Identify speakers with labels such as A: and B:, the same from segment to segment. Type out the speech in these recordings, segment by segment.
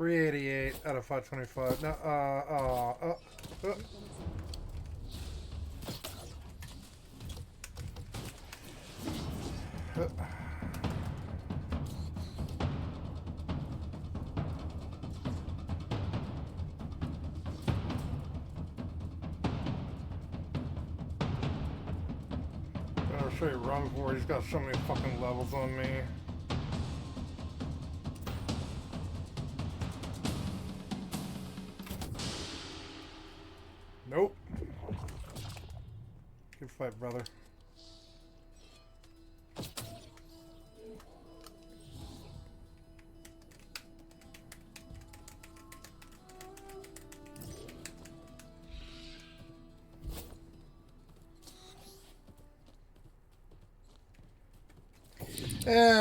A: 388 out of 525. No, I'll show you run for. He's got so many fucking levels on me. Nope. Good fight, brother.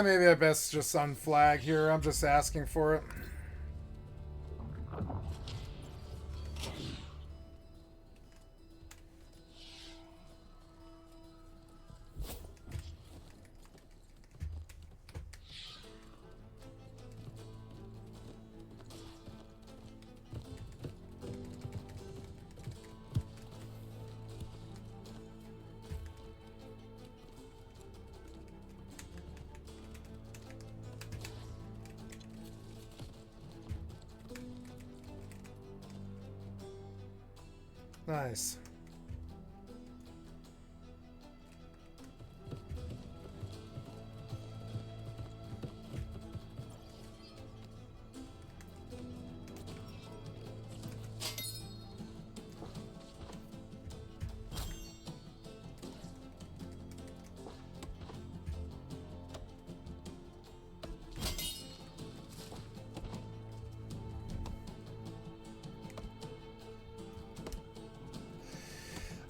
A: Maybe I best just unflag here. I'm just asking for it. Nice.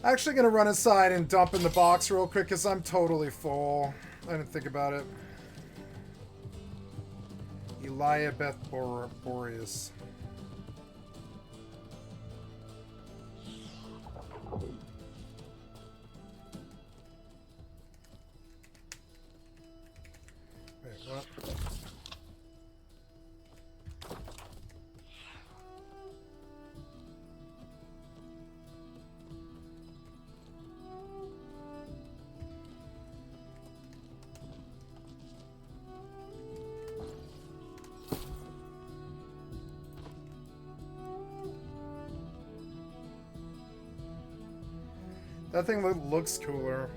A: Actually gonna run inside and dump in the box real quick because I'm totally full. I didn't think about it. Elia Beth Boreas. Wait, what? That thing looks cooler.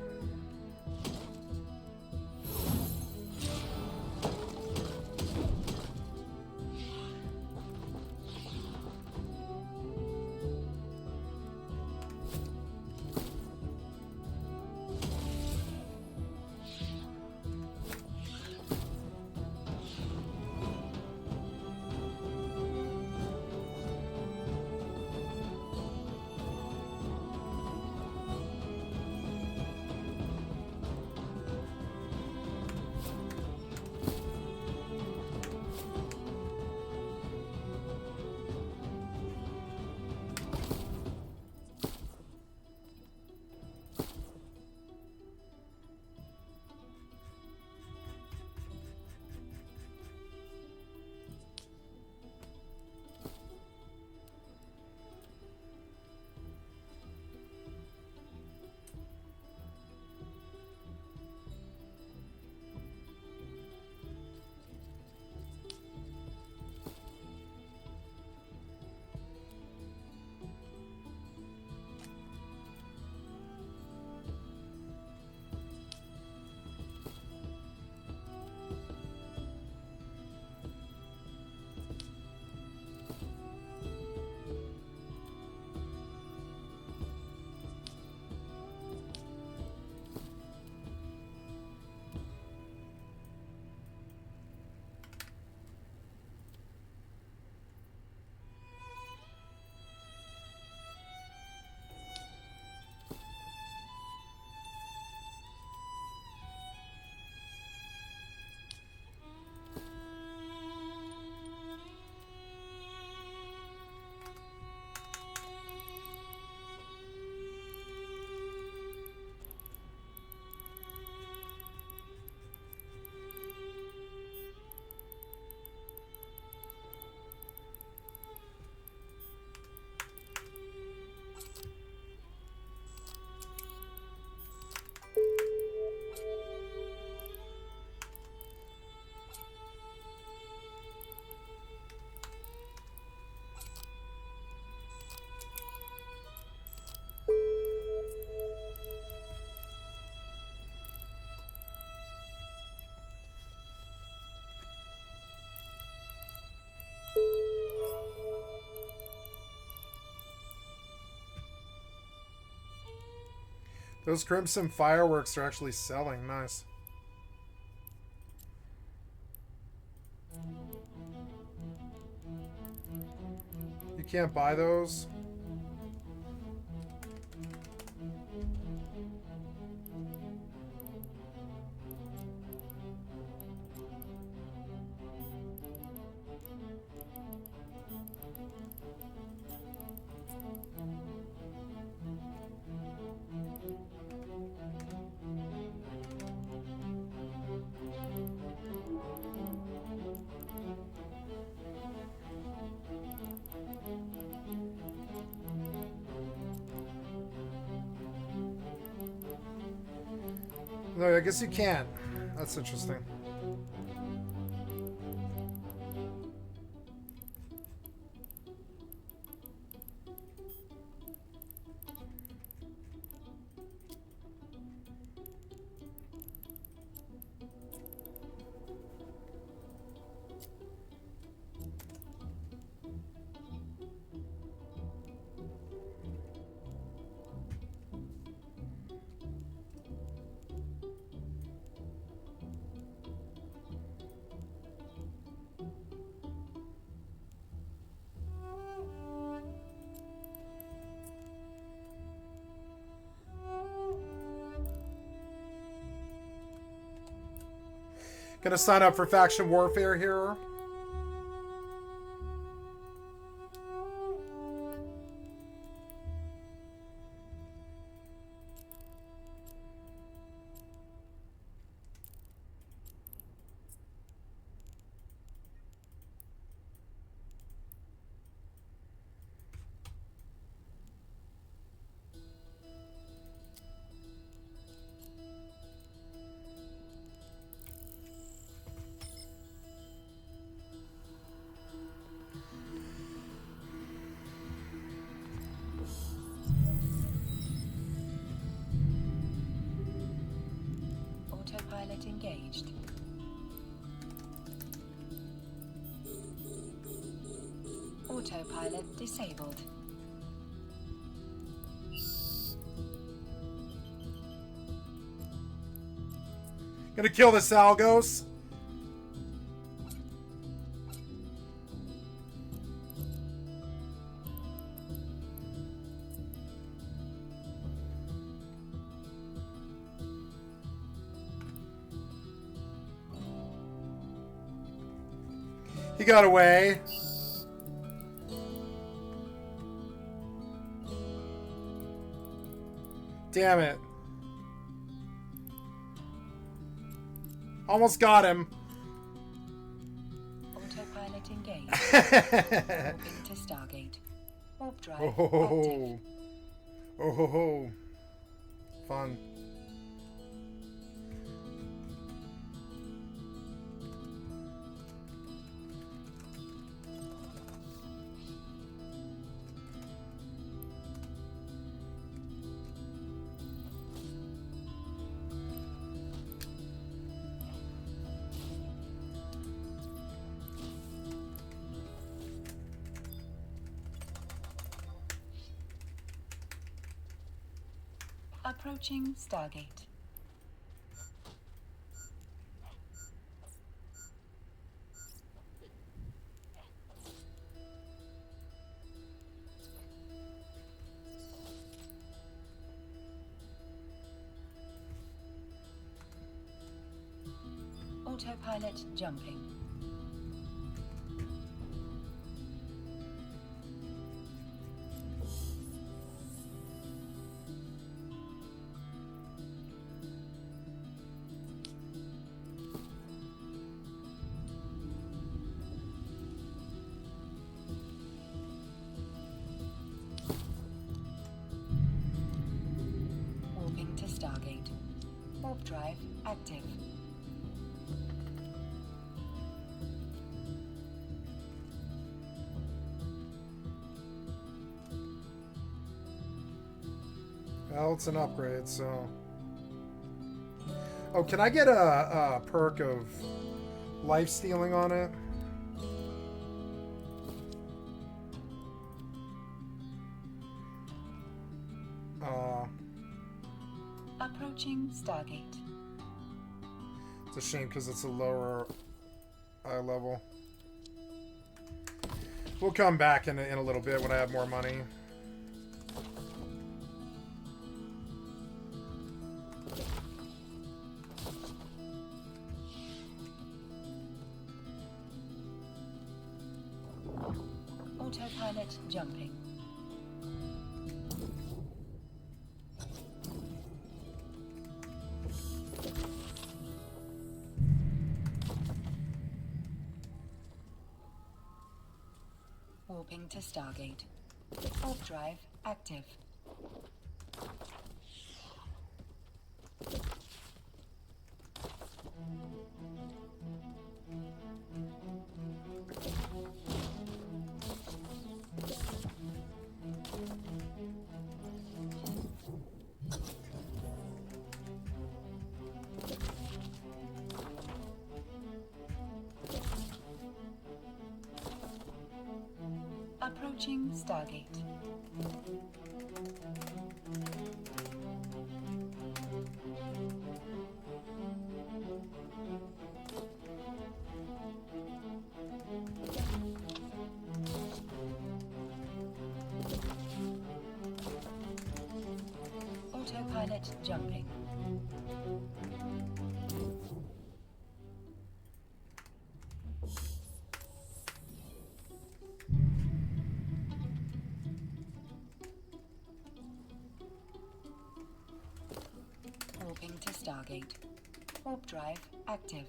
A: Those Crimson fireworks are actually selling. Nice. You can't buy those? No, I guess you can't. That's interesting. Gonna sign up for faction warfare here.
B: Autopilot engaged. Autopilot disabled.
A: Gonna kill the Salgos. He got away. Damn it. Almost got him.
B: Autopilot engaged. Warping to Stargate. Warp drive
A: Oh ho ho
B: active.
A: ho. Oh ho ho. Fun.
B: Approaching Stargate. Autopilot jumping. Warping to Stargate. Warp drive active.
A: Well, it's an upgrade, so... Oh, can I get a perk of life stealing on it?
B: Approaching Stargate.
A: It's a shame because it's a lower eye level. We'll come back in a little bit when I have more money.
B: Autopilot jumping. Warping to Stargate. Warp drive active. Approaching Stargate. Autopilot jumping. Warping to Stargate. Warp drive active.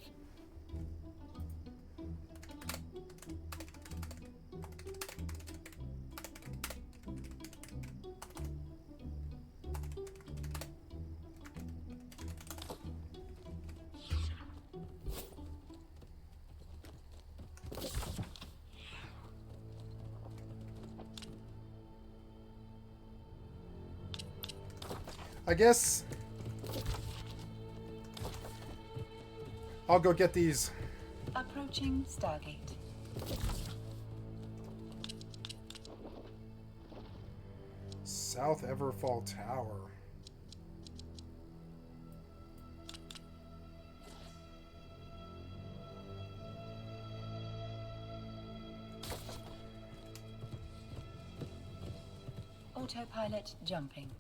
A: I guess I'll go get these.
B: Approaching Stargate.
A: South Everfall Tower.
B: Autopilot jumping.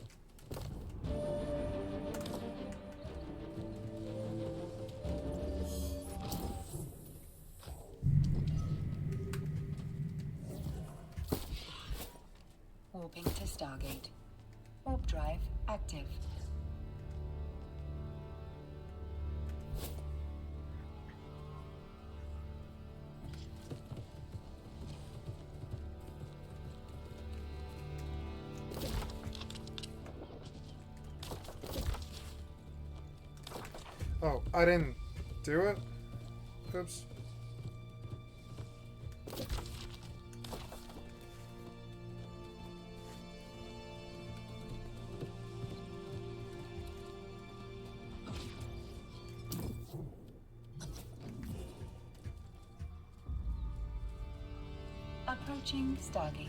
B: Warping to Stargate. Warp drive active.
A: Oh, I didn't do it? Oops.
B: Approaching Stargate.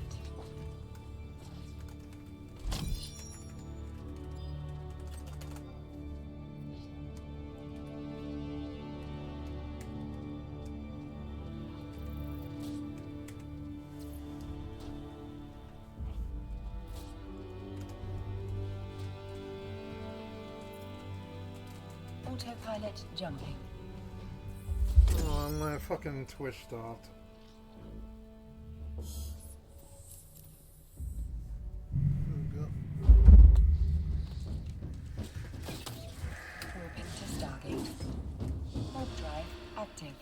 B: Autopilot jumping.
A: Oh, my fucking Twitch stopped.
B: Warping to Stargate. Warp drive active.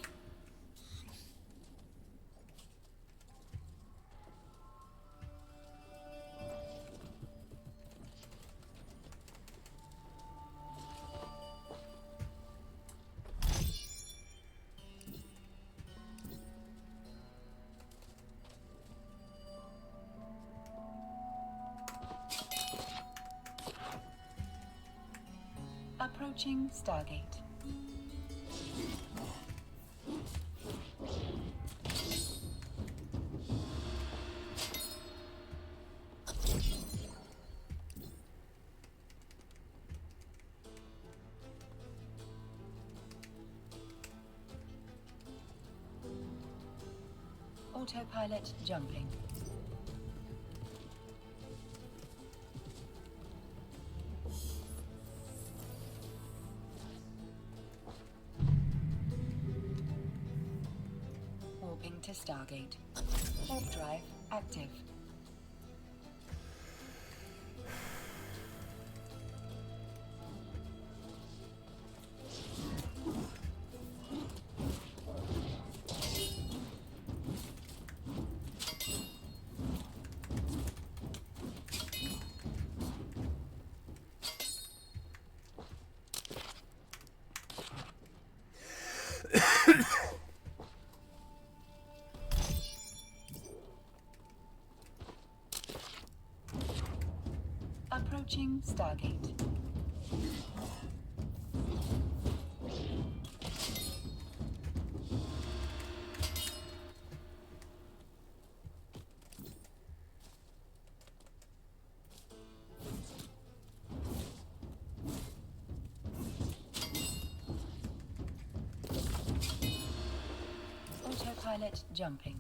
B: Approaching Stargate. Autopilot jumping. Warping to Stargate. Warp drive active. Approaching Stargate. Autopilot jumping.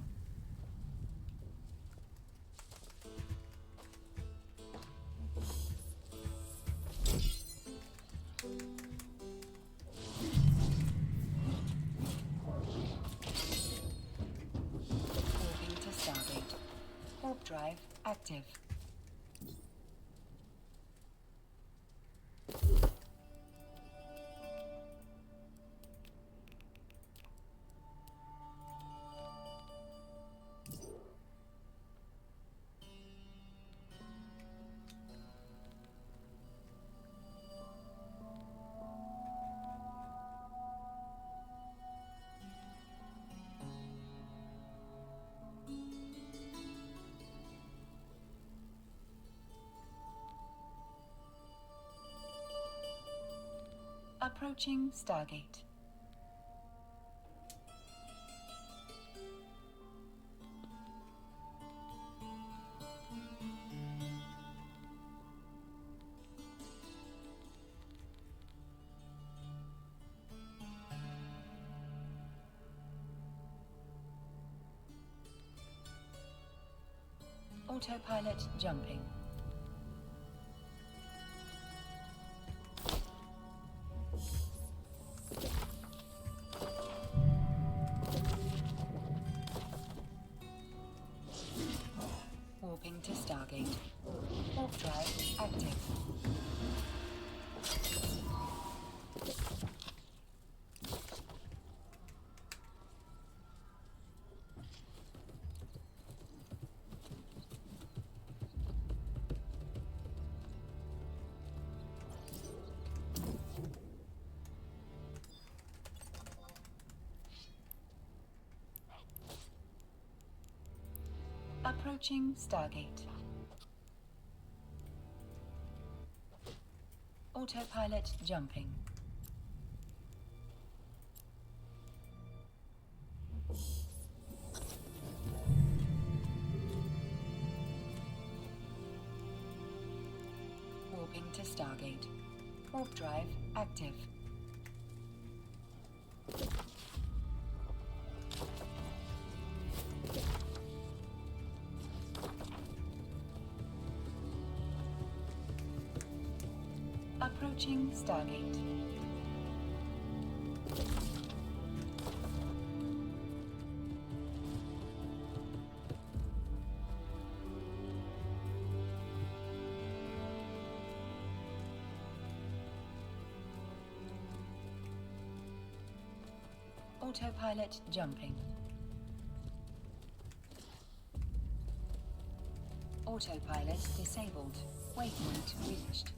B: Warping to Stargate. Warp drive active. Approaching Stargate. Autopilot jumping. Warping to Stargate. Warp drive active. Approaching Stargate. Autopilot jumping. Warping to Stargate. Warp drive active. Approaching Stargate. Autopilot jumping. Autopilot disabled. Waypoint reached.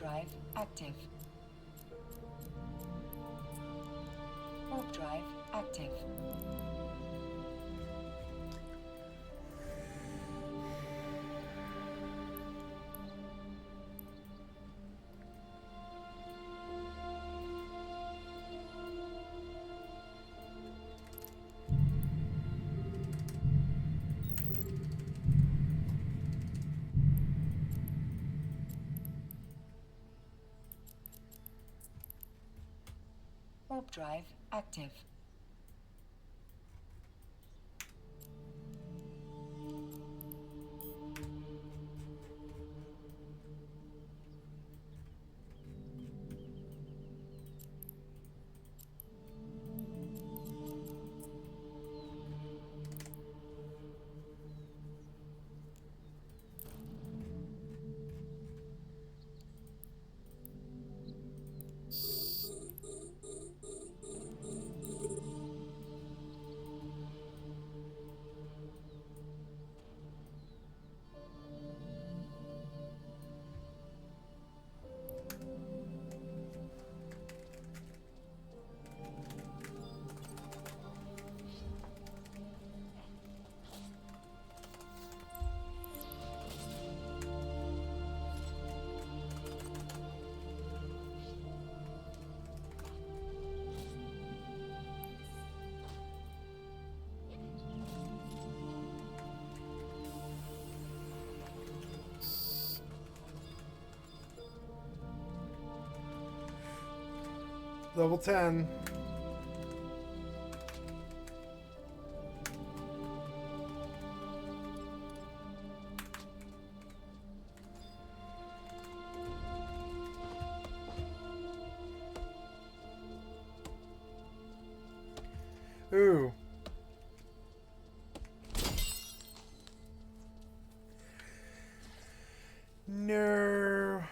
B: drive active. Warp drive active. Warp drive active.
A: Level 10. Ooh. No.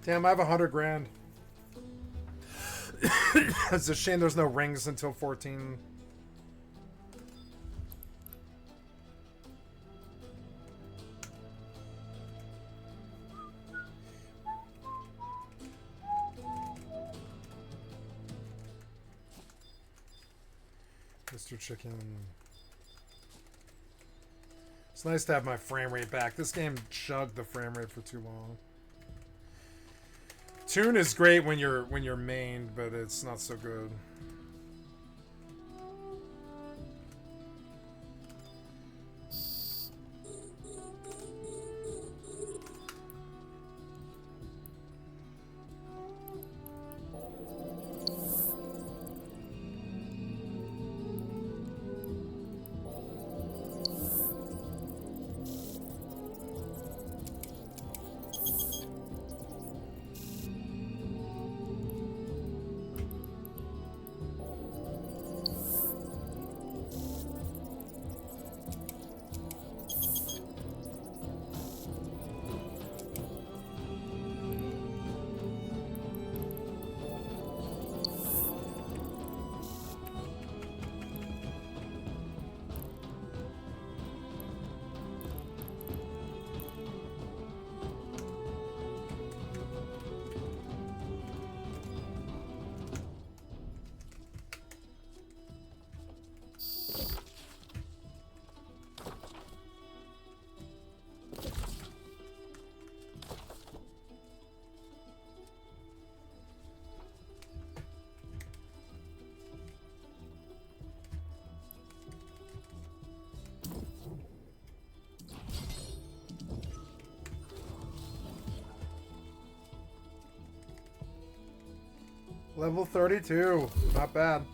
A: Damn, I have 100 grand. It's a shame there's no rings until 14. Mr. Chicken. It's nice to have my frame rate back. This game chugged the frame rate for too long. Tune is great when you're mained, but it's not so good. Level 32. Not bad.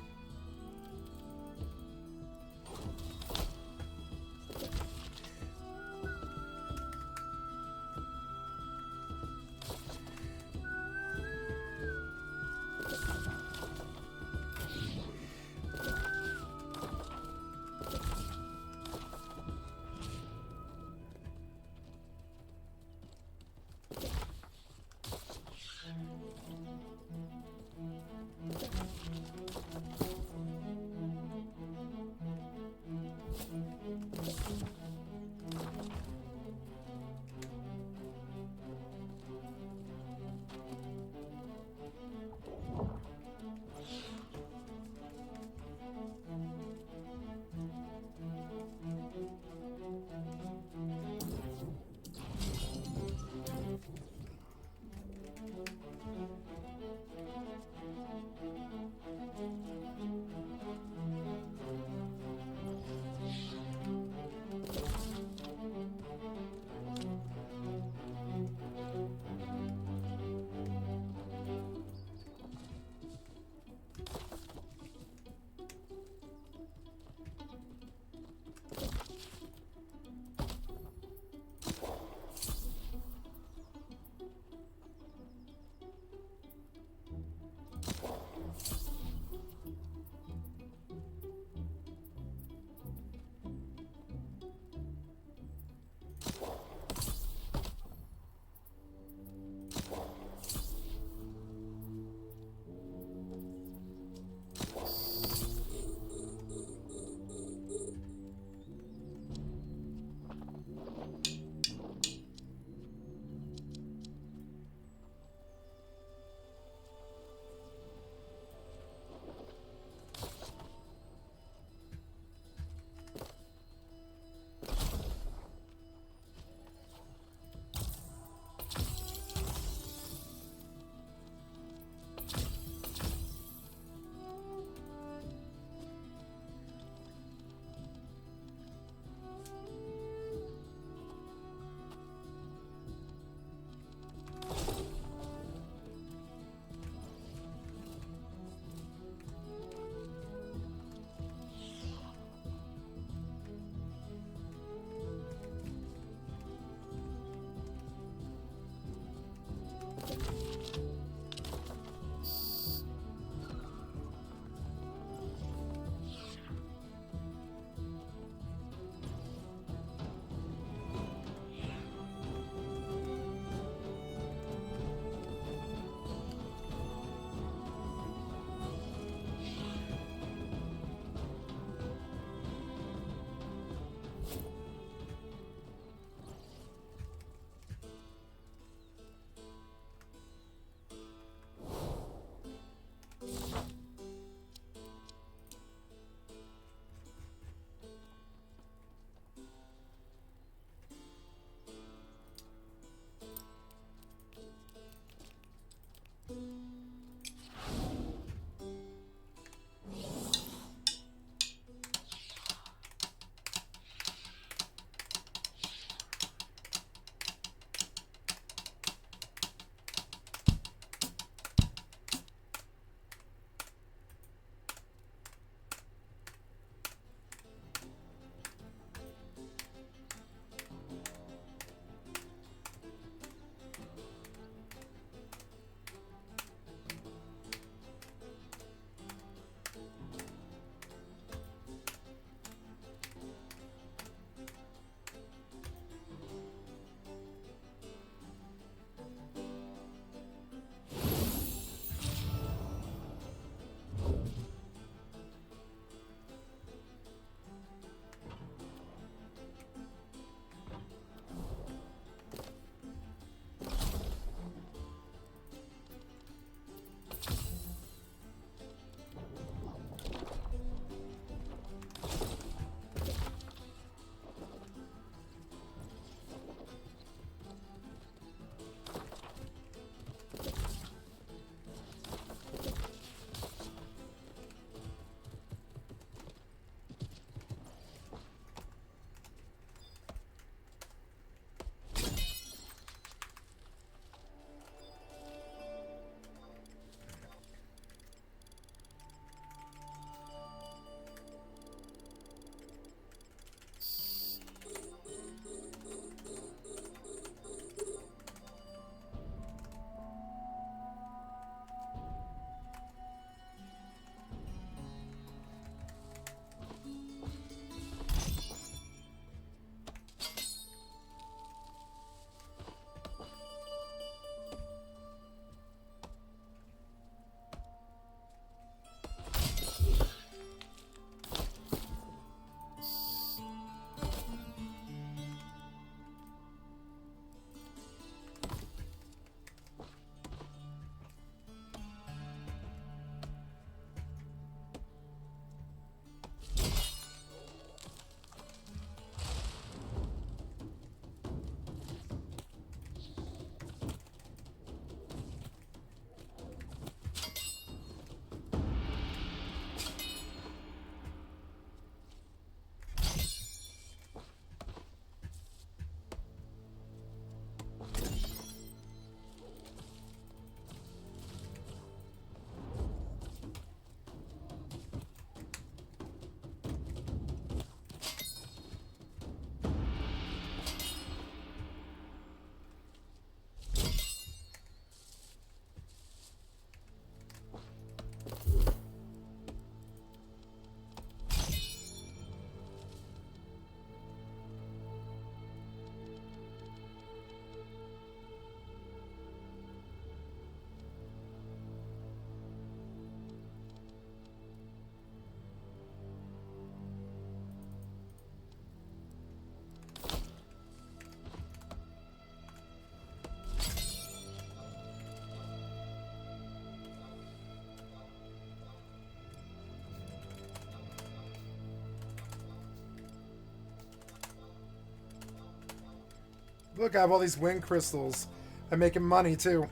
A: Look, I have all these wind crystals. I'm making money, too.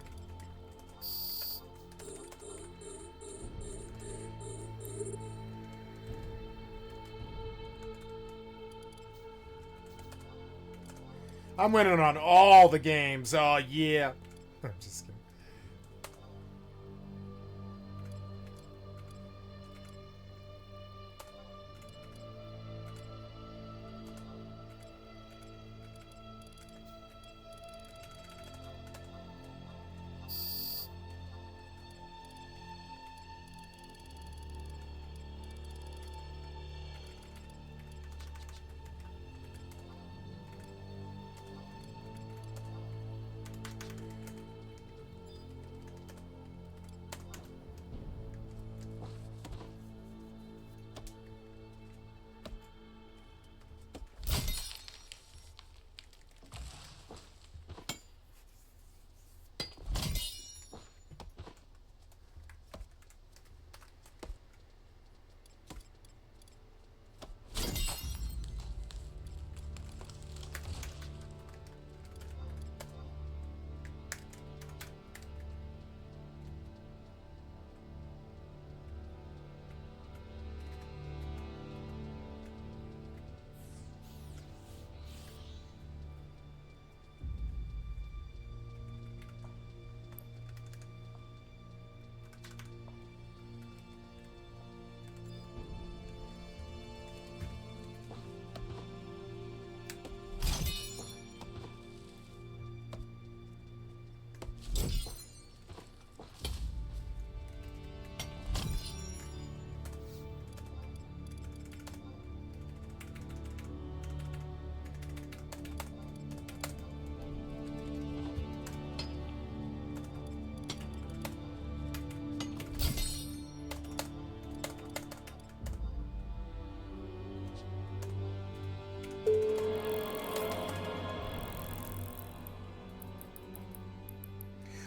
A: I'm winning on all the games. Oh, yeah. I'm just kidding.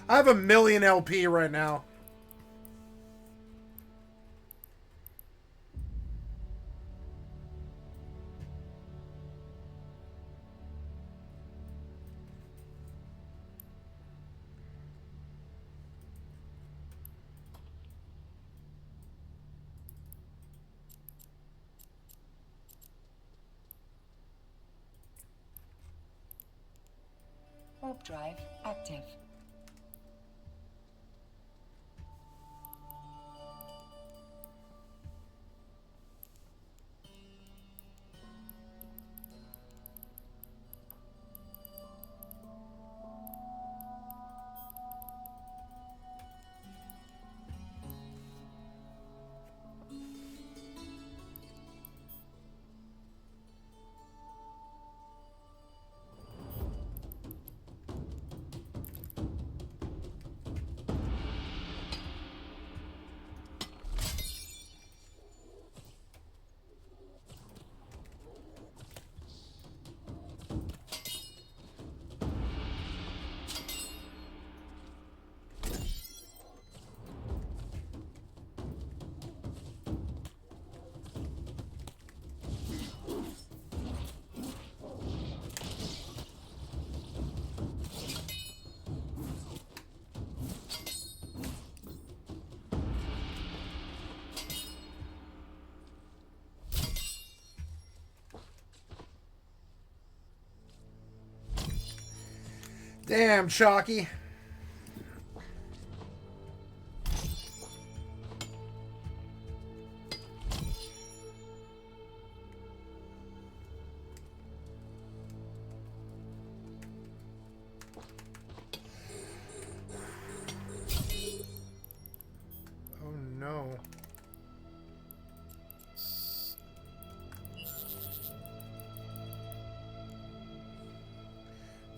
A: I have 1,000,000 LP right now.
B: Warp drive active.
A: Damn, Chalky. Oh no.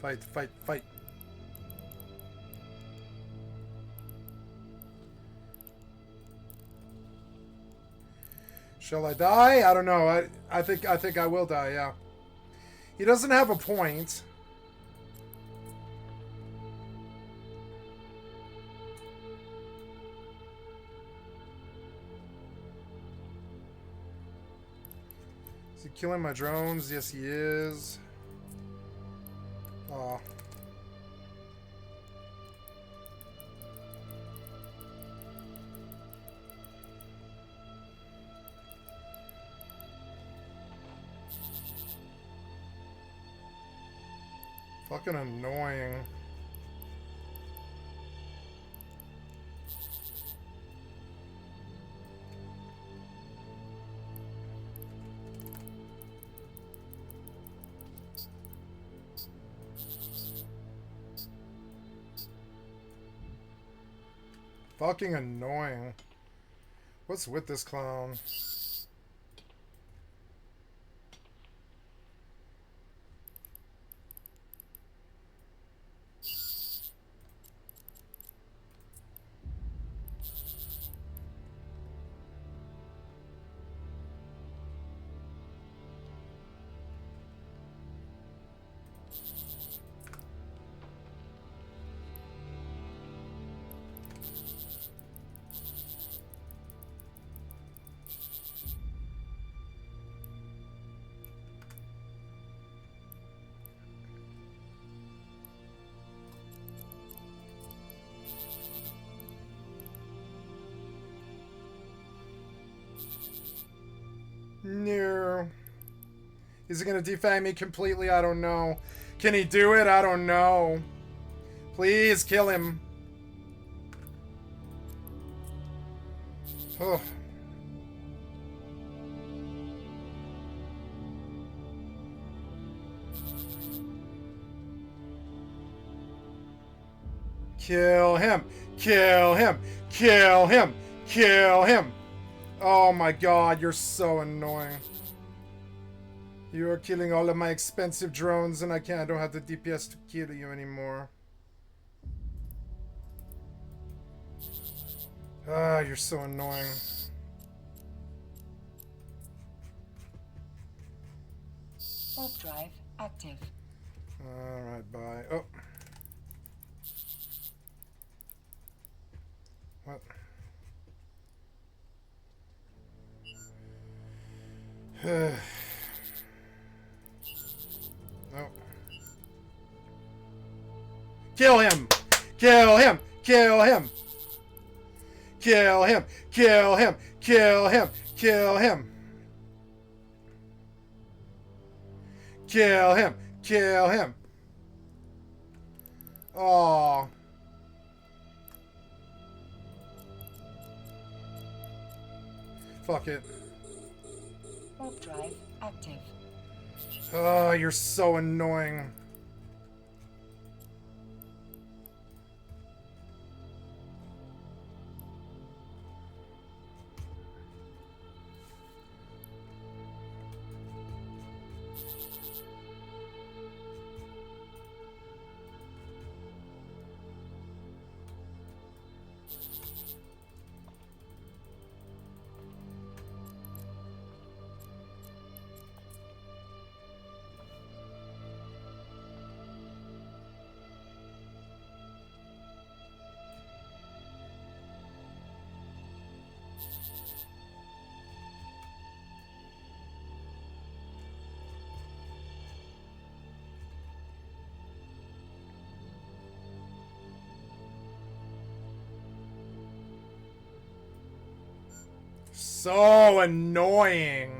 A: Fight, fight, fight. Shall I die? I don't know. I think I will die, yeah. He doesn't have a point. Is he killing my drones? Yes, he is. Oh. Fucking annoying. Fucking annoying. What's with this clown? No. Is he gonna defang me completely? I don't know. Can he do it? I don't know. Please kill him. Oh. Kill him. Kill him. Kill him. Kill him. Oh my god, you're so annoying. You are killing all of my expensive drones and I don't have the DPS to kill you anymore. Ah, you're so annoying.
B: Warp drive active.
A: Alright, bye. Oh. What? No. Kill him! Kill him! Kill him! Kill him! Kill him! Kill him! Kill him! Kill him! Kill him! Oh. Fuck it.
B: Warp drive active.
A: Oh, you're so annoying. So annoying.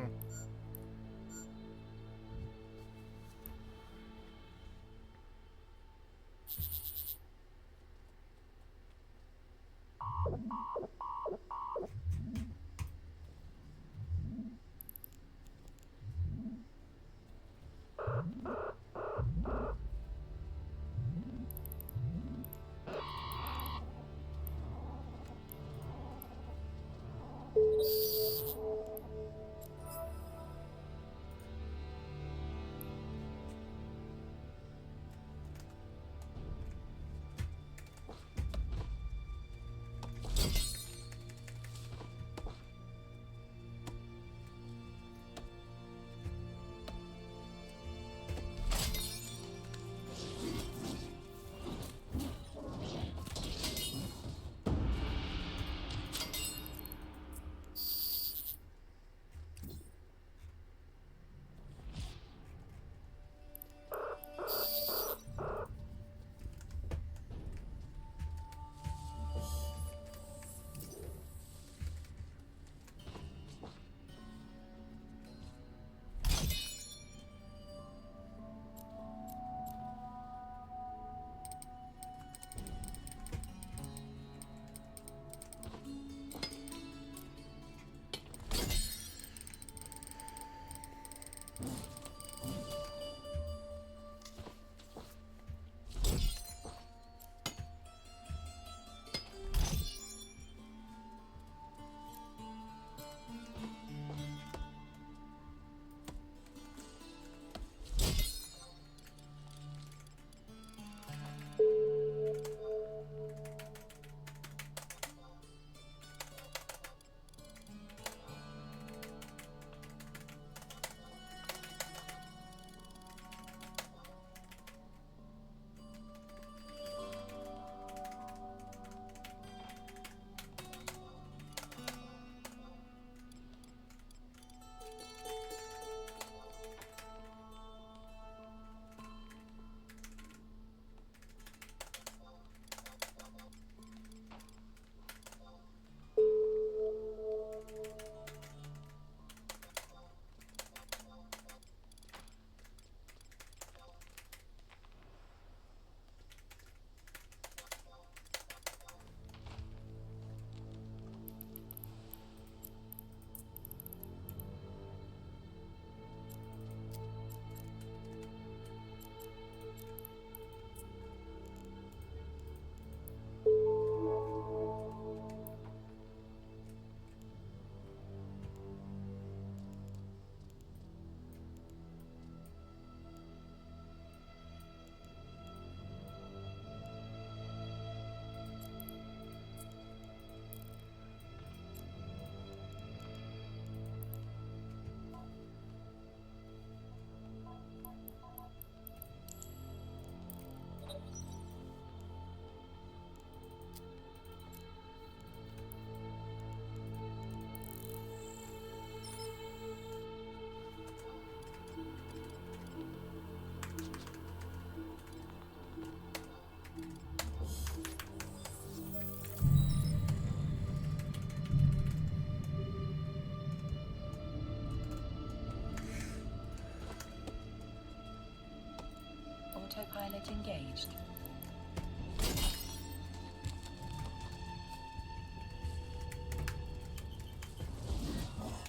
B: Autopilot engaged.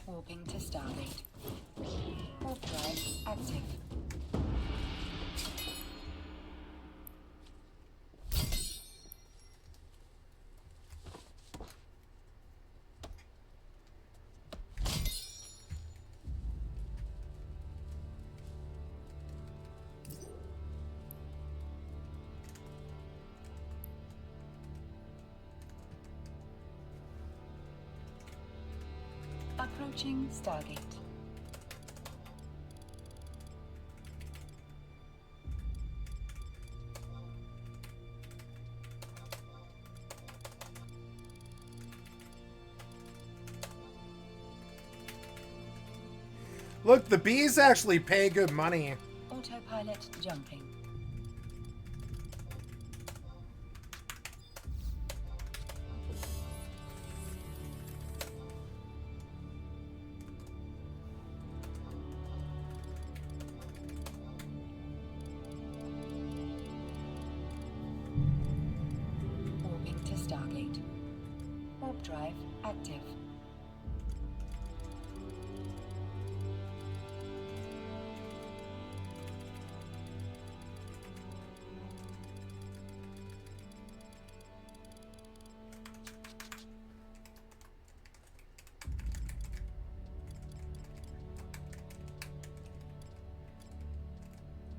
B: Warping to Stargate. Warp drive active. Approaching Stargate.
A: Look, the bees actually pay good money.
B: Autopilot jumping. Warping to Stargate. Warp drive active.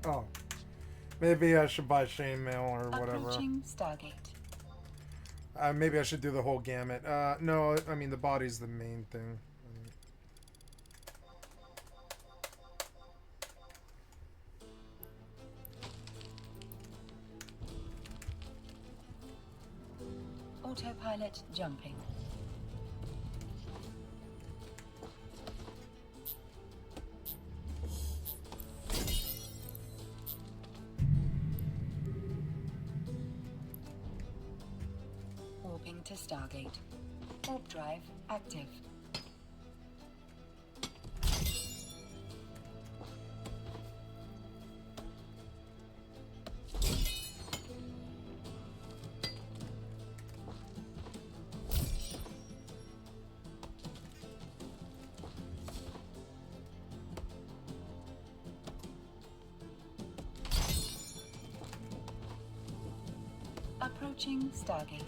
A: Oh. Maybe I should buy chainmail or whatever.
B: Approaching Stargate.
A: Maybe I should do the whole gamut. No, I mean, the body's the main thing.
B: Autopilot jumping. Warping to Stargate. Warp drive active. Approaching Stargate.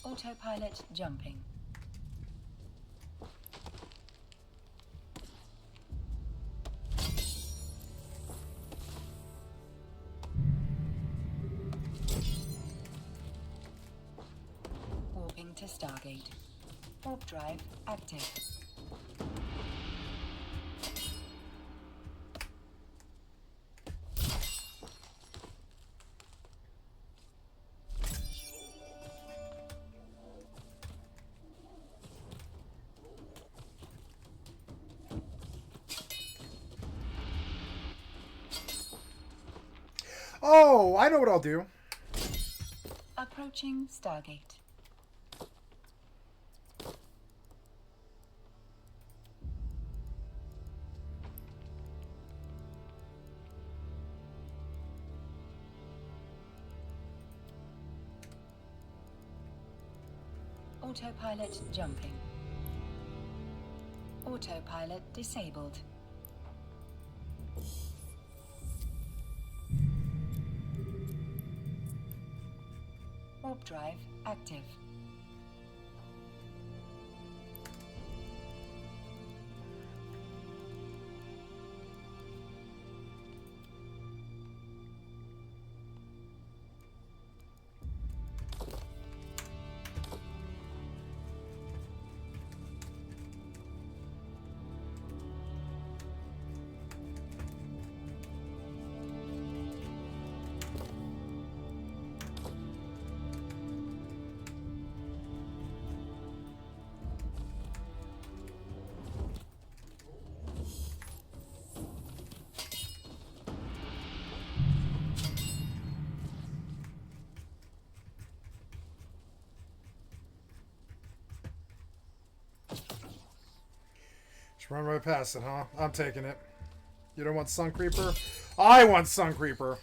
B: Autopilot jumping. Warping to Stargate. Warp drive active.
A: Oh, I know what I'll do.
B: Approaching Stargate. Autopilot jumping. Autopilot disabled. Warp drive active.
A: Just run right past it, huh? I'm taking it. You don't want Sun Creeper? I want Sun Creeper!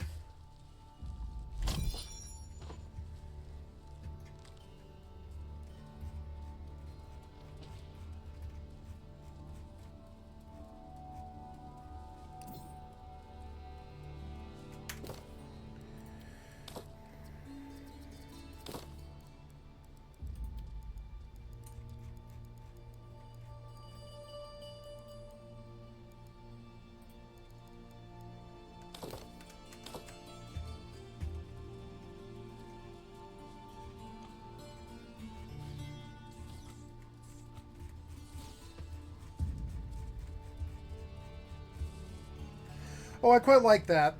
A: Oh, I quite like that.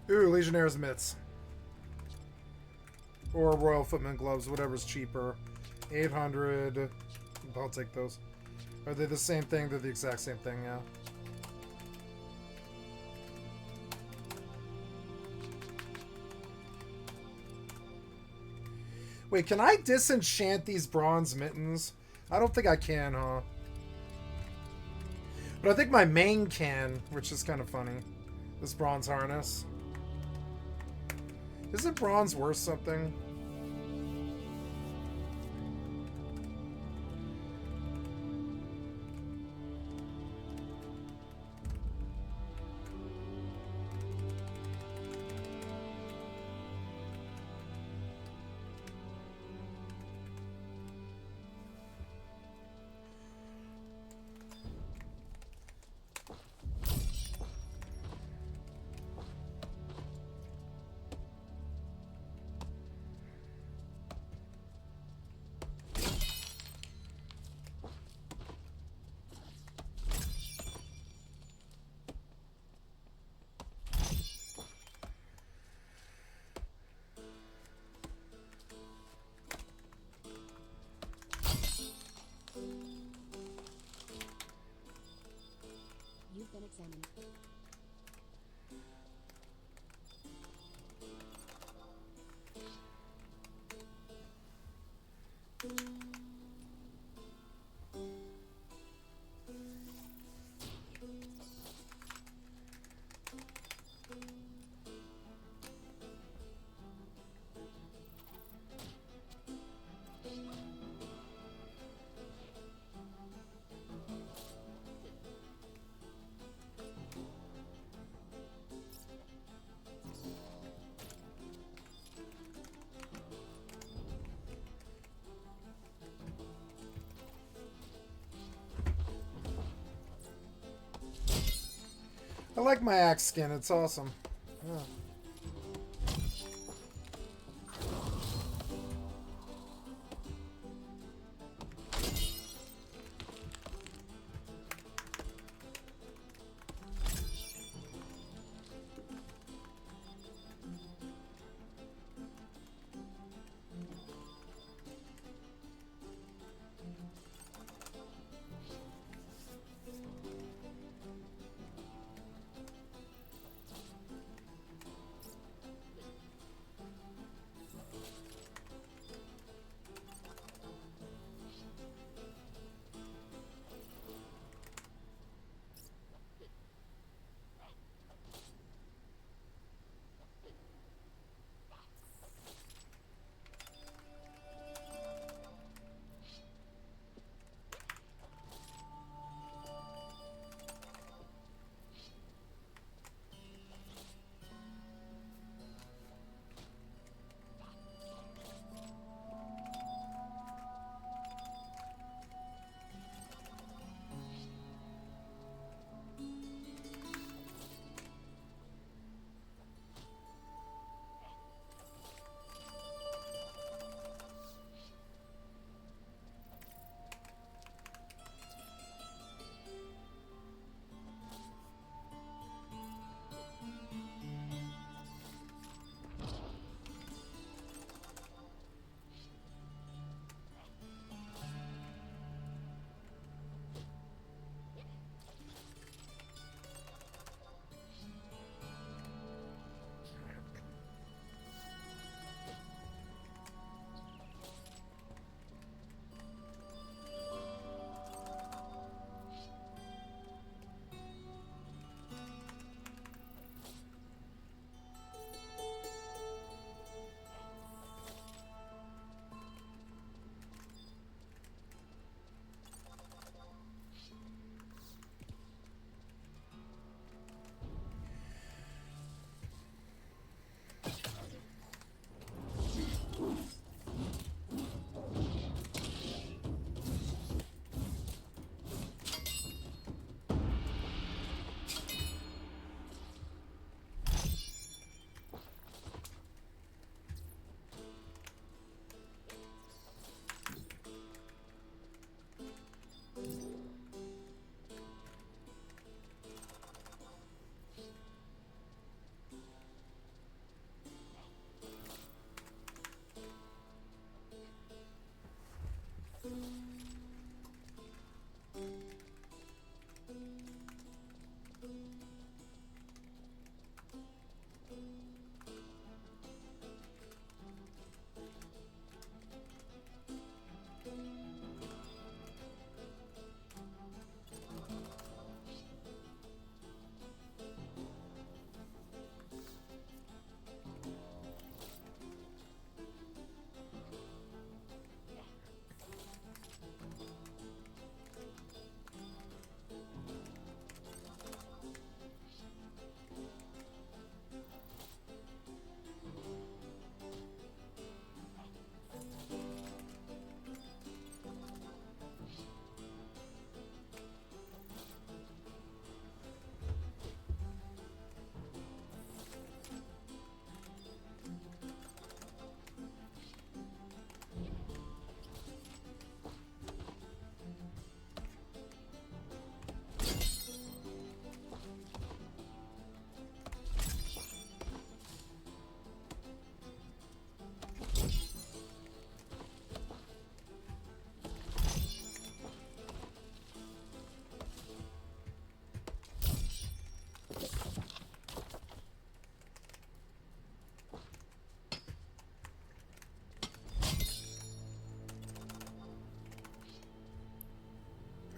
A: Ooh, Legionnaire's mitts. Or Royal Footman gloves, whatever's cheaper. 800. I'll take those. Are they the same thing? They're the exact same thing, yeah. Wait, can I disenchant these bronze mittens? I don't think I can, huh? But I think my main can, which is kind of funny. This bronze harness. Isn't bronze worth something?
B: You've been examined.
A: I like my axe skin. It's awesome. Yeah.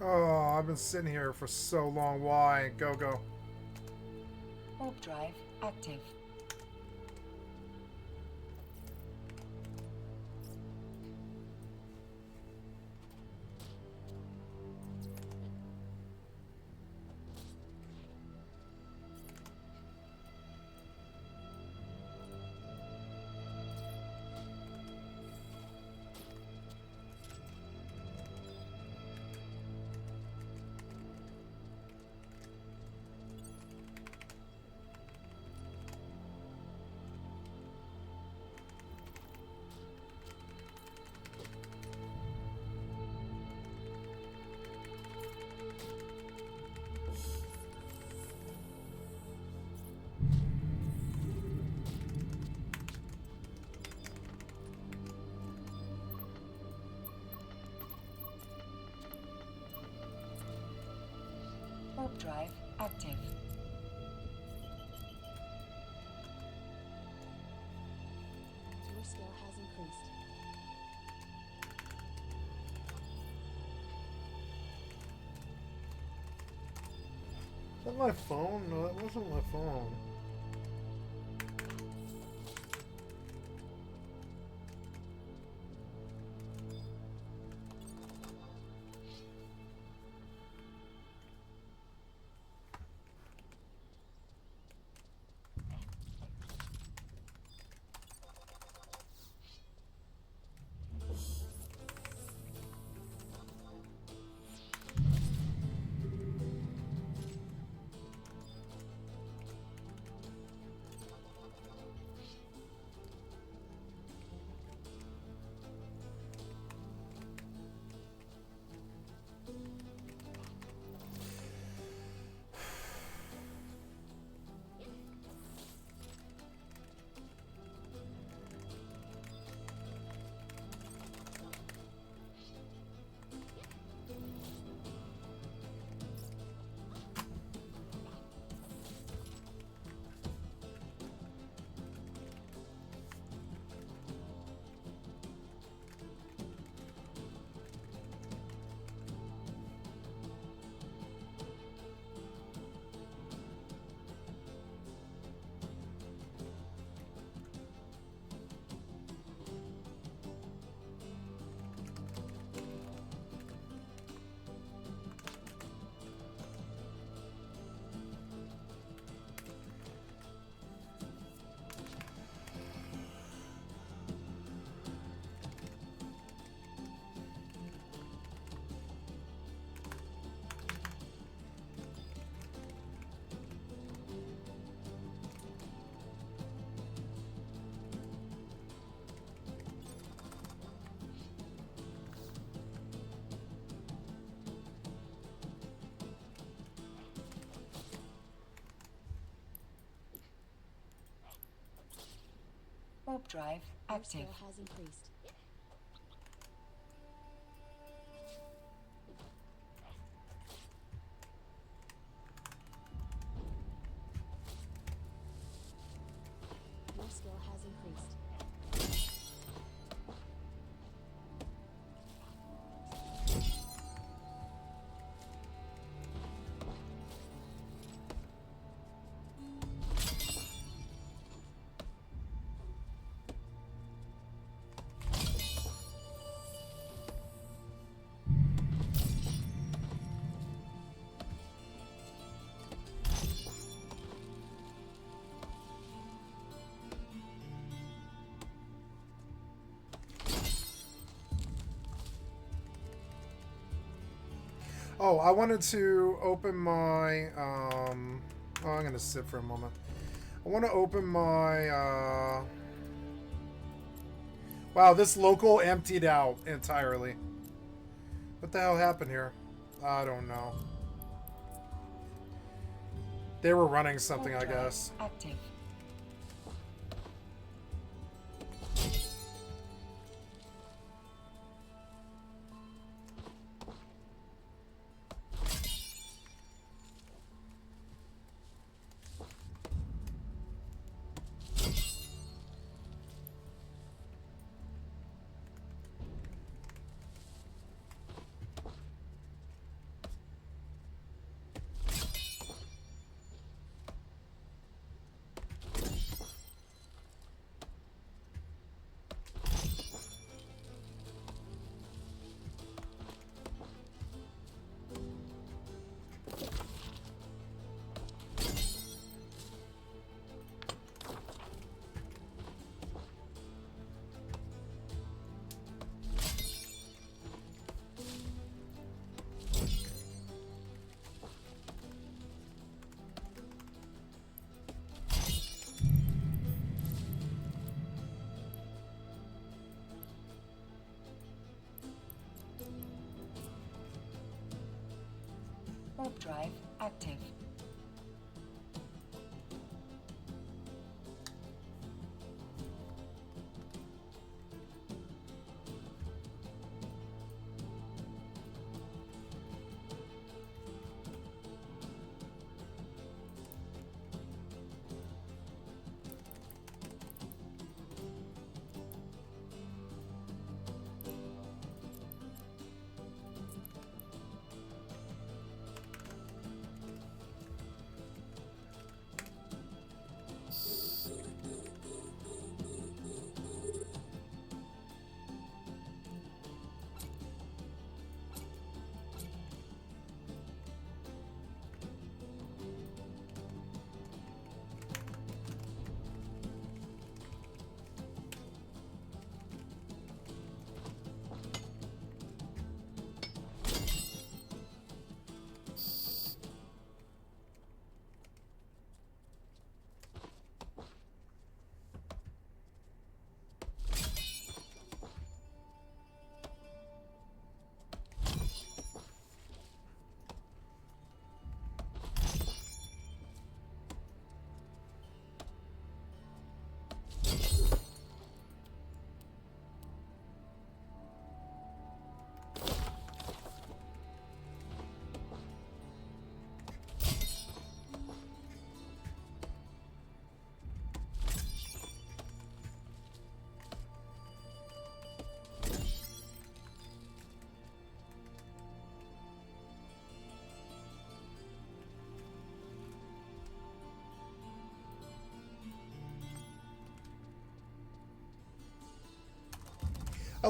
A: Oh, I've been sitting here for so long. Why? Go, go.
B: Warp drive active. Warp drive active.
C: Your skill has increased.
A: Is that my phone? No, that wasn't my phone.
B: Warp drive
C: Your
B: active.
C: skill has increased. Your skill has increased.
A: Oh, I wanted to open my, oh, I'm gonna sit for a moment. I want to open my, wow, this local emptied out entirely. What the hell happened here? I don't know. They were running something, I
B: Warp drive
A: guess.
B: active. Warp drive active.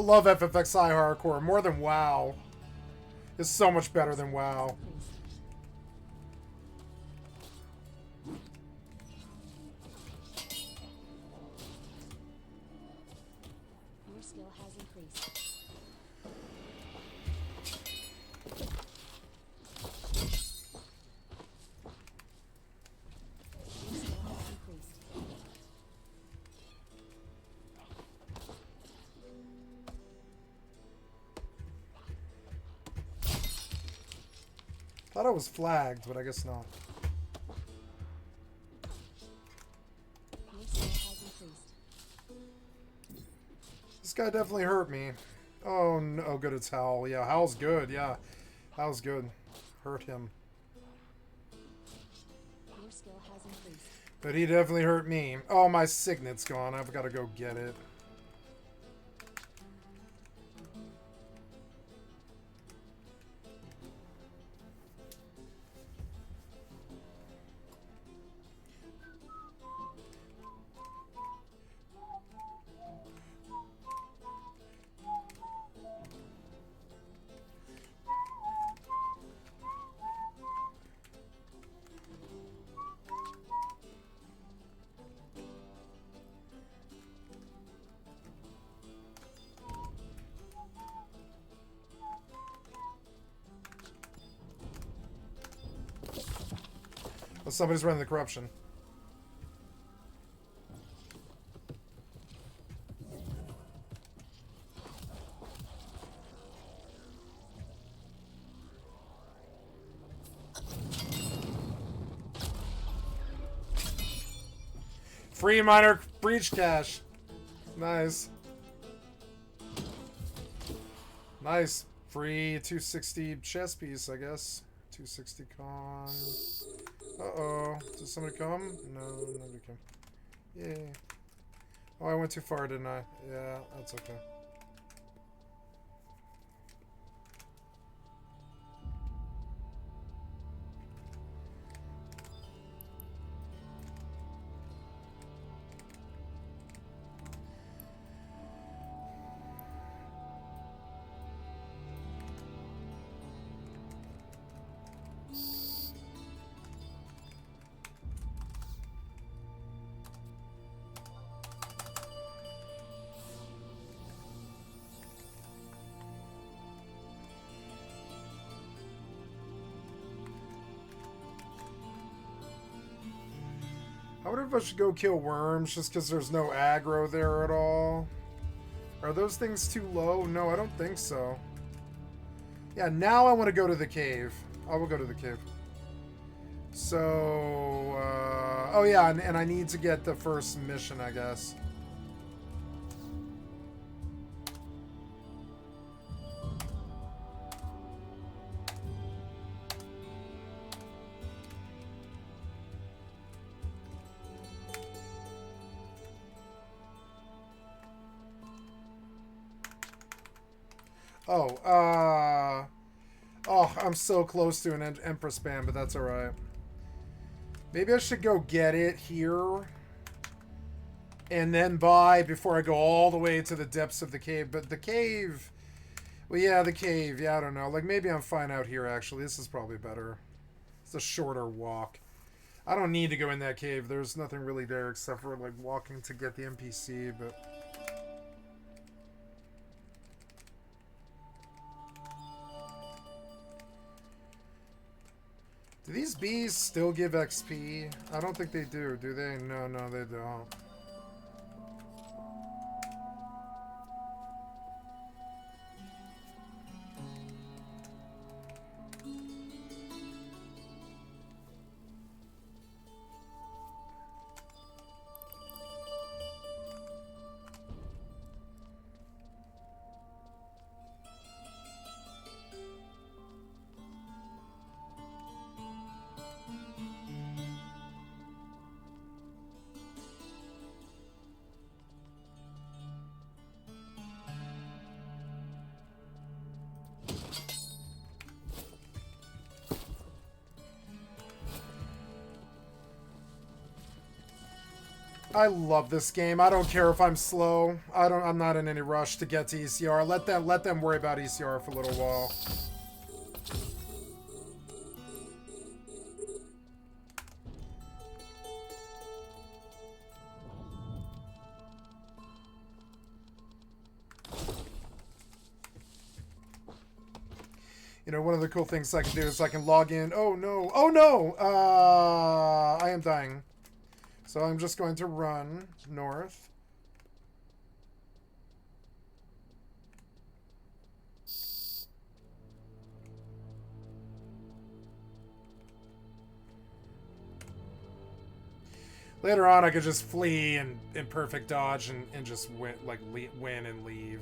A: love FFXI hardcore more than WoW. It's so much better than WoW.
C: Your skill has increased. Your skill has increased.
A: Thought I was flagged, but I guess not.
C: Your skill has increased.
A: This guy definitely hurt me. Oh, no. Oh, good, it's Hal. Yeah, Hal's good, yeah. Hal's good. Hurt him.
C: Your skill has increased.
A: But he definitely hurt me. Oh, my signet's gone. I've got to go get it. Oh, somebody's running the corruption. Free minor breach cache. Nice. Nice. Free 260 chess piece, I guess. 260 con. Uh-oh. Did somebody come? No, nobody came. Yay. Oh, I went too far, didn't I? Yeah, that's okay. I wonder if I should go kill worms just because there's no aggro there at all. Are those things too low? No, I don't think so. Yeah, now I want to go to the cave. I will go to the cave. So, oh yeah, and I need to get the first mission, I guess. Oh, oh, I'm so close to an Empress Band, but that's alright. Maybe I should go get it here. And then buy before I go all the way to the depths of the cave. But the cave... Well, yeah, the cave. Yeah, I don't know. Like, maybe I'm fine out here, actually. This is probably better. It's a shorter walk. I don't need to go in that cave. There's nothing really there except for, like, walking to get the NPC, but... Do these bees still give XP? I don't think they do they? No, no, they don't. I love this game. I don't care if I'm slow. I'm not in any rush to get to ECR. Let them worry about ECR for a little while. You know, one of the cool things I can do is I can log in. Oh no! Oh no! I am dying. So I'm just going to run north. Later on, I could just flee and in perfect dodge and just win, win and leave.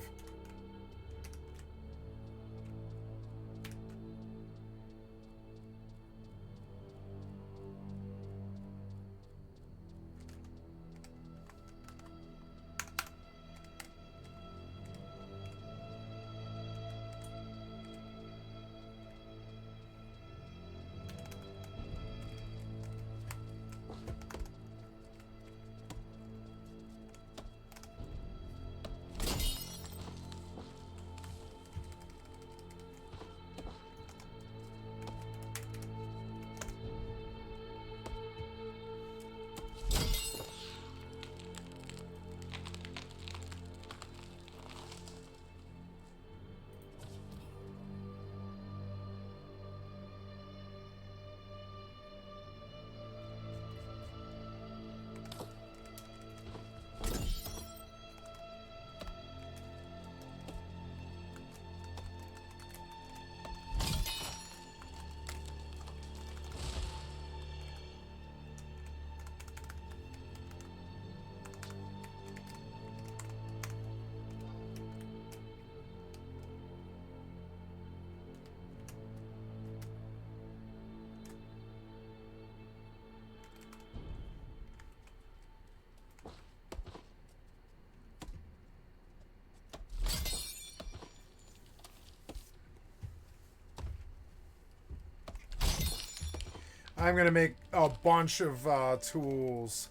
A: I'm gonna make a bunch of tools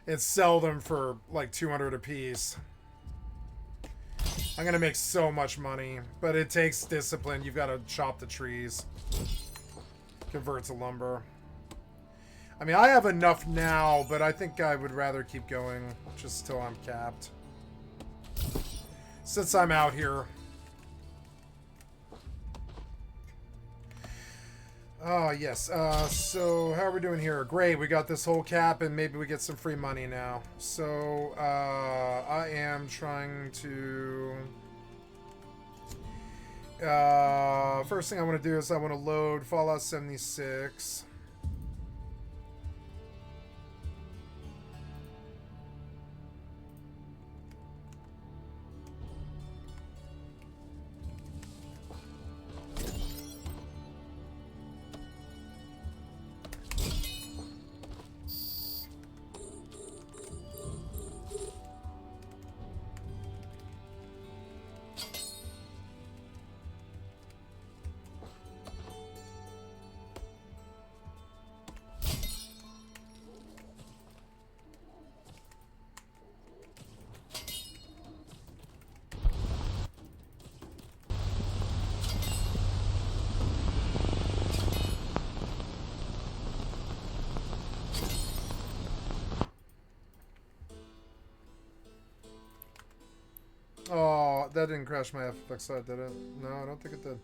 A: and sell them for like 200 a piece. I'm gonna make so much money, but it takes discipline. You've got to chop the trees, convert to lumber. I mean, I have enough now, but I think I would rather keep going just till I'm capped. Since I'm out here. Oh, yes. So, how are we doing here? Great, we got this whole cap, and maybe we get some free money now. So, I am trying to... first thing I want to do is I want to load Fallout 76. Oh, that didn't crash my FFXI, did it? No, I don't think it did.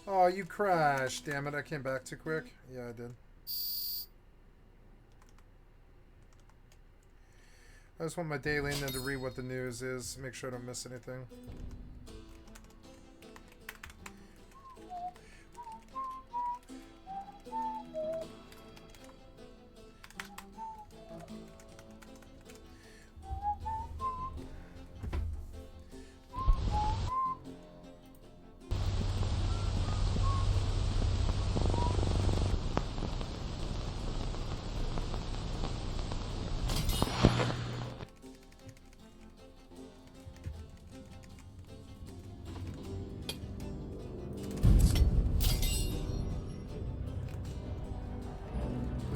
A: Oh, you crashed. Damn it, I came back too quick. Yeah, I did. I just want my daily and then to read what the news is, make sure I don't miss anything.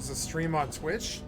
A: There's a stream on Twitch.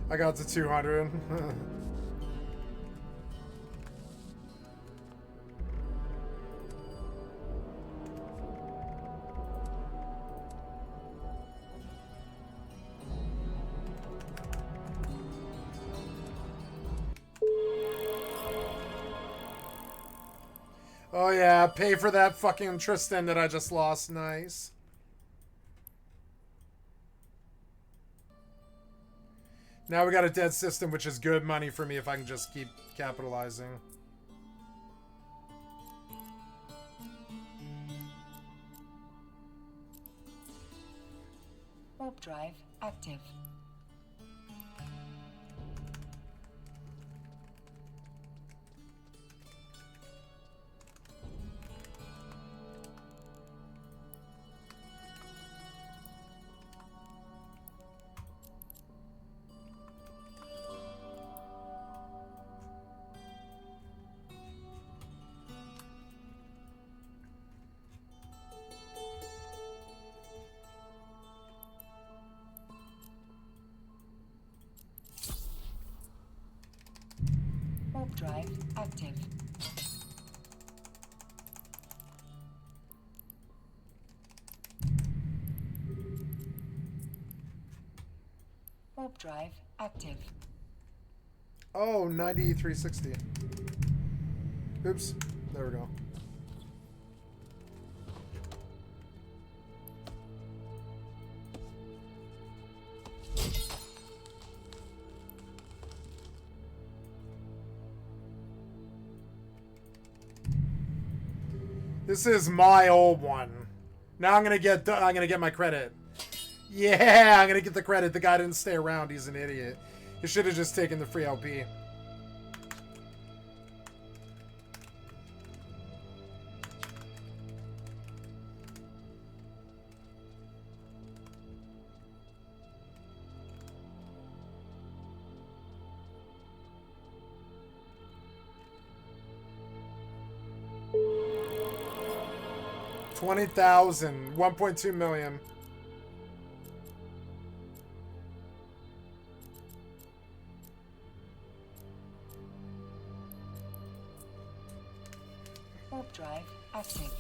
A: I got to 200. Oh yeah, pay for that fucking Tristan that I just lost. Nice. Now we got a dead system, which is good money for me if I can just keep capitalizing.
B: Warp drive active. Warp drive active. Warp drive active.
A: Oh, 9360. Oops. There we go. This is my old one. Now I'm gonna get my credit. Yeah, I'm gonna get the credit. The guy didn't stay around. He's an idiot. He should have just taken the free LP. $20,000, 1.2 million.
B: Warp drive active.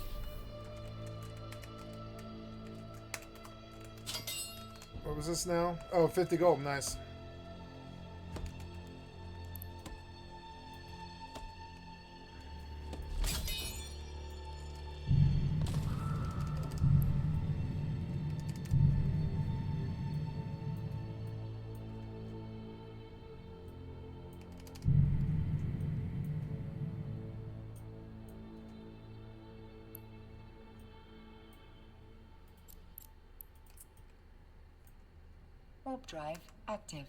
A: What was this now? Oh, 50 gold. Nice.
B: Warp drive active.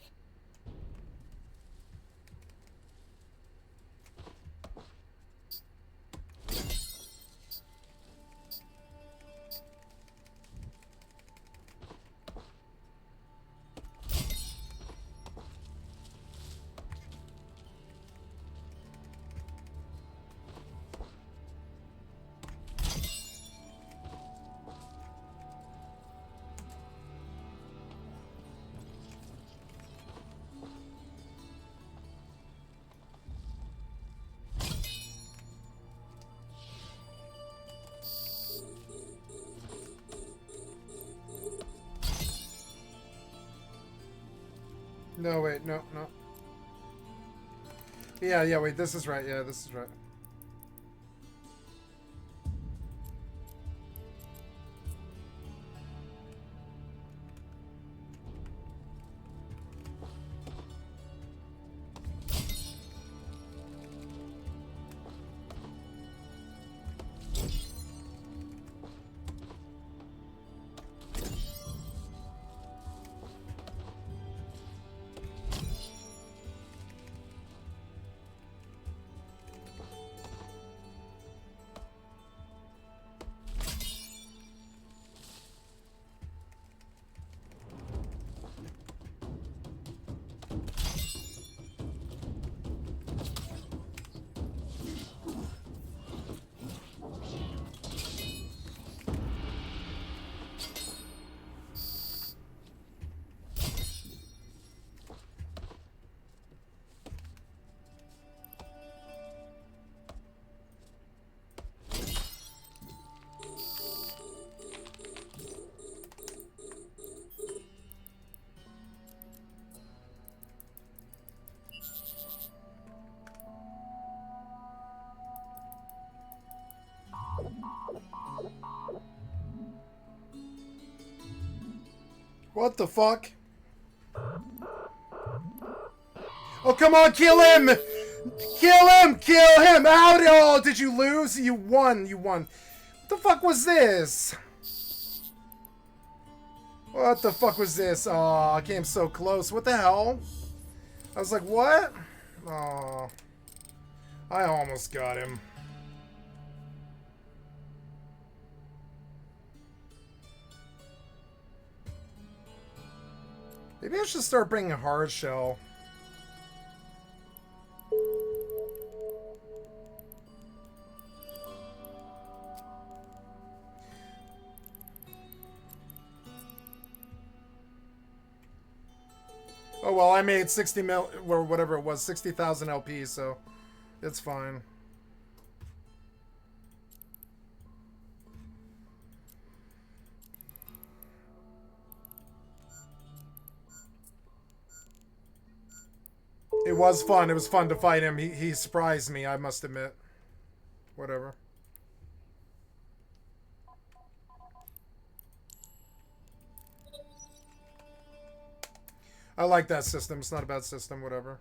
A: No, wait, no. Yeah, wait, this is right. Yeah, this is right. What the fuck? Oh, come on, kill him! Kill him! Kill him! How did... Oh, did you lose? You won. You won. What the fuck was this? What the fuck was this? Oh, I came so close. What the hell? I was like, what? Oh, I almost got him. Maybe I should start bringing a hard shell. Oh well, I made 60 mil or whatever it was, 60,000 LP, so it's fine. It was fun. It was fun to fight him. He surprised me, I must admit. Whatever. I like that system. It's not a bad system, whatever.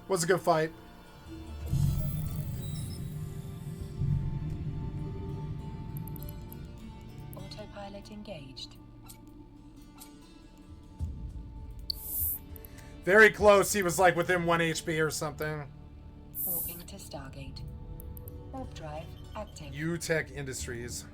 A: Was a good fight.
B: Autopilot engaged.
A: Very close. He was like within 1 HP or something.
B: Warping to Stargate. Warp drive active.
A: UTech Industries.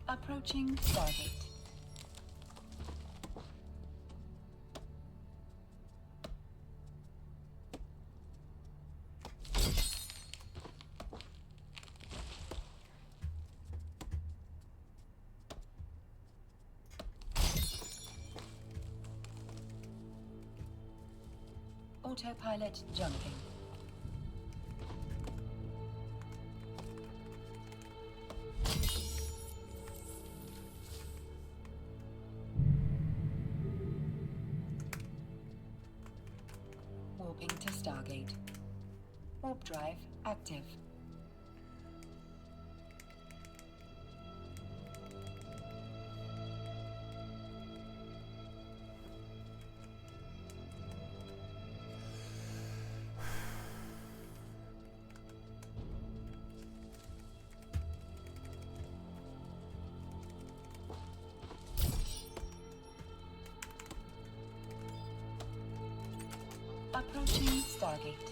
B: Approaching Stargate. Autopilot jumping. Warping to Stargate. Warp drive active. Approaching Stargate.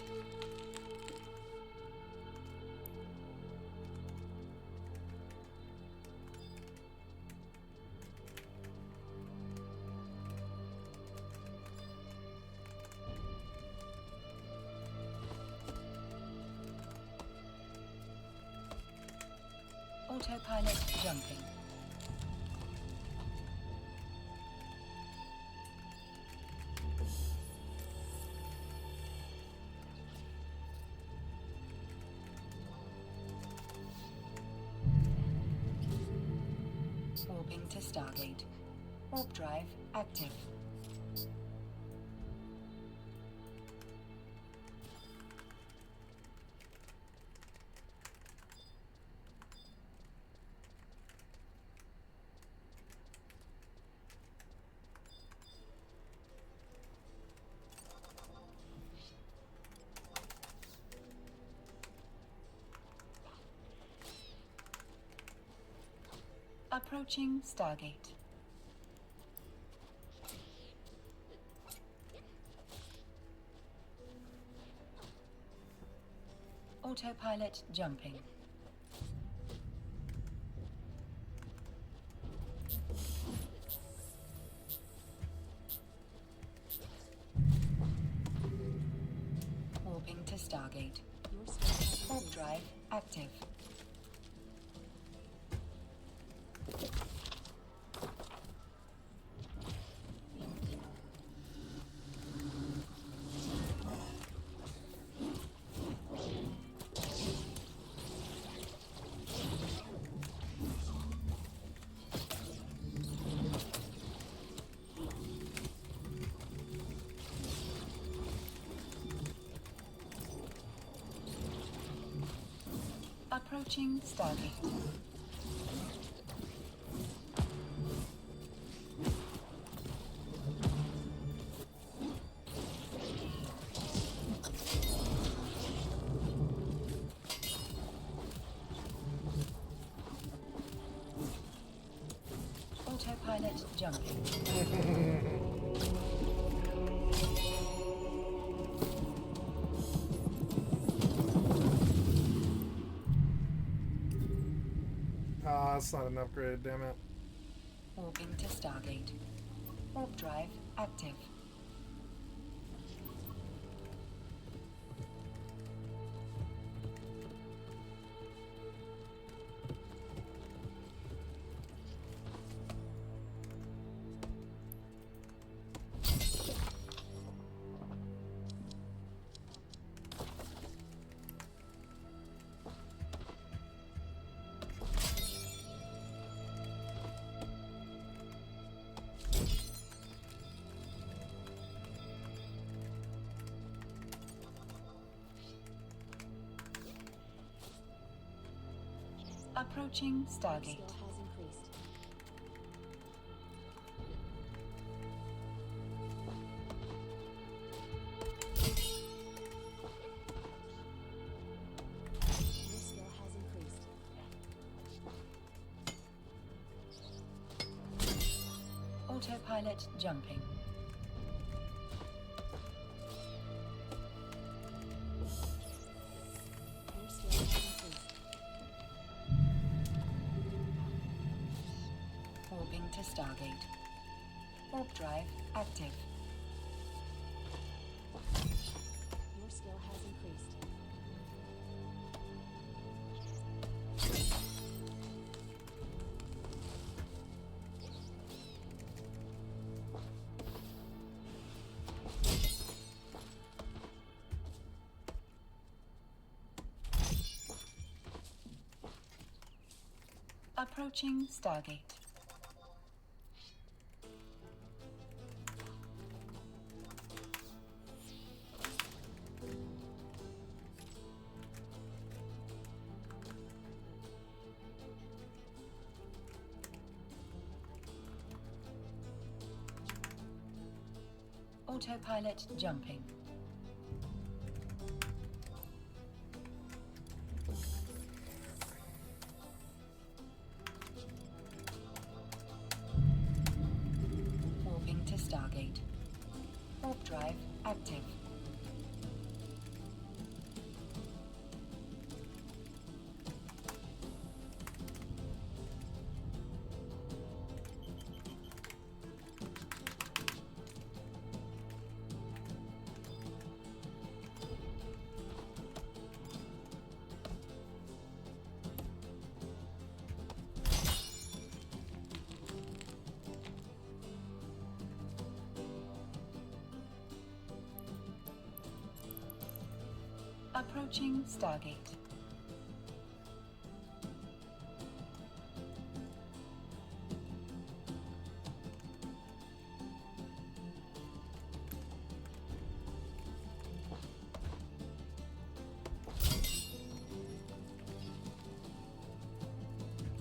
B: Autopilot jumping. Warping to Stargate. Warp drive active. Approaching Stargate. Autopilot jumping. Warping to Stargate.
C: Your skill has
B: Warp
C: increased.
B: drive active. Approaching Stargate. Autopilot jumping.
A: Ah, that's not an upgrade, damn it.
B: Warping to Stargate. Warp drive active. Approaching
C: Your
B: Stargate.
C: skill has increased. Your skill has increased.
B: Autopilot jumping.
C: Your skill has increased.
B: Warping to Stargate. Warp drive active.
C: Your skill has increased.
B: Approaching Stargate. Autopilot jumping. Warping to Stargate. Warp drive active. Approaching Stargate.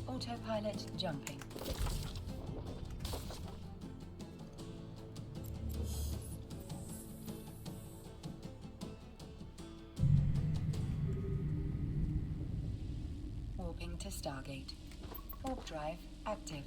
B: Autopilot jumping. Warping to Stargate. Warp drive active.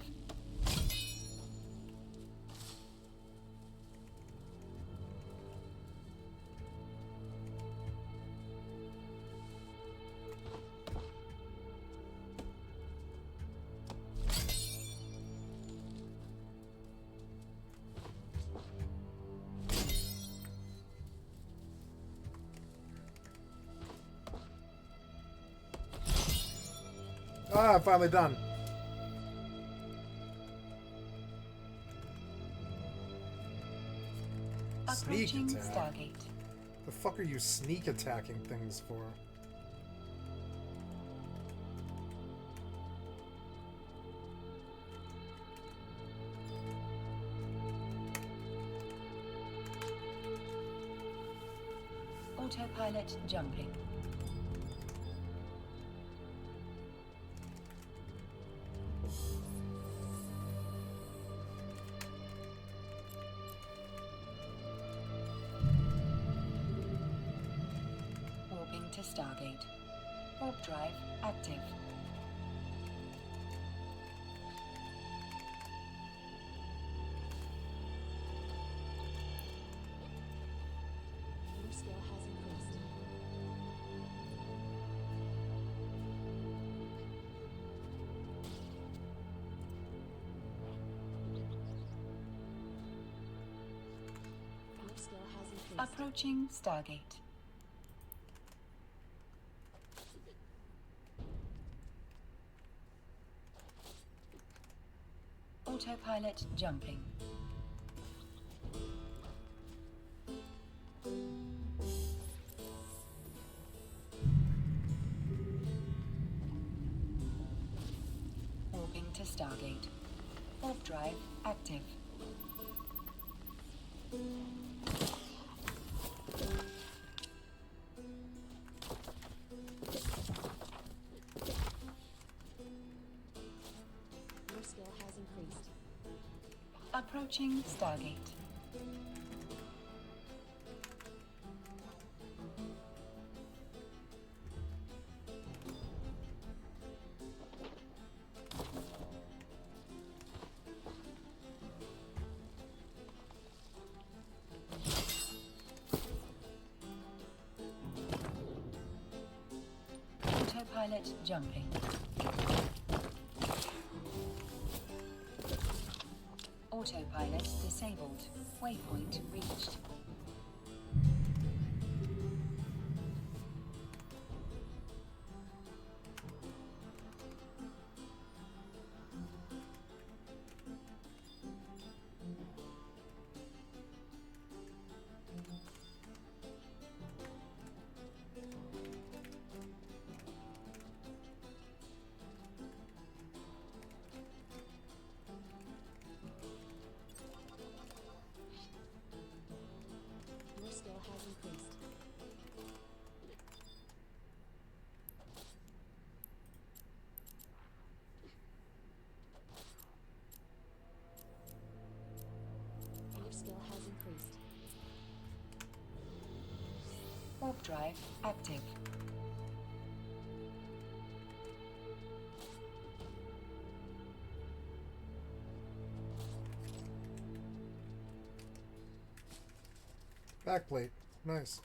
A: Ah, I'm finally done. Sneak
B: Approaching
A: attack.
B: Stargate.
A: The fuck are you sneak attacking things for?
B: Autopilot jumping. Warping to Stargate. Warp drive active.
C: Your skill has increased. Your skill has increased.
B: Approaching Stargate. Autopilot jumping. Warping to Stargate. Warp drive active.
C: Your skill has increased.
B: Approaching Stargate. Autopilot jumping. Autopilot disabled. Waypoint reached.
C: Your skill has increased. Your skill has increased.
B: Warp drive active.
A: Backplate. Nice.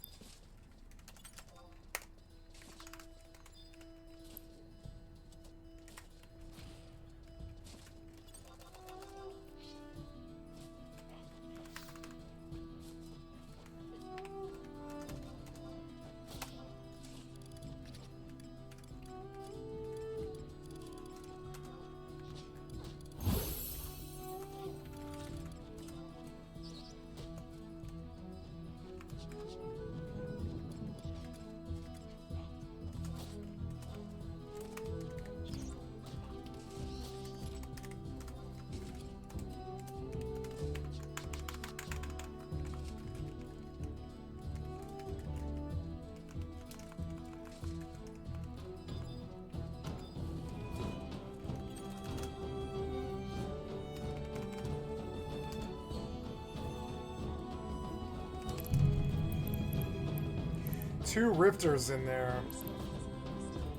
A: Two rifters in there.
C: Your skill has increased.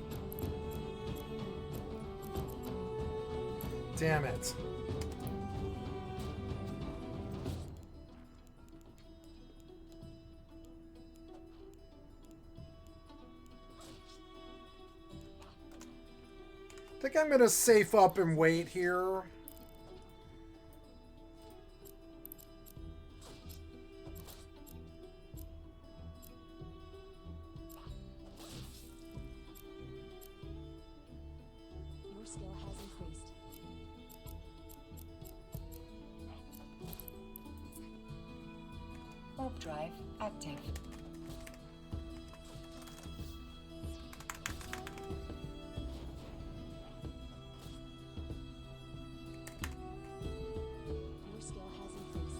A: Damn it. Think I'm gonna safe up and wait here.
B: Warp drive active.
C: Your skill has increased.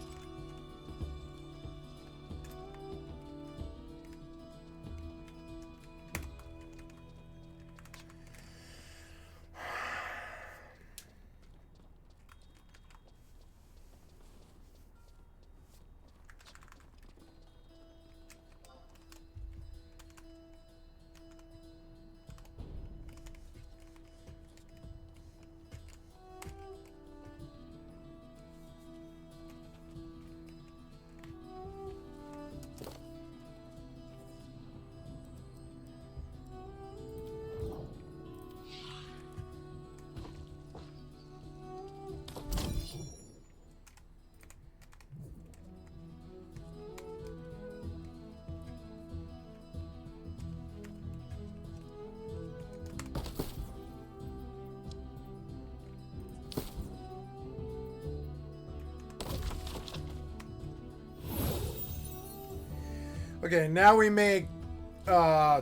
A: Okay, now we make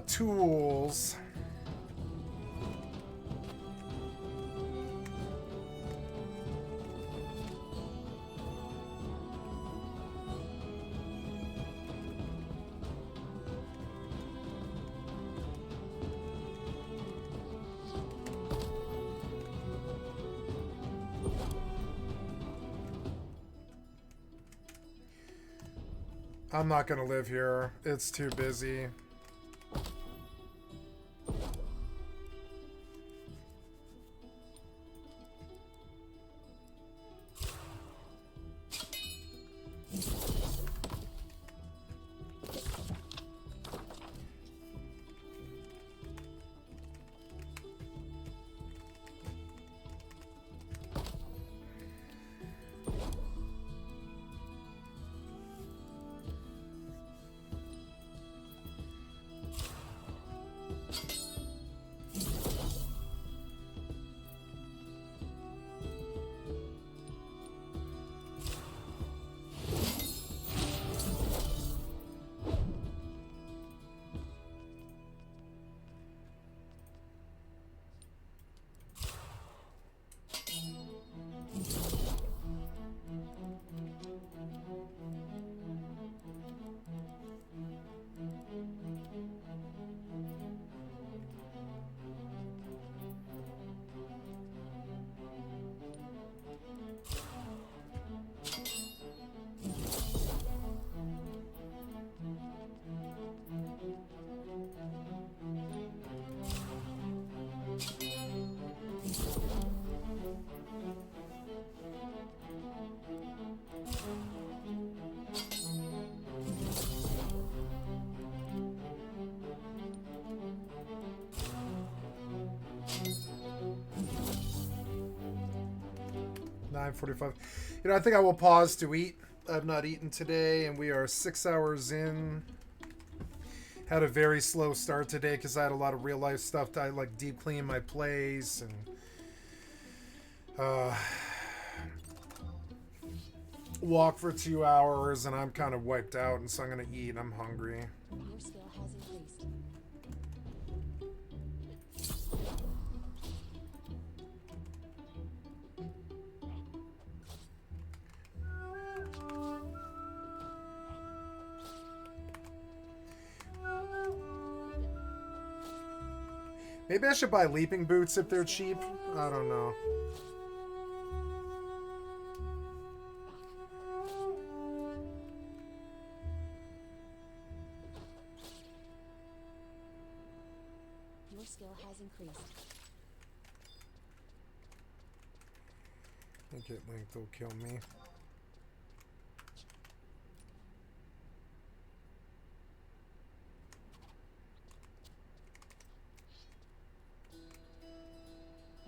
A: tools. I'm not gonna live here. It's too busy. $9:45. You know, I think I will pause to eat. I've not eaten today, and we are 6 hours in. Had a very slow start today because I had a lot of real life stuff to like deep clean my place and walk for 2 hours, and I'm kind of wiped out, and so I'm gonna eat. I'm hungry.
C: Your skill has increased.
A: Maybe I should buy leaping boots if they're cheap. I don't know.
C: Your skill has increased.
A: I think it linked will kill me.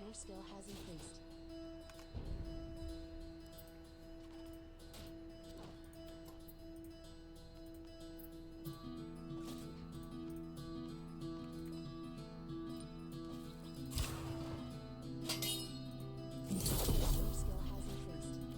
C: Your skill has increased. Your skill has increased.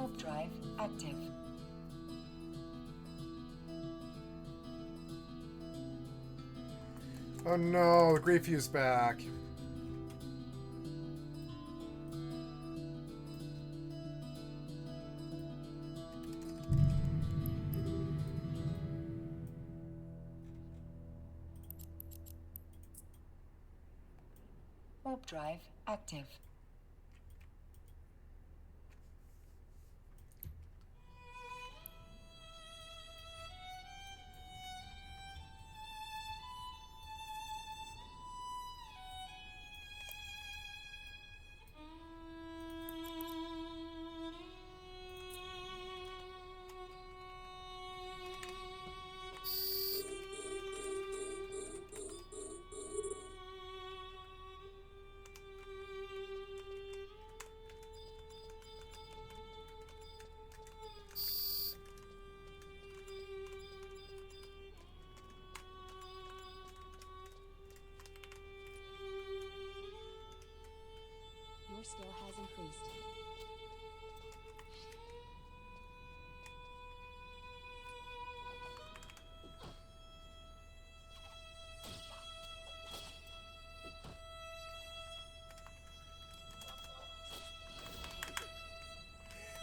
B: Warp drive active.
A: Oh no, the Griefew's back.
B: Warp drive active.
C: Your skill has increased.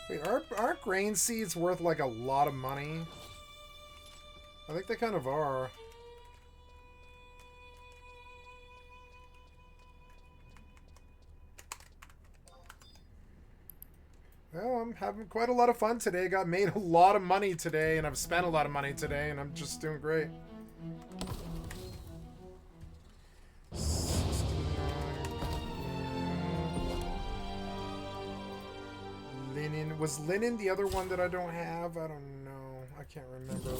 A: Wait, aren't grain seeds worth like a lot of money? I think they kind of are. Well, I'm having quite a lot of fun today. Got made a lot of money today, and I've spent a lot of money today, and I'm just doing great. Linen. Was linen the other one that I don't have? I don't know. I can't remember.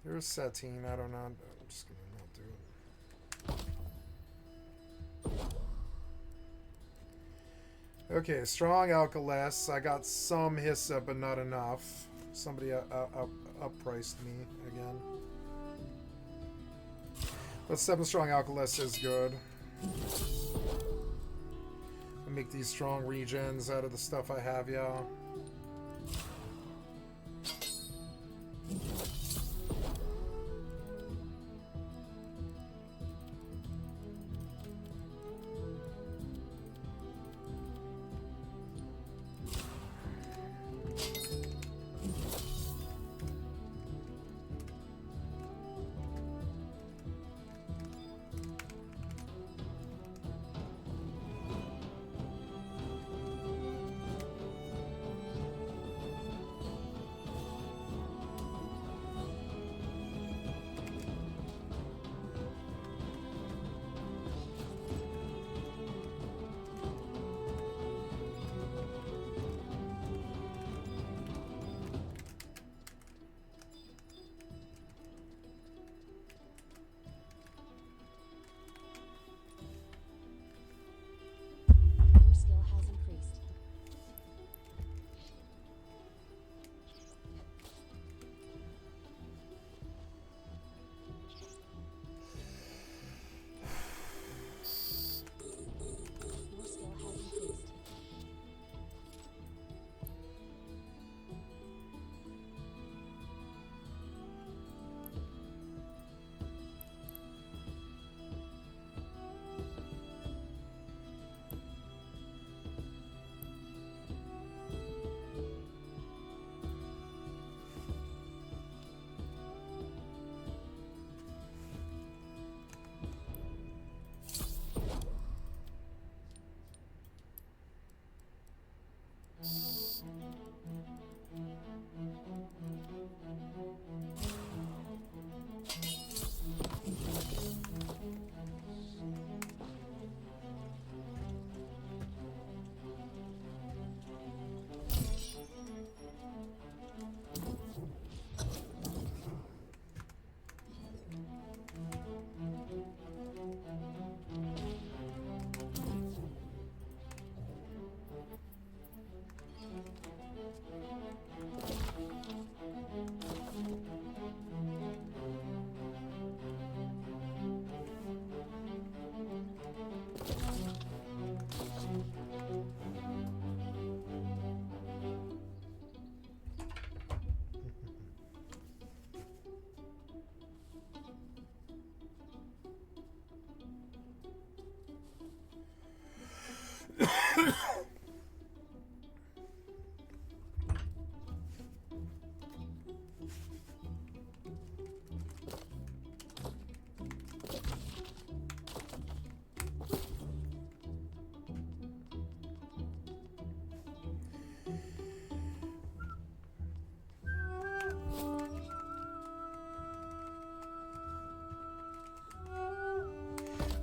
A: There's sateen. I don't know. I'm just gonna not do it. Okay, strong alkalists. I got some Hissa, but not enough. Somebody up-priced me again. But 7 strong alkalists is good. I make these strong regens out of the stuff I have, yeah.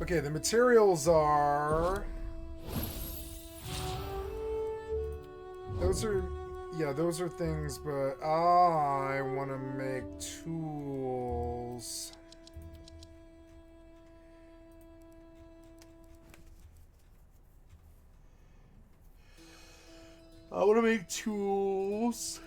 A: Okay, the materials are... Those are... Yeah, those are things, but I want to make tools. I want to make tools.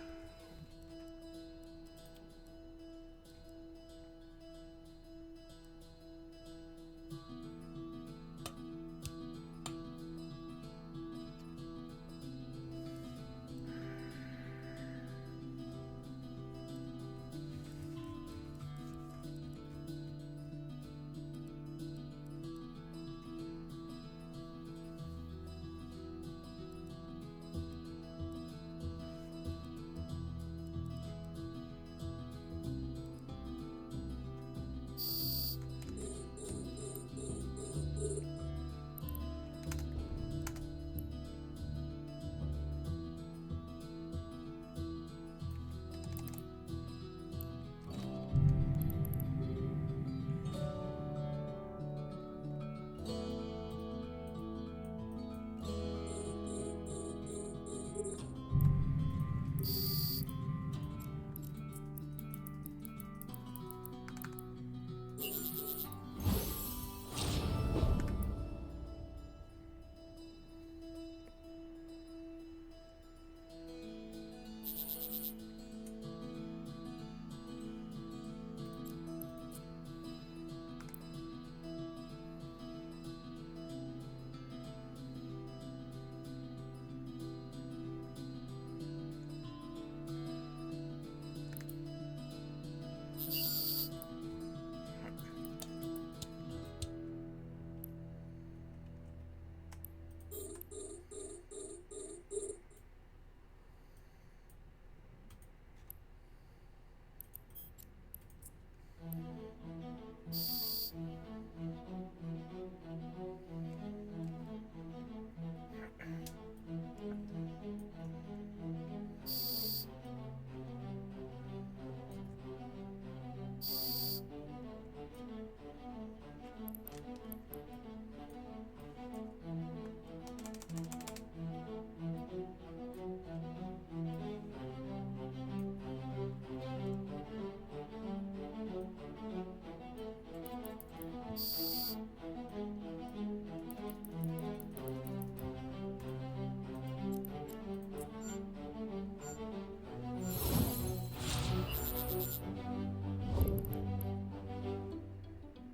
C: Your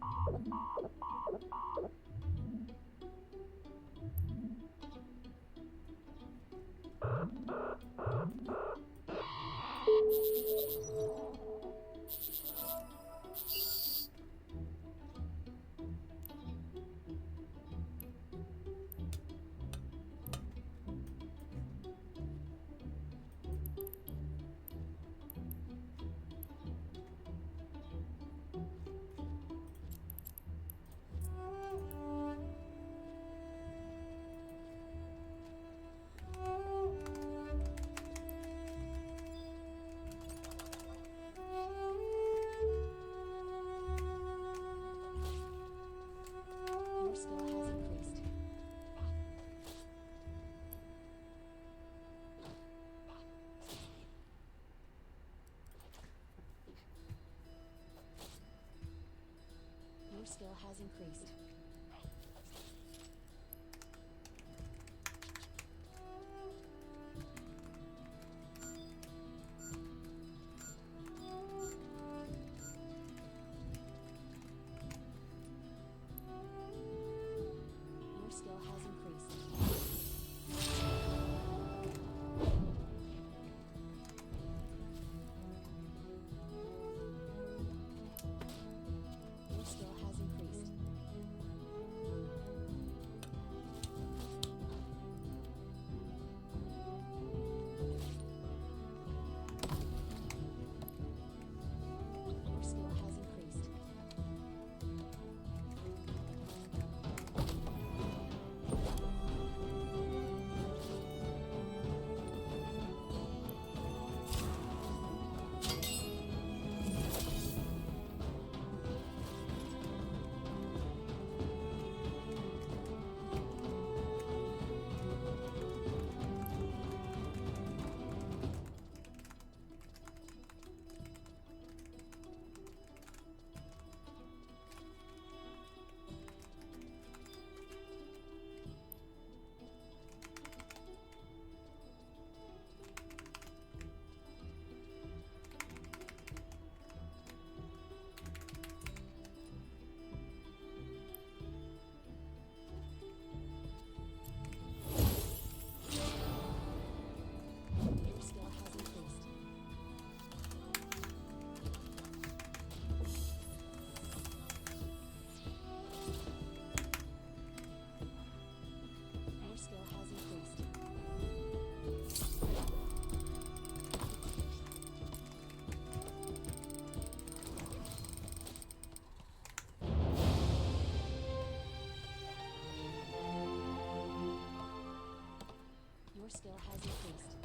C: skill has increased. Your skill has increased. Your skill has increased. Your skill has increased. skill has increased.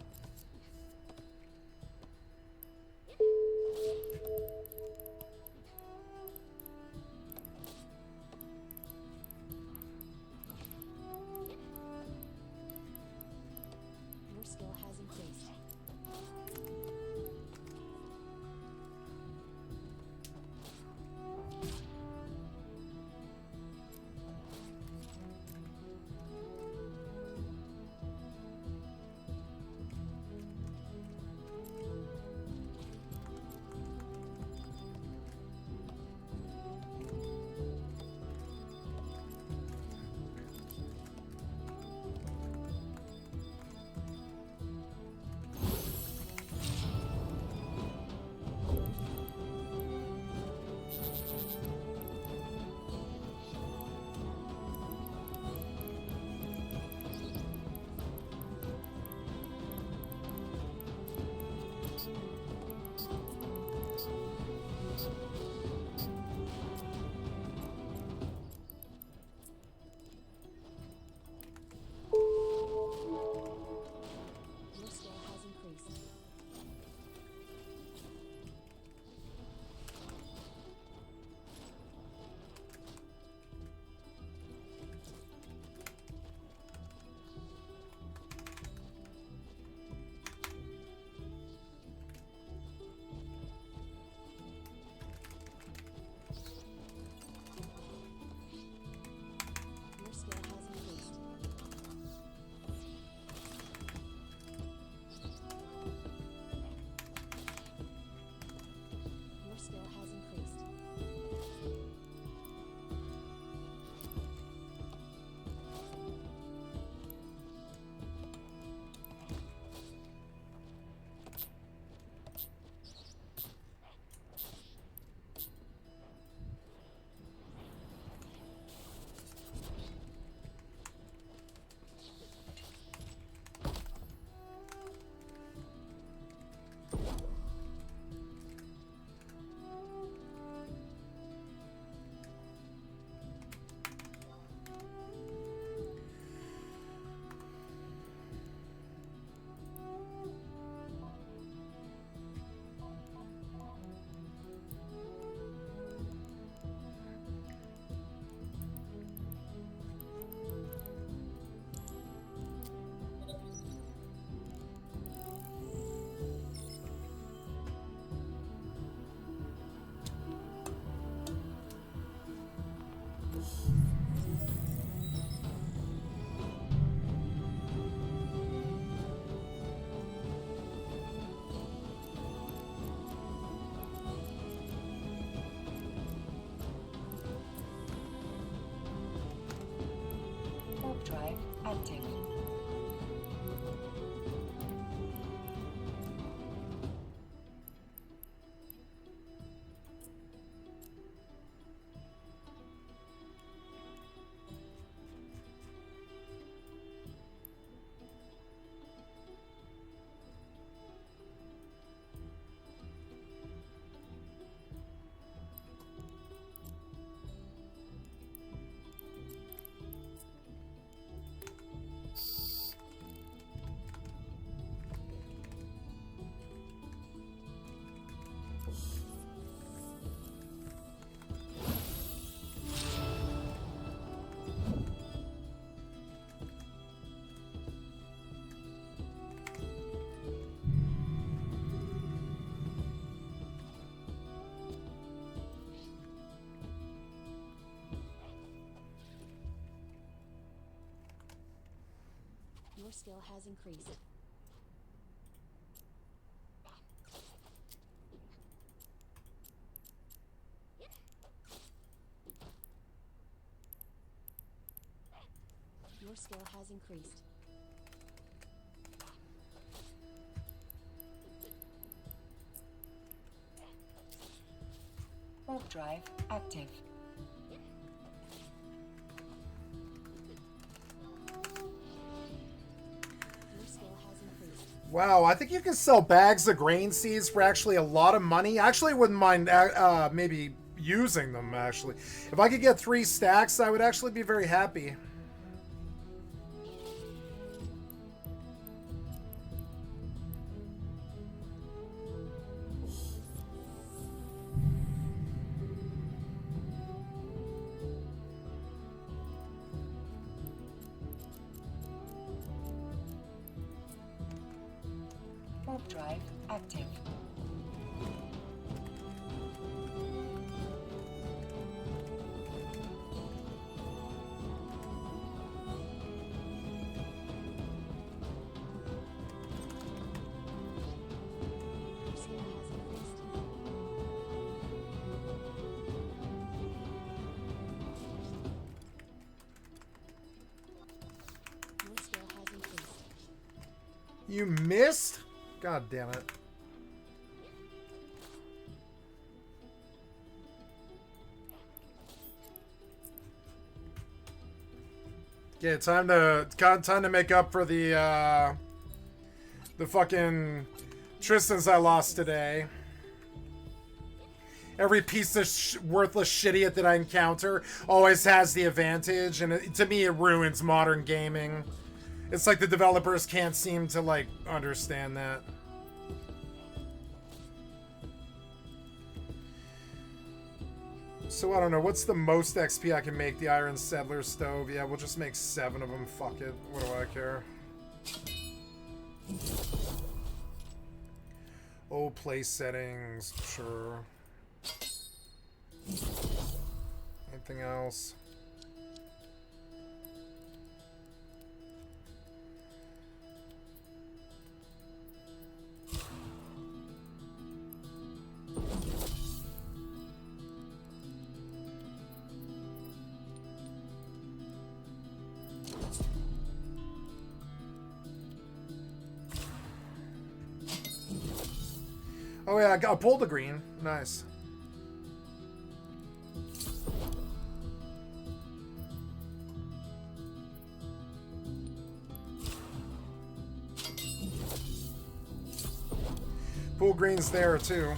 C: Your skill has increased. Your skill has increased. Your skill has increased. Your skill has increased.
B: Warp drive active.
C: Your skill has increased. Your skill has increased.
B: Warp drive active.
C: Your skill has increased.
A: Wow, I think you can sell bags of grain seeds for actually a lot of money. I actually wouldn't mind maybe using them, actually. If I could get 3 stacks, I would actually be very happy.
B: Warp drive active.
C: Your skill has increased. Your skill has increased.
A: You missed? God damn it. Yeah, time to make up for the fucking Tristans I lost today. Every piece of worthless shit idiot that I encounter always has the advantage, and to me it ruins modern gaming. It's like the developers can't seem to, like, understand that. So, I don't know. What's the most XP I can make? The Iron Settler Stove? Yeah, we'll just make 7 of them. Fuck it. What do I care? Oh, place settings. Sure. Anything else? Oh yeah, I pulled the green. Nice. Pool green's there too.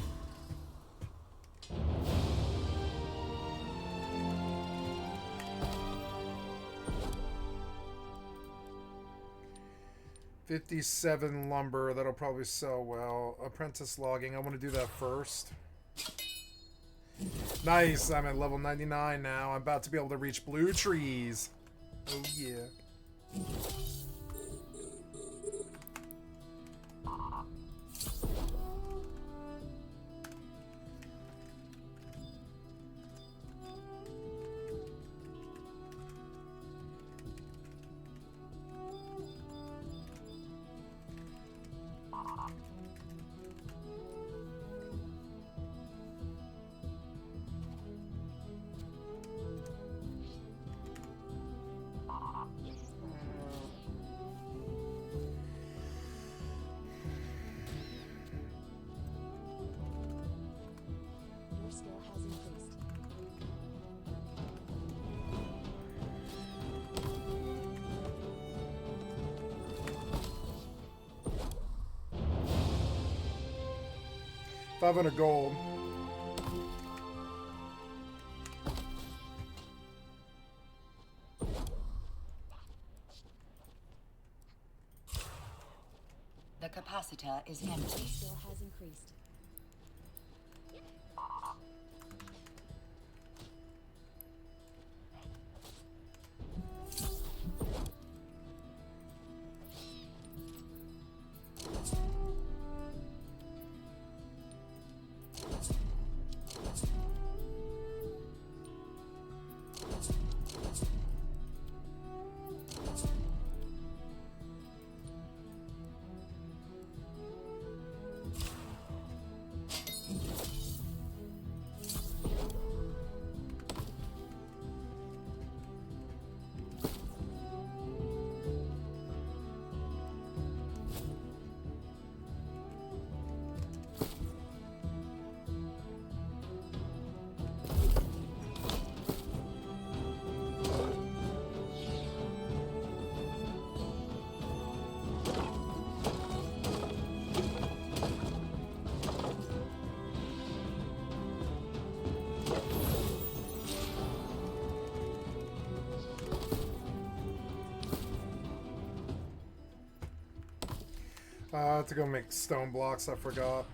A: $57 lumber. That'll probably sell well. Apprentice logging. I want to do that first. Nice. I'm at level 99 now. I'm about to be able to reach blue trees. Oh yeah.
C: Your skill has increased.
A: $500 gold.
B: The capacitor is
C: Your
B: empty.
C: skill has increased.
A: I have to go make stone blocks. I forgot.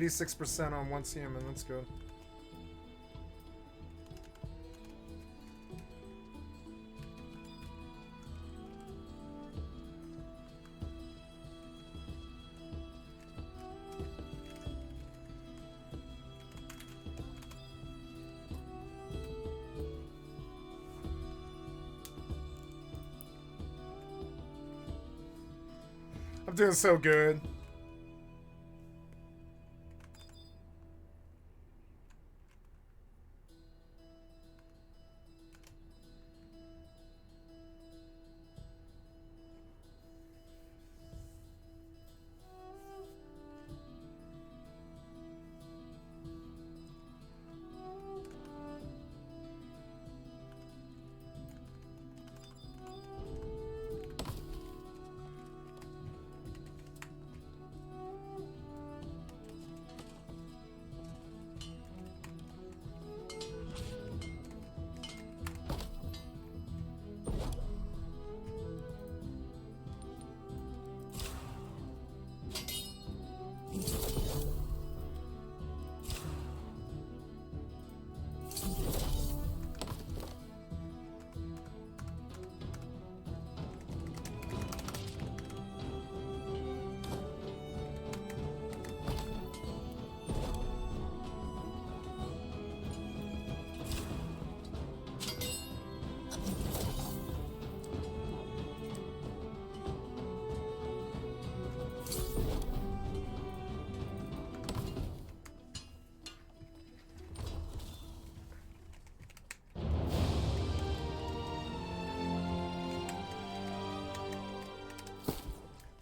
A: 86% on one human. That's good. I'm doing so good.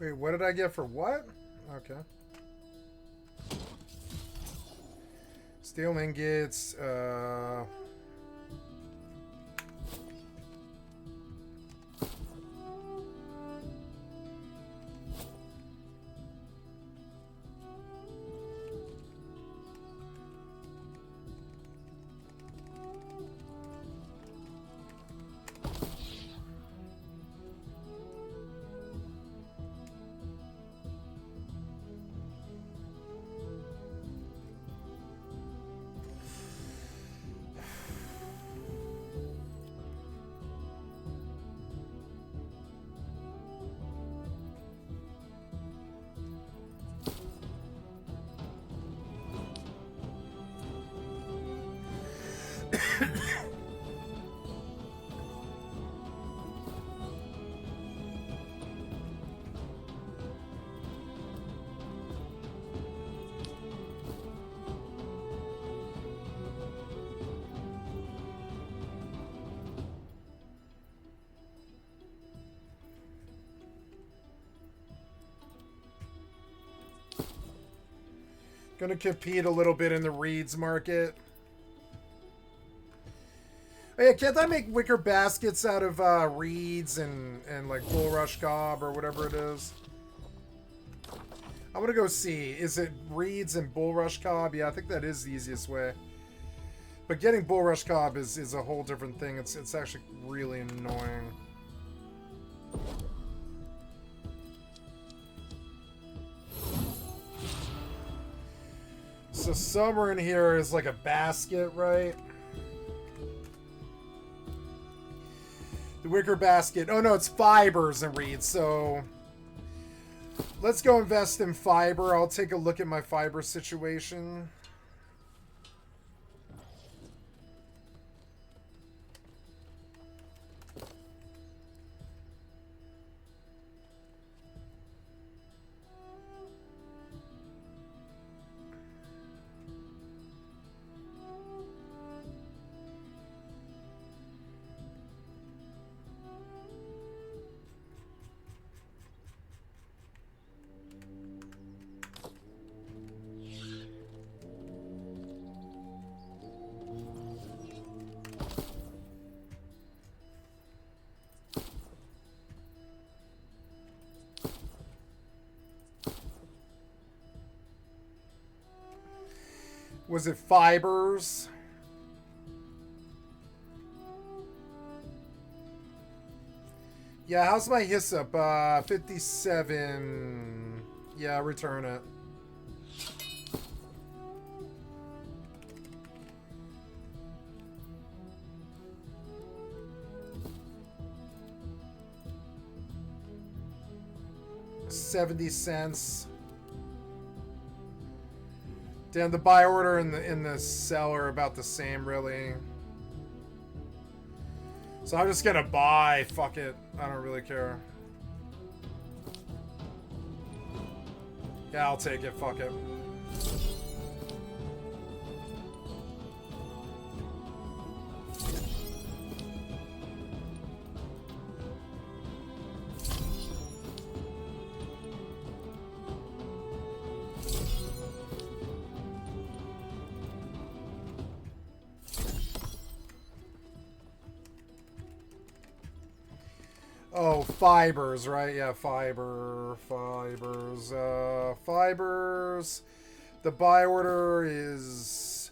A: Wait, what did I get for what? Okay. Steel ingots, gonna compete a little bit in the reeds market. Oh yeah, can't I make wicker baskets out of reeds and like bulrush cob or whatever it is? I'm gonna go see. Is it reeds and bulrush cob? Yeah, I think that is the easiest way. But getting bulrush cob is a whole different thing. It's actually really annoying. So somewhere in here is like a basket, right? The wicker basket. Oh no, it's fibers and reeds. So let's go invest in fiber. I'll take a look at my fiber situation. Was it fibers? Yeah, how's my hyssop? 57. Yeah, return it. 70 cents. Damn, the buy order and the sell are about the same, really. So I'm just gonna buy. Fuck it. I don't really care. Yeah, I'll take it. Fuck it. Oh, fibers, right? Yeah, fibers. Fibers. The buy order is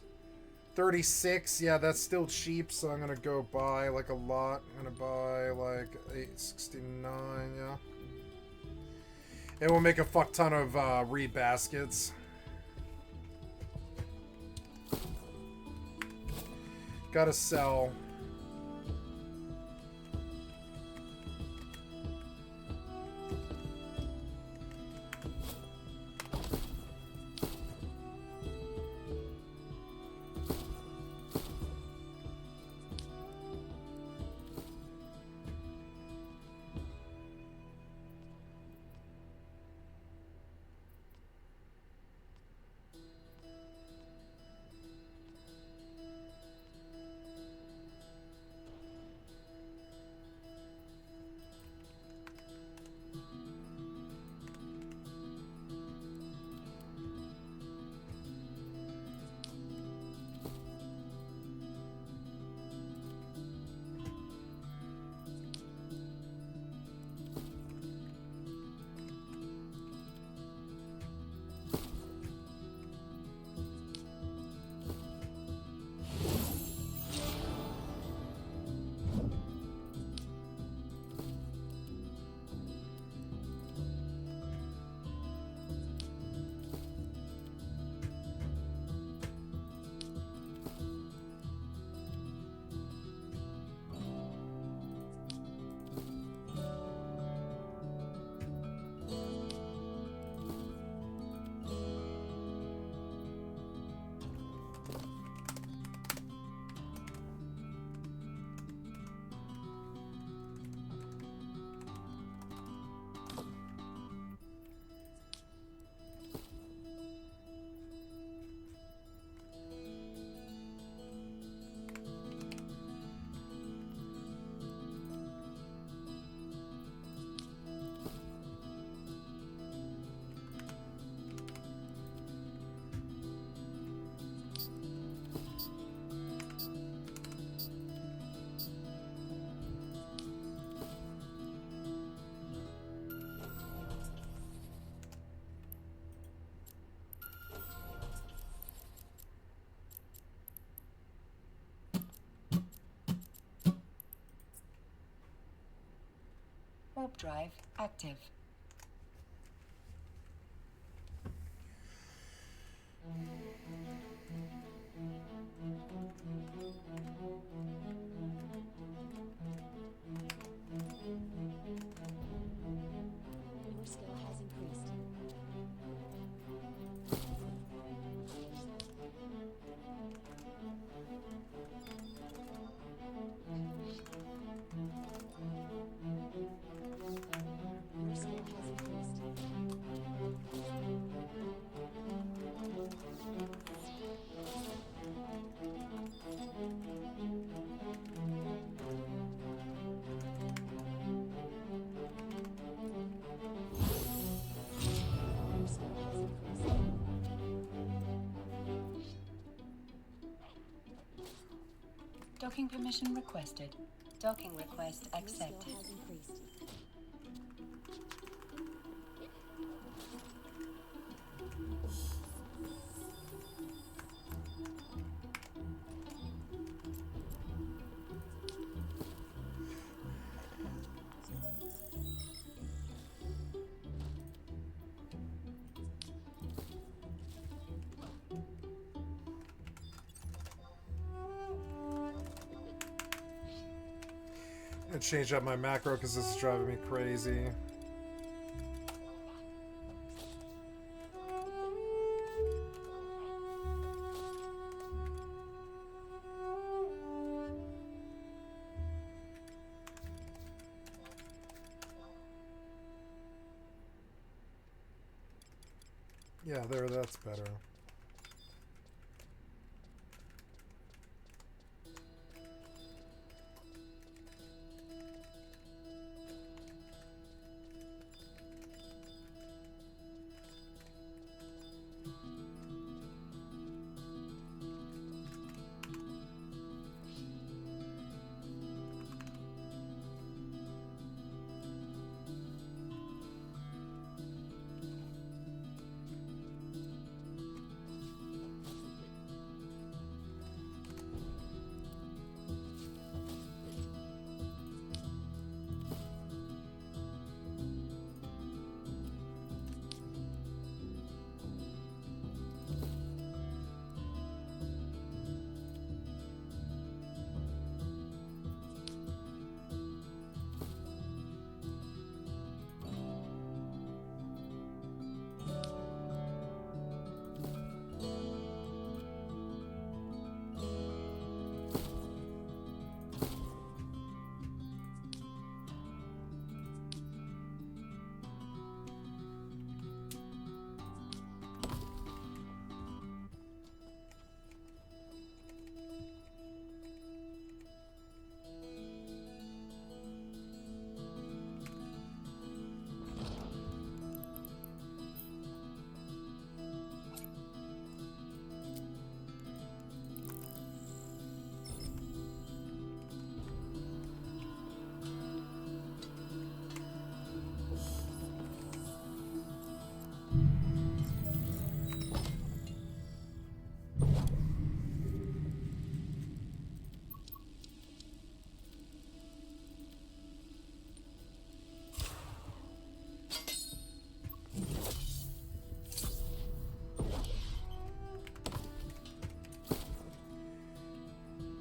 A: 36. Yeah, that's still cheap, so I'm gonna go buy like a lot. I'm gonna buy like 869, yeah. And we'll make a fuck ton of reed baskets. Gotta sell.
B: Warp drive active.
C: Your skill has increased. Your skill has increased. Your skill has increased.
B: Docking permission requested. Docking request
C: Your
B: accepted.
C: skill has increased.
A: I changed up my macro because this is driving me crazy. Yeah, there, that's better.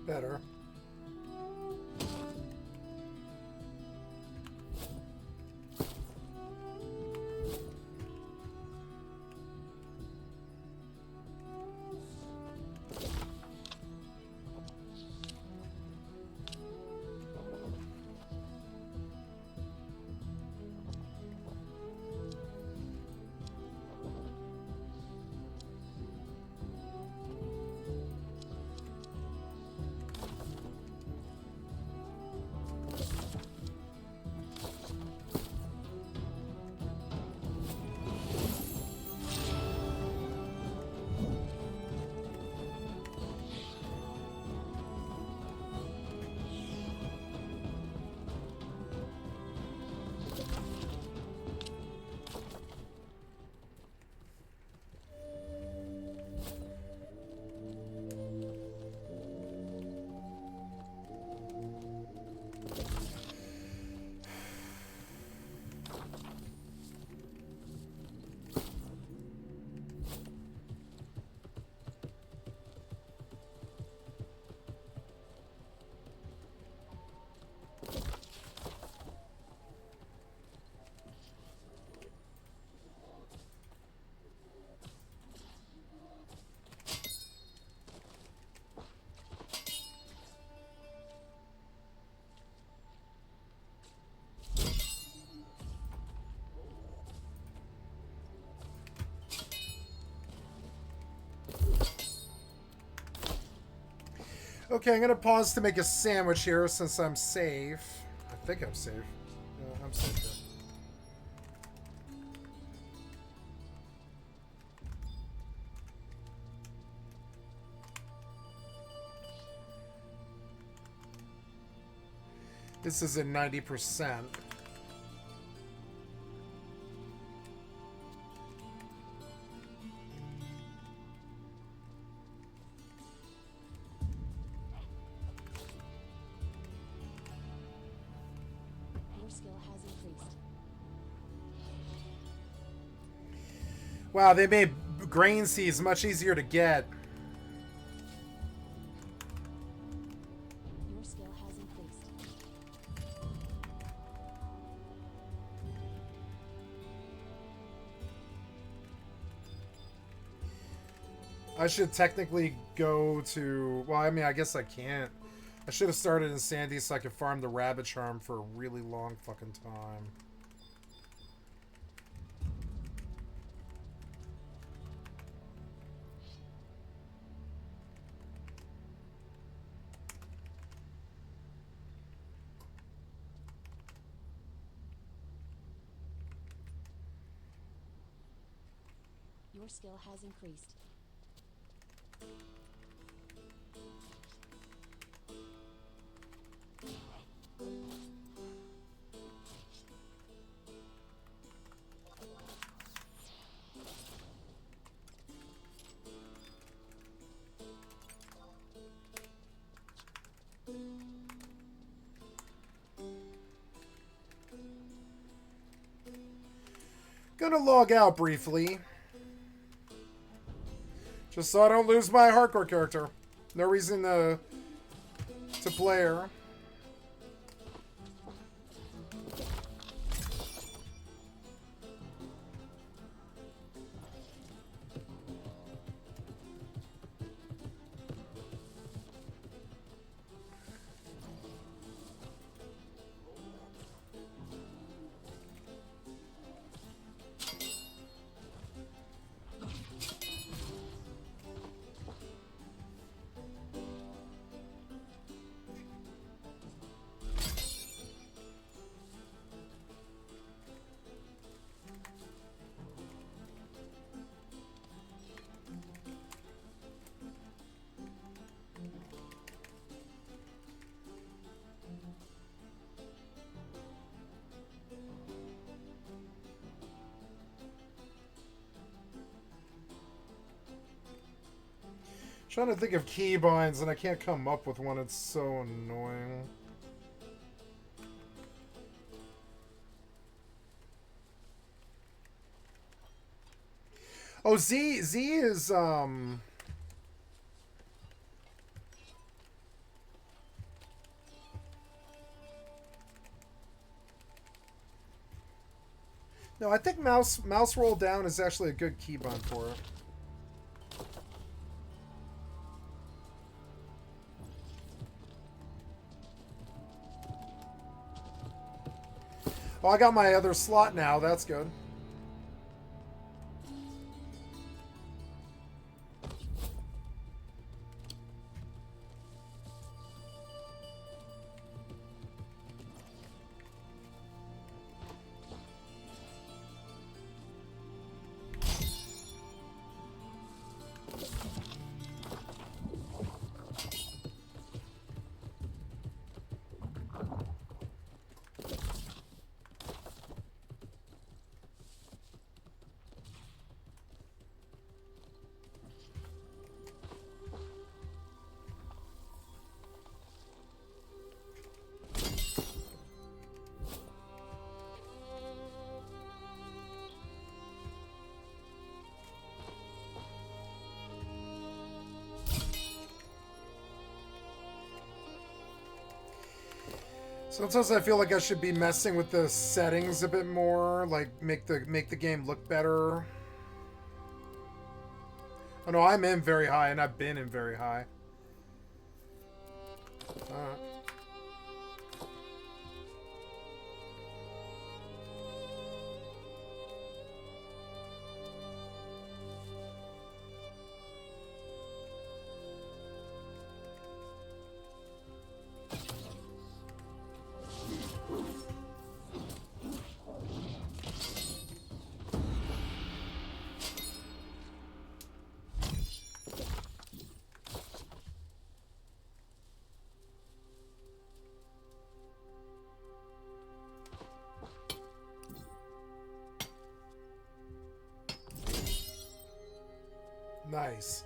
A: Better. Okay, I'm gonna pause to make a sandwich here since I'm safe. I think I'm safe. Yeah, I'm safe here. This is at 90%.
C: Your skill has increased.
A: Wow, they made grain seeds much easier to get.
C: Your skill has increased.
A: I should technically go to... Well, I mean, I guess I can't. I should have started in Sandy so I could farm the rabbit charm for a really long fucking time.
C: Your skill has increased.
A: Gonna log out briefly. Just so I don't lose my hardcore character. No reason to play her. Trying to think of keybinds and I can't come up with one. It's so annoying. Oh, Z is no, I think mouse roll down is actually a good keybind for it. Oh, I got my other slot now. That's good. Sometimes I feel like I should be messing with the settings a bit more, like make the game look better. Oh no, I'm in very high, and I've been in very high. Alright. Nice.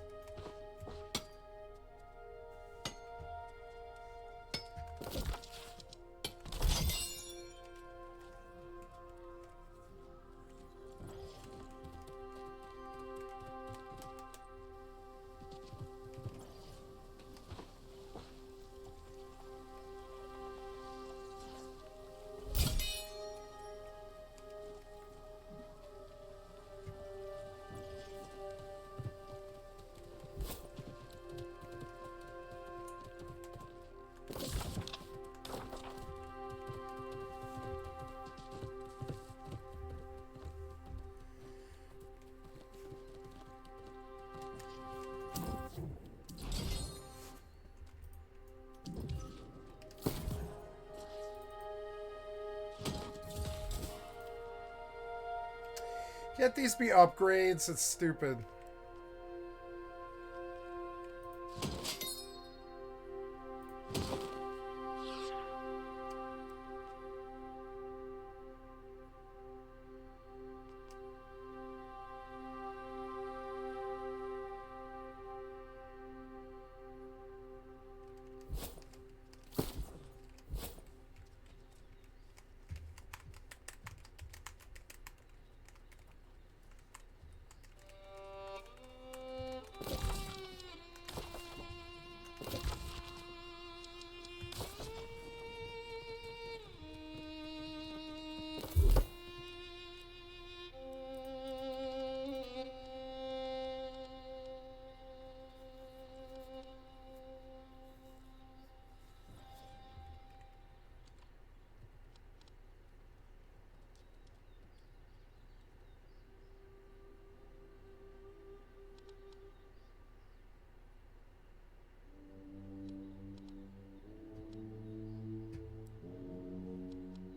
A: Can't these be upgrades? It's stupid.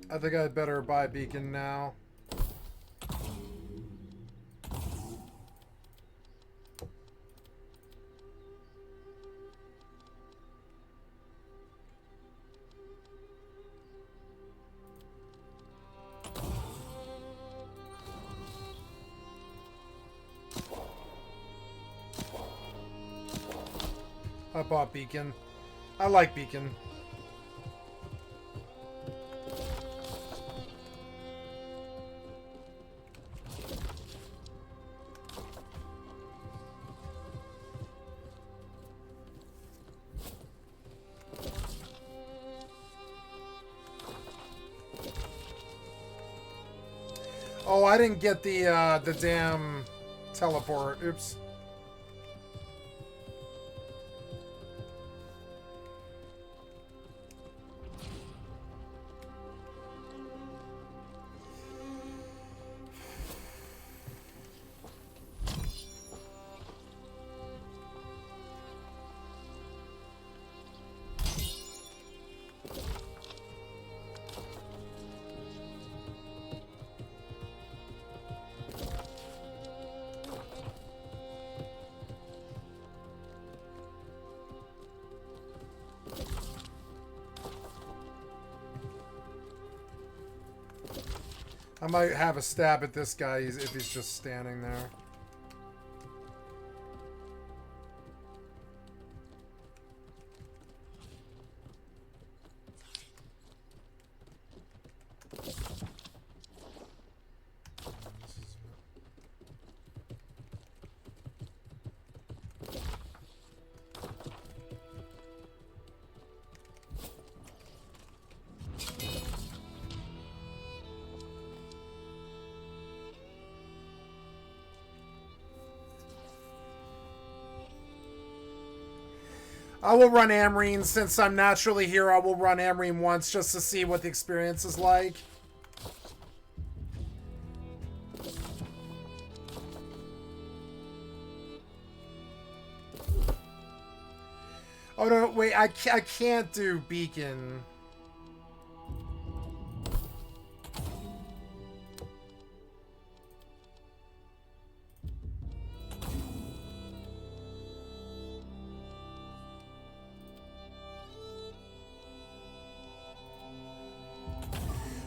A: I think I'd better buy beacon now. I bought beacon. I like beacon. Oh, I didn't get the damn teleport. Oops. I might have a stab at this guy if he's just standing there. I will run Amrine since I'm naturally here. I will run Amrine once just to see what the experience is like. Oh no, wait, I can't do beacon.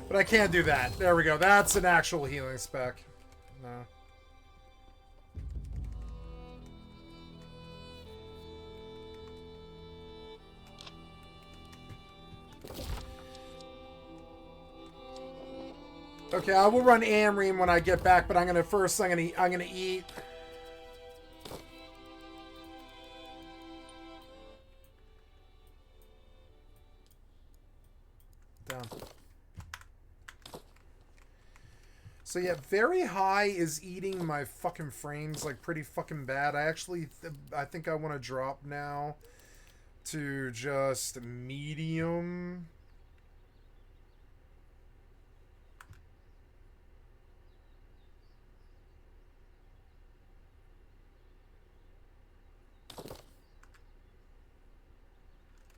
A: But I can't do that. There we go. That's an actual healing spec. No. Okay, I will run Amrine when I get back, but I'm gonna eat. Down. So yeah, very high is eating my fucking frames like pretty fucking bad. I think I want to drop now to just medium.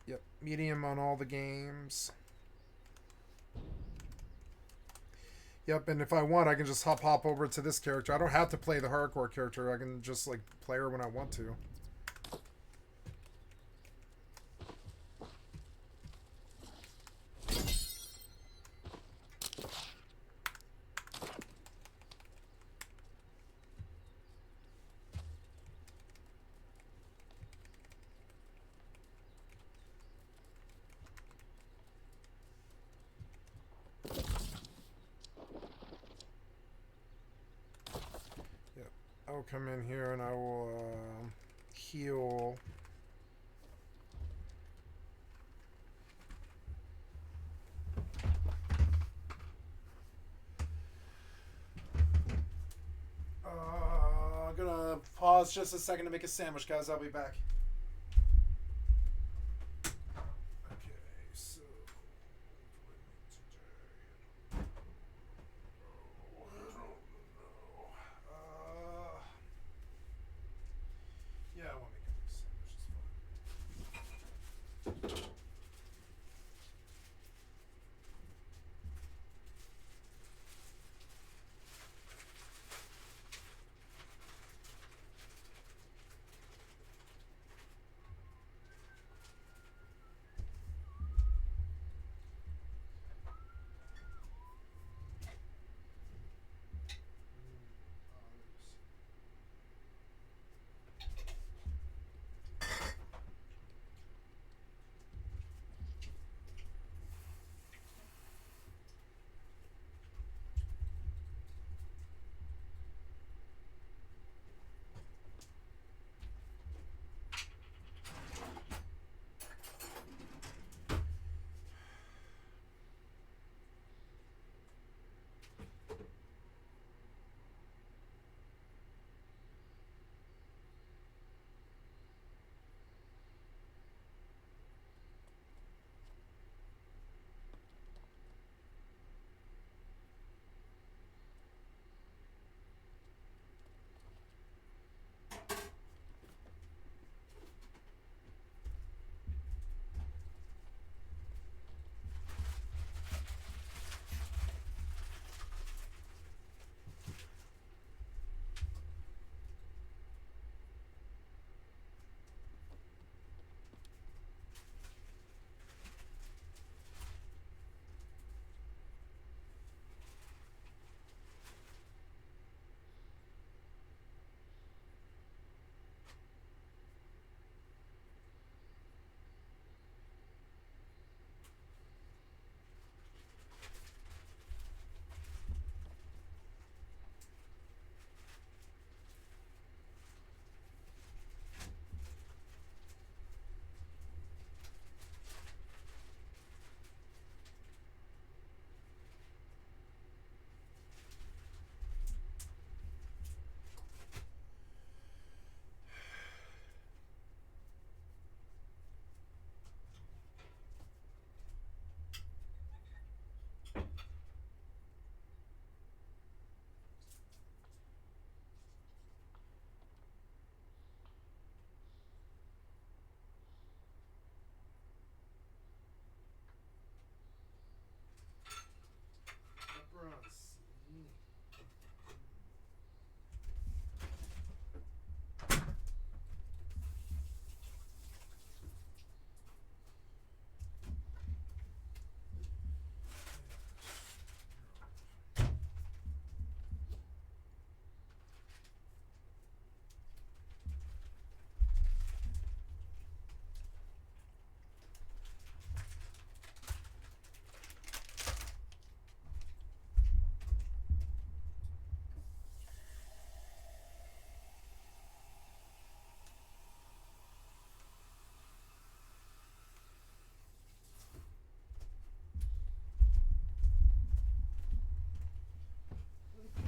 A: Yep, medium on all the games. Yep, and if I want, I can just hop over to this character. I don't have to play the hardcore character. I can just like play her when I want to. I'll come in here and I will heal. I'm gonna pause just a second to make a sandwich, guys. I'll be back. Okay, so yeah, I want to make a big sandwich. It's fine.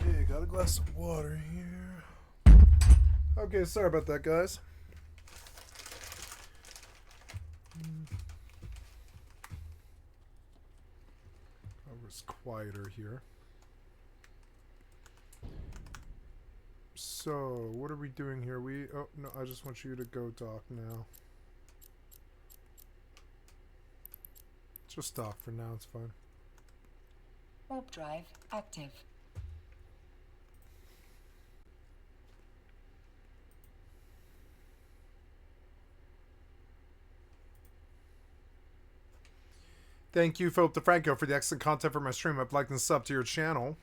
A: Okay, got a glass of water here. Okay, sorry about that, guys. Oh, it's quieter here. So, what are we doing here? Oh, no, I just want you to go talk now. Just talk for now, it's fine.
B: Warp drive active.
A: Thank you, Philip DeFranco, for the excellent content for my stream. I'd like to sub to your channel.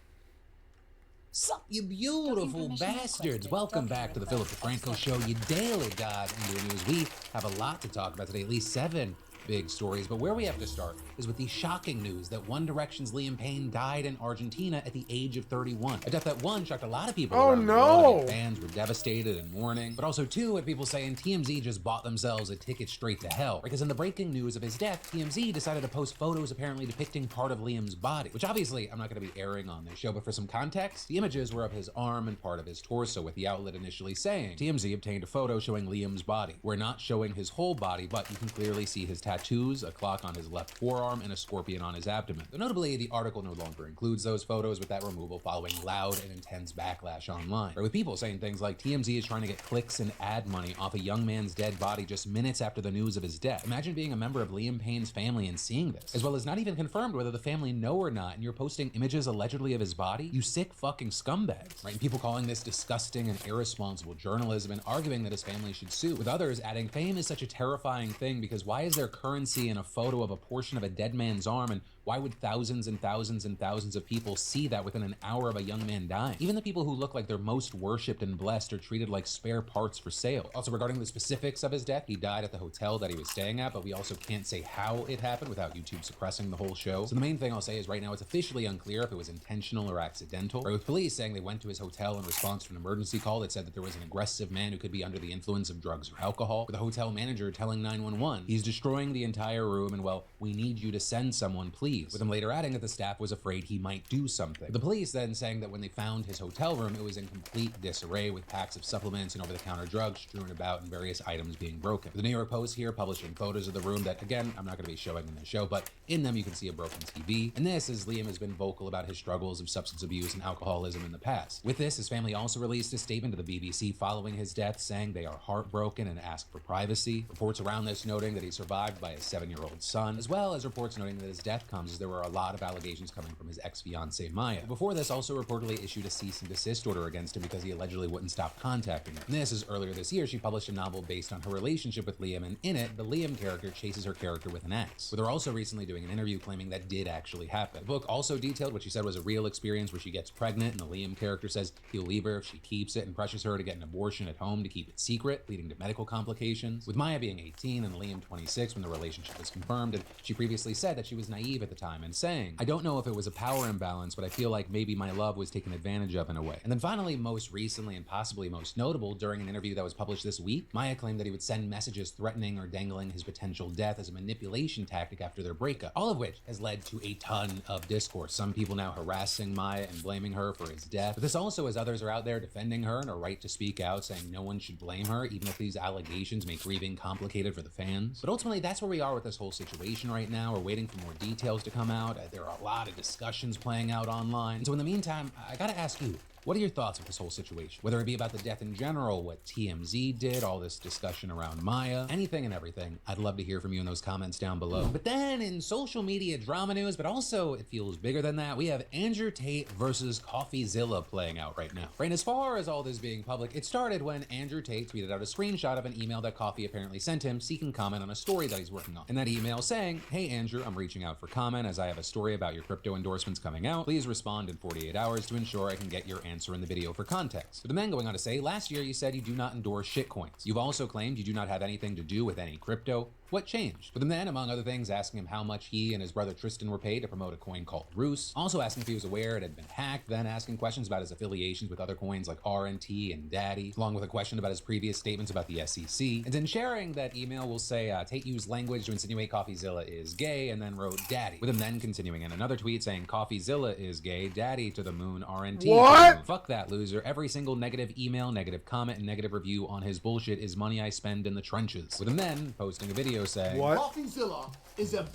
D: Sup, you beautiful bastards. Welcome back to the Philip DeFranco Show, your daily guide into the news. We have a lot to talk about today, at least 7 big stories, but where we have to start is with the shocking news that One Direction's Liam Payne died in Argentina at the age of 31. A death that, 1, shocked a lot of people around the world. I mean, fans were devastated and mourning, but also 2, had people saying TMZ just bought themselves a ticket straight to hell. Because in the breaking news of his death, TMZ decided to post photos apparently depicting part of Liam's body, which obviously I'm not going to be airing on this show, but for some context, the images were of his arm and part of his torso, with the outlet initially saying TMZ obtained a photo showing Liam's body. We're not showing his whole body, but you can clearly see his tattoos, a clock on his left forearm, and a scorpion on his abdomen. Though notably, the article no longer includes those photos, with that removal following loud and intense backlash online, with people saying things like TMZ is trying to get clicks and ad money off a young man's dead body just minutes after the news of his death. Imagine being a member of Liam Payne's family and seeing this, as well as not even confirmed whether the family know or not, and you're posting images allegedly of his body. You sick fucking scumbags, right? And people calling this disgusting and irresponsible journalism and arguing that his family should sue, with others adding fame is such a terrifying thing because why is there currency in a photo of a portion of a dead man's arm, and why would thousands and thousands and thousands of people see that within an hour of a young man dying? Even the people who look like they're most worshipped and blessed are treated like spare parts for sale. Also, regarding the specifics of his death, he died at the hotel that he was staying at, but we also can't say how it happened without YouTube suppressing the whole show. So the main thing I'll say is right now it's officially unclear if it was intentional or accidental, right, with police saying they went to his hotel in response to an emergency call that said that there was an aggressive man who could be under the influence of drugs or alcohol, with the hotel manager telling 911 he's destroying the entire room and, well, we need you to send someone, please, with him later adding that the staff was afraid he might do something. With the police then saying that when they found his hotel room, it was in complete disarray, with packs of supplements and over-the-counter drugs strewn about and various items being broken. The New York Post here publishing photos of the room that, again, I'm not going to be showing in the show, but in them you can see a broken TV. And this, as Liam has been vocal about his struggles of substance abuse and alcoholism in the past. With this, his family also released a statement to the BBC following his death, saying they are heartbroken and ask for privacy. Reports around this noting that he's survived by his 7-year-old son, as well as reports noting that his death comes as there were a lot of allegations coming from his ex-fiancée Maya. Before this, also reportedly issued a cease and desist order against him because he allegedly wouldn't stop contacting her. And this is earlier this year, she published a novel based on her relationship with Liam, and in it, the Liam character chases her character with an axe. With her also recently doing an interview claiming that did actually happen. The book also detailed what she said was a real experience where she gets pregnant, and the Liam character says he'll leave her if she keeps it and pressures her to get an abortion at home to keep it secret, leading to medical complications. With Maya being 18 and Liam 26 when the relationship was confirmed, and she previously said that she was naive at the time and saying, I don't know if it was a power imbalance, but I feel like maybe my love was taken advantage of in a way. And then finally, most recently and possibly most notable, during an interview that was published this week, Maya claimed that he would send messages threatening or dangling his potential death as a manipulation tactic after their breakup, all of which has led to a ton of discourse. Some people now harassing Maya and blaming her for his death, but this also as others are out there defending her and her right to speak out, saying no one should blame her, even if these allegations make grieving complicated for the fans. But ultimately, that's where we are with this whole situation right now. We're waiting for more details to come out. There are a lot of discussions playing out online. And so in the meantime, I gotta ask you, what are your thoughts of this whole situation? Whether it be about the death in general, what TMZ did, all this discussion around Maya, anything and everything, I'd love to hear from you in those comments down below. But then in social media drama news, but also it feels bigger than that, we have Andrew Tate versus CoffeeZilla playing out right now. Right, and as far as all this being public, it started when Andrew Tate tweeted out a screenshot of an email that Coffee apparently sent him seeking comment on a story that he's working on. In that email saying, hey Andrew, I'm reaching out for comment as I have a story about your crypto endorsements coming out. Please respond in 48 hours to ensure I can get your answer in the video for context. But the man going on to say, last year you said you do not endorse shitcoins. You've also claimed you do not have anything to do with any crypto. What changed? With the man, among other things, asking him how much he and his brother Tristan were paid to promote a coin called Roos. Also asking if he was aware it had been hacked, then asking questions about his affiliations with other coins like RNT and Daddy, along with a question about his previous statements about the SEC. And then sharing that email will say, Tate used language to insinuate CoffeeZilla is gay, and then wrote Daddy. With him then continuing in another tweet saying CoffeeZilla is gay, Daddy to the moon, RNT
A: What?
D: to the moon. Fuck that loser. Every single negative email, negative comment, and negative review on his bullshit is money I spend in the trenches. With him then posting a video saying,
A: What?
E: CoffeeZilla is a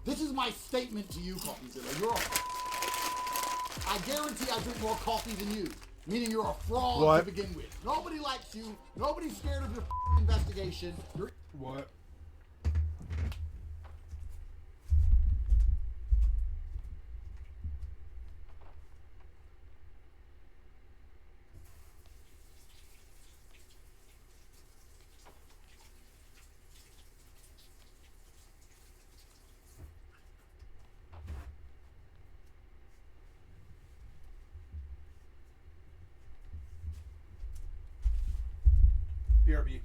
E: This is my statement to you, CoffeeZilla. You're I guarantee I drink more coffee than you, meaning you're a fraud
A: What?
E: to begin with. Nobody likes you. Nobody's scared of your investigation. You're
A: What? BRB.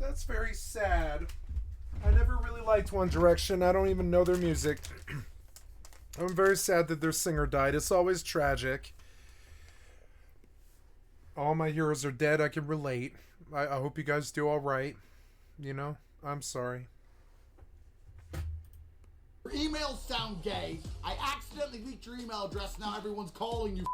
A: That's very sad. I never really liked One Direction. I don't even know their music. I'm very sad that their singer died. It's always tragic. All my heroes are dead. I can relate. I hope you guys do all right. You know, I'm sorry.
E: Your emails sound gay. I accidentally leaked your email address. Now everyone's calling you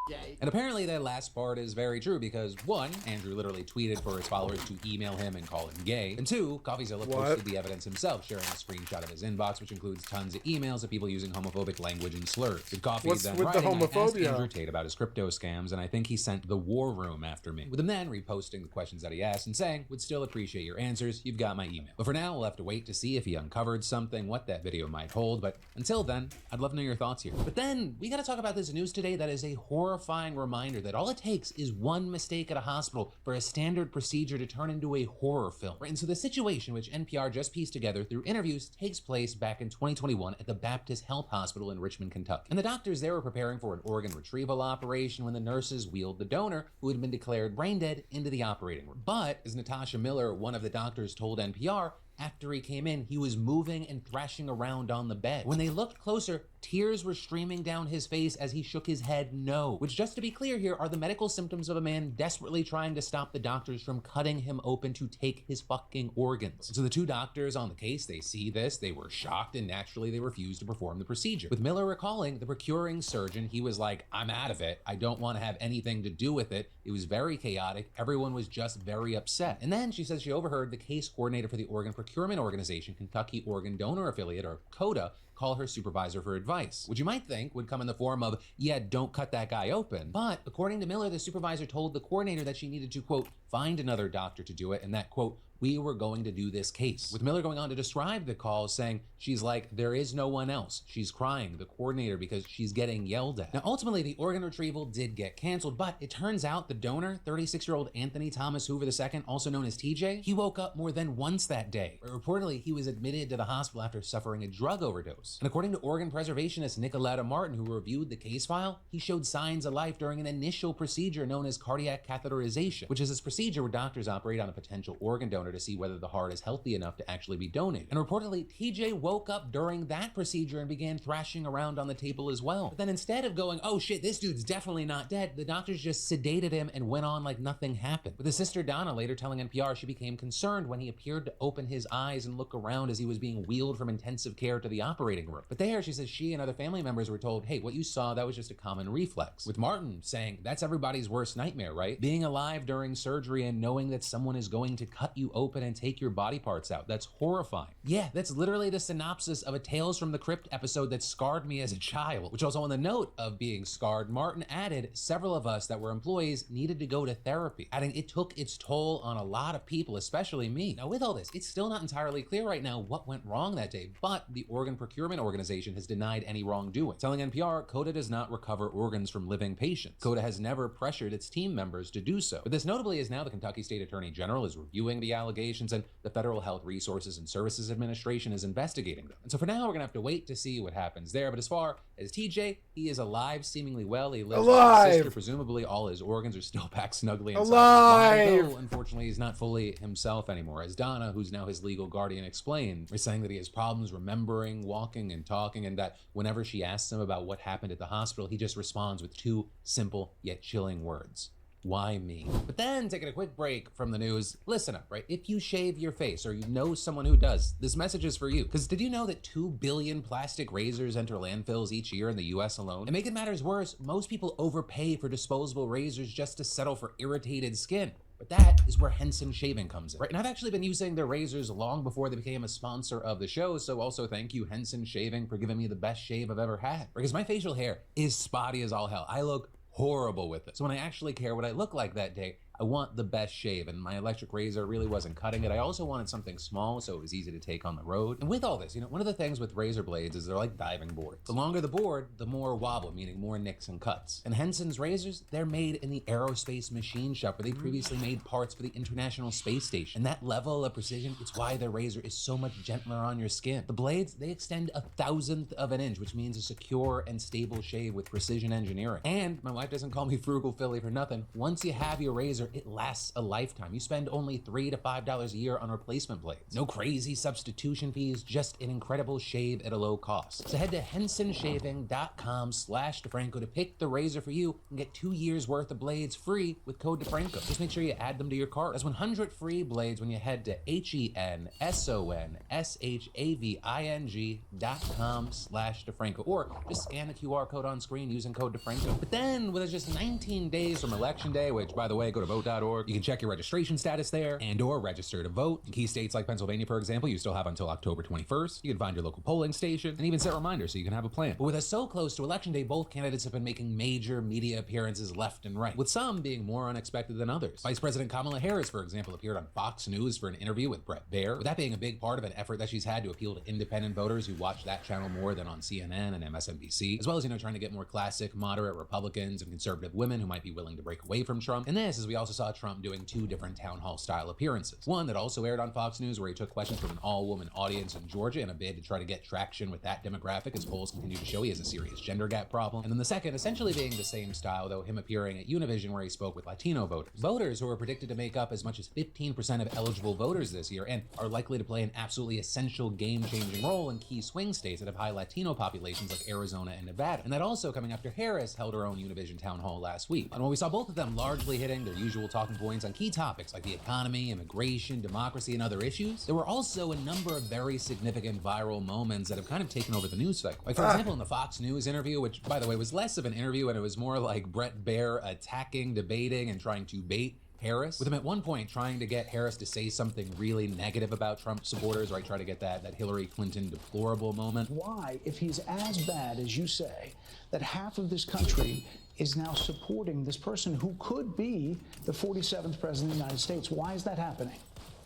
E: gay.
D: And apparently that last part is very true because one, Andrew literally tweeted for his followers to email him and call him gay. And two, CoffeeZilla posted the evidence himself, sharing a screenshot of his inbox, which includes tons of emails of people using homophobic language and slurs. With Coffee
A: What's
D: then
A: with the
D: writing, I asked
A: homophobia?
D: Andrew Tate about his crypto scams, and I think he sent the war room after me. With him then reposting the questions that he asked and saying, would still appreciate your answers, you've got my email. But for now, we'll have to wait to see if he uncovered something, what that video might hold, but until then, I'd love to know your thoughts here. But then, we gotta talk about this news today that is a horrifying reminder that all it takes is one mistake at a hospital for a standard procedure to turn into a horror film. Right? And so the situation, which NPR just pieced together through interviews, takes place back in 2021 at the Baptist Health Hospital in Richmond, Kentucky. And the doctors there were preparing for an organ retrieval operation when the nurses wheeled the donor, who had been declared brain dead, into the operating room. But, as Natasha Miller, one of the doctors, told NPR, after he came in, he was moving and thrashing around on the bed. When they looked closer, tears were streaming down his face as he shook his head no. Which, just to be clear here, are the medical symptoms of a man desperately trying to stop the doctors from cutting him open to take his fucking organs. And so the two doctors on the case, they see this, they were shocked, and naturally they refused to perform the procedure. With Miller recalling, the procuring surgeon, he was like, I'm out of it. I don't want to have anything to do with it. It was very chaotic. Everyone was just very upset. And then she says she overheard the case coordinator for the organ procurement organization, Kentucky Organ Donor Affiliate, or CODA, call her supervisor for advice, which you might think would come in the form of, yeah, don't cut that guy open. But according to Miller, the supervisor told the coordinator that she needed to, quote, find another doctor to do it, and that, quote, we were going to do this case. With Miller going on to describe the call, saying she's like, there is no one else. She's crying, the coordinator, because she's getting yelled at. Now, ultimately, the organ retrieval did get canceled, but it turns out the donor, 36-year-old Anthony Thomas Hoover II, also known as TJ, he woke up more than once that day. Reportedly, he was admitted to the hospital after suffering a drug overdose. And according to organ preservationist Nicoletta Martin, who reviewed the case file, he showed signs of life during an initial procedure known as cardiac catheterization, which is this procedure where doctors operate on a potential organ donor to see whether the heart is healthy enough to actually be donated. And reportedly, TJ woke up during that procedure and began thrashing around on the table as well. But then instead of going, oh shit, this dude's definitely not dead, the doctors just sedated him and went on like nothing happened. With his sister Donna later telling NPR she became concerned when he appeared to open his eyes and look around as he was being wheeled from intensive care to the operating room. But there, she says she and other family members were told, hey, what you saw, that was just a common reflex. With Martin saying, that's everybody's worst nightmare, right? Being alive during surgery and knowing that someone is going to cut you open and take your body parts out. That's horrifying. Yeah, that's literally the synopsis of a Tales from the Crypt episode that scarred me as a child. Which also, on the note of being scarred, Martin added several of us that were employees needed to go to therapy, adding it took its toll on a lot of people, especially me. Now, with all this, it's still not entirely clear right now what went wrong that day, but the organ procurement organization has denied any wrongdoing. Telling NPR, CODA does not recover organs from living patients. CODA has never pressured its team members to do so. But this notably is now the Kentucky State Attorney General is reviewing the allegations allegations, and the Federal Health Resources and Services Administration is investigating them. And so for now, we're gonna have to wait to see what happens there. But as far as TJ, he is alive, seemingly well. He lives with his sister. Presumably, all his organs are still packed snugly inside his body, though unfortunately, he's not fully himself anymore. As Donna, who's now his legal guardian, explained, is saying that he has problems remembering, walking, and talking, and that whenever she asks him about what happened at the hospital, he just responds with two simple yet chilling words. Why me? But then, taking a quick break from the news, listen up, right? If you shave your face or you know someone who does, this message is for you. Because did you know that 2 billion plastic razors enter landfills each year in the US alone? And making matters worse, most people overpay for disposable razors just to settle for irritated skin. But that is where Henson Shaving comes in, right? And I've actually been using their razors long before they became a sponsor of the show, so also thank you, Henson Shaving, for giving me the best shave I've ever had. Because my facial hair is spotty as all hell. I look horrible with it. So when I actually care what I look like that day, I want the best shave, and my electric razor really wasn't cutting it. I also wanted something small so it was easy to take on the road. And with all this, you know, one of the things with razor blades is they're like diving boards. The longer the board, the more wobble, meaning more nicks and cuts. And Henson's razors, they're made in the aerospace machine shop where they previously made parts for the International Space Station. And that level of precision, it's why their razor is so much gentler on your skin. The blades, they extend 1/1000th of an inch, which means a secure and stable shave with precision engineering. And my wife doesn't call me Frugal Philly for nothing. Once you have your razor, it lasts a lifetime. You spend only $3 to $5 a year on replacement blades. No crazy substitution fees, just an incredible shave at a low cost. So head to hensonshaving.com/DeFranco to pick the razor for you and get 2 years worth of blades free with code DeFranco. Just make sure you add them to your cart. That's 100 free blades when you head to HENSONSHAVING.com/DeFranco, or just scan the QR code on screen using code DeFranco. But then, with just 19 days from Election Day, which, by the way, go to vote.org, you can check your registration status there and or register to vote. In key states like Pennsylvania, for example, you still have until October 21st. You can find your local polling station and even set reminders so you can have a plan. But with us so close to Election Day, both candidates have been making major media appearances left and right, with some being more unexpected than others. Vice President Kamala Harris, for example, appeared on Fox News for an interview with Bret Baier, with that being a big part of an effort that she's had to appeal to independent voters who watch that channel more than on CNN and MSNBC, as well as, trying to get more classic, moderate Republicans and conservative women who might be willing to break away from Trump. And this is we also saw Trump doing 2 different town hall style appearances. One that also aired on Fox News, where he took questions from an all-woman audience in Georgia in a bid to try to get traction with that demographic, as polls continue to show he has a serious gender gap problem. And then the second, essentially being the same style, though, him appearing at Univision, where he spoke with Latino voters. Voters who are predicted to make up as much as 15% of eligible voters this year and are likely to play an absolutely essential game-changing role in key swing states that have high Latino populations like Arizona and Nevada. And that also coming after Harris held her own Univision town hall last week. And while we saw both of them largely hitting their usual talking points on key topics like the economy, immigration, democracy, and other issues, there were also a number of very significant viral moments that have kind of taken over the news cycle. Like, for example, in the Fox News interview, which, by the way, was less of an interview and it was more like Bret Baier attacking, debating, and trying to bait Harris, with him at one point trying to get Harris to say something really negative about Trump supporters, right? Try to get that Hillary Clinton deplorable moment.
F: Why, if he's as bad as you say, that half of this country is now supporting this person who could be the 47th president of the United States, why is that happening?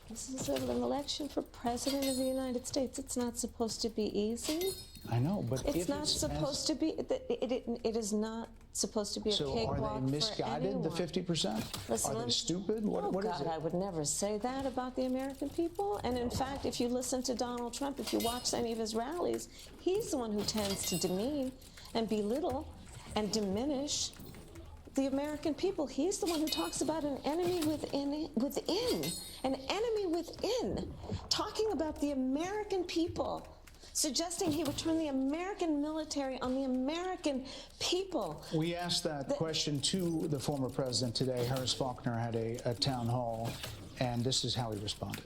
G: This is an election for president of the United States. It's not supposed to be easy.
F: I know, but
G: It's not supposed to be. It is not supposed to be a cakewalk for anyone.
F: So are they misguided, the 50%?
G: Listen,
F: are they stupid? What is
G: God,
F: it?
G: I would never say that about the American people. And in fact, if you listen to Donald Trump, if you watch any of his rallies, he's the one who tends to demean and belittle and diminish the American people. He's the one who talks about an enemy within, an enemy within, talking about the American people, suggesting he would turn the American military on the American people.
F: We asked that question to the former president today. Harris Faulkner had a town hall, and this is how he responded.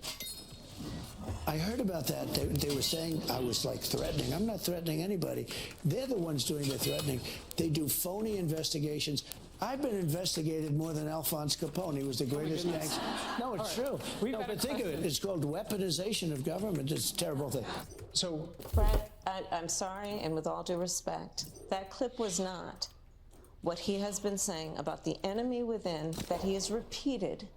H: I heard about that. They were saying I was like threatening. I'm not threatening anybody. They're the ones doing the threatening. They do phony investigations. I've been investigated more than Alphonse Capone. He was the greatest gangster. No, it's true. No, but think of it. It's called weaponization of government. It's a terrible thing.
F: So,
G: Brett, I'm sorry, and with all due respect, that clip was not what he has been saying about the enemy within that he has repeated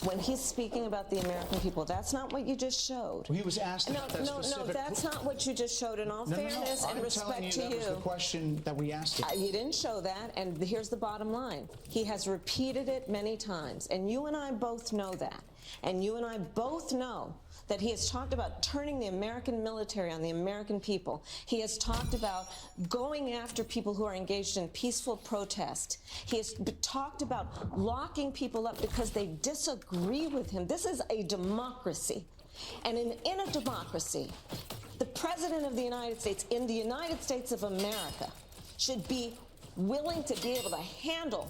G: when he's speaking about the American people. That's not what you just showed.
F: he was asked
G: No, that's not what you just showed. In all fairness and respect to
F: that was the question that we asked him.
G: You didn't show that, and here's the bottom line. He has repeated it many times, and you and I both know that. And you and I both know that he has talked about turning the American military on the American people. He has talked about going after people who are engaged in peaceful protest. He has talked about locking people up because they disagree with him. This is a democracy. And in a democracy, the President of the United States, in the United States of America, should be willing to be able to handle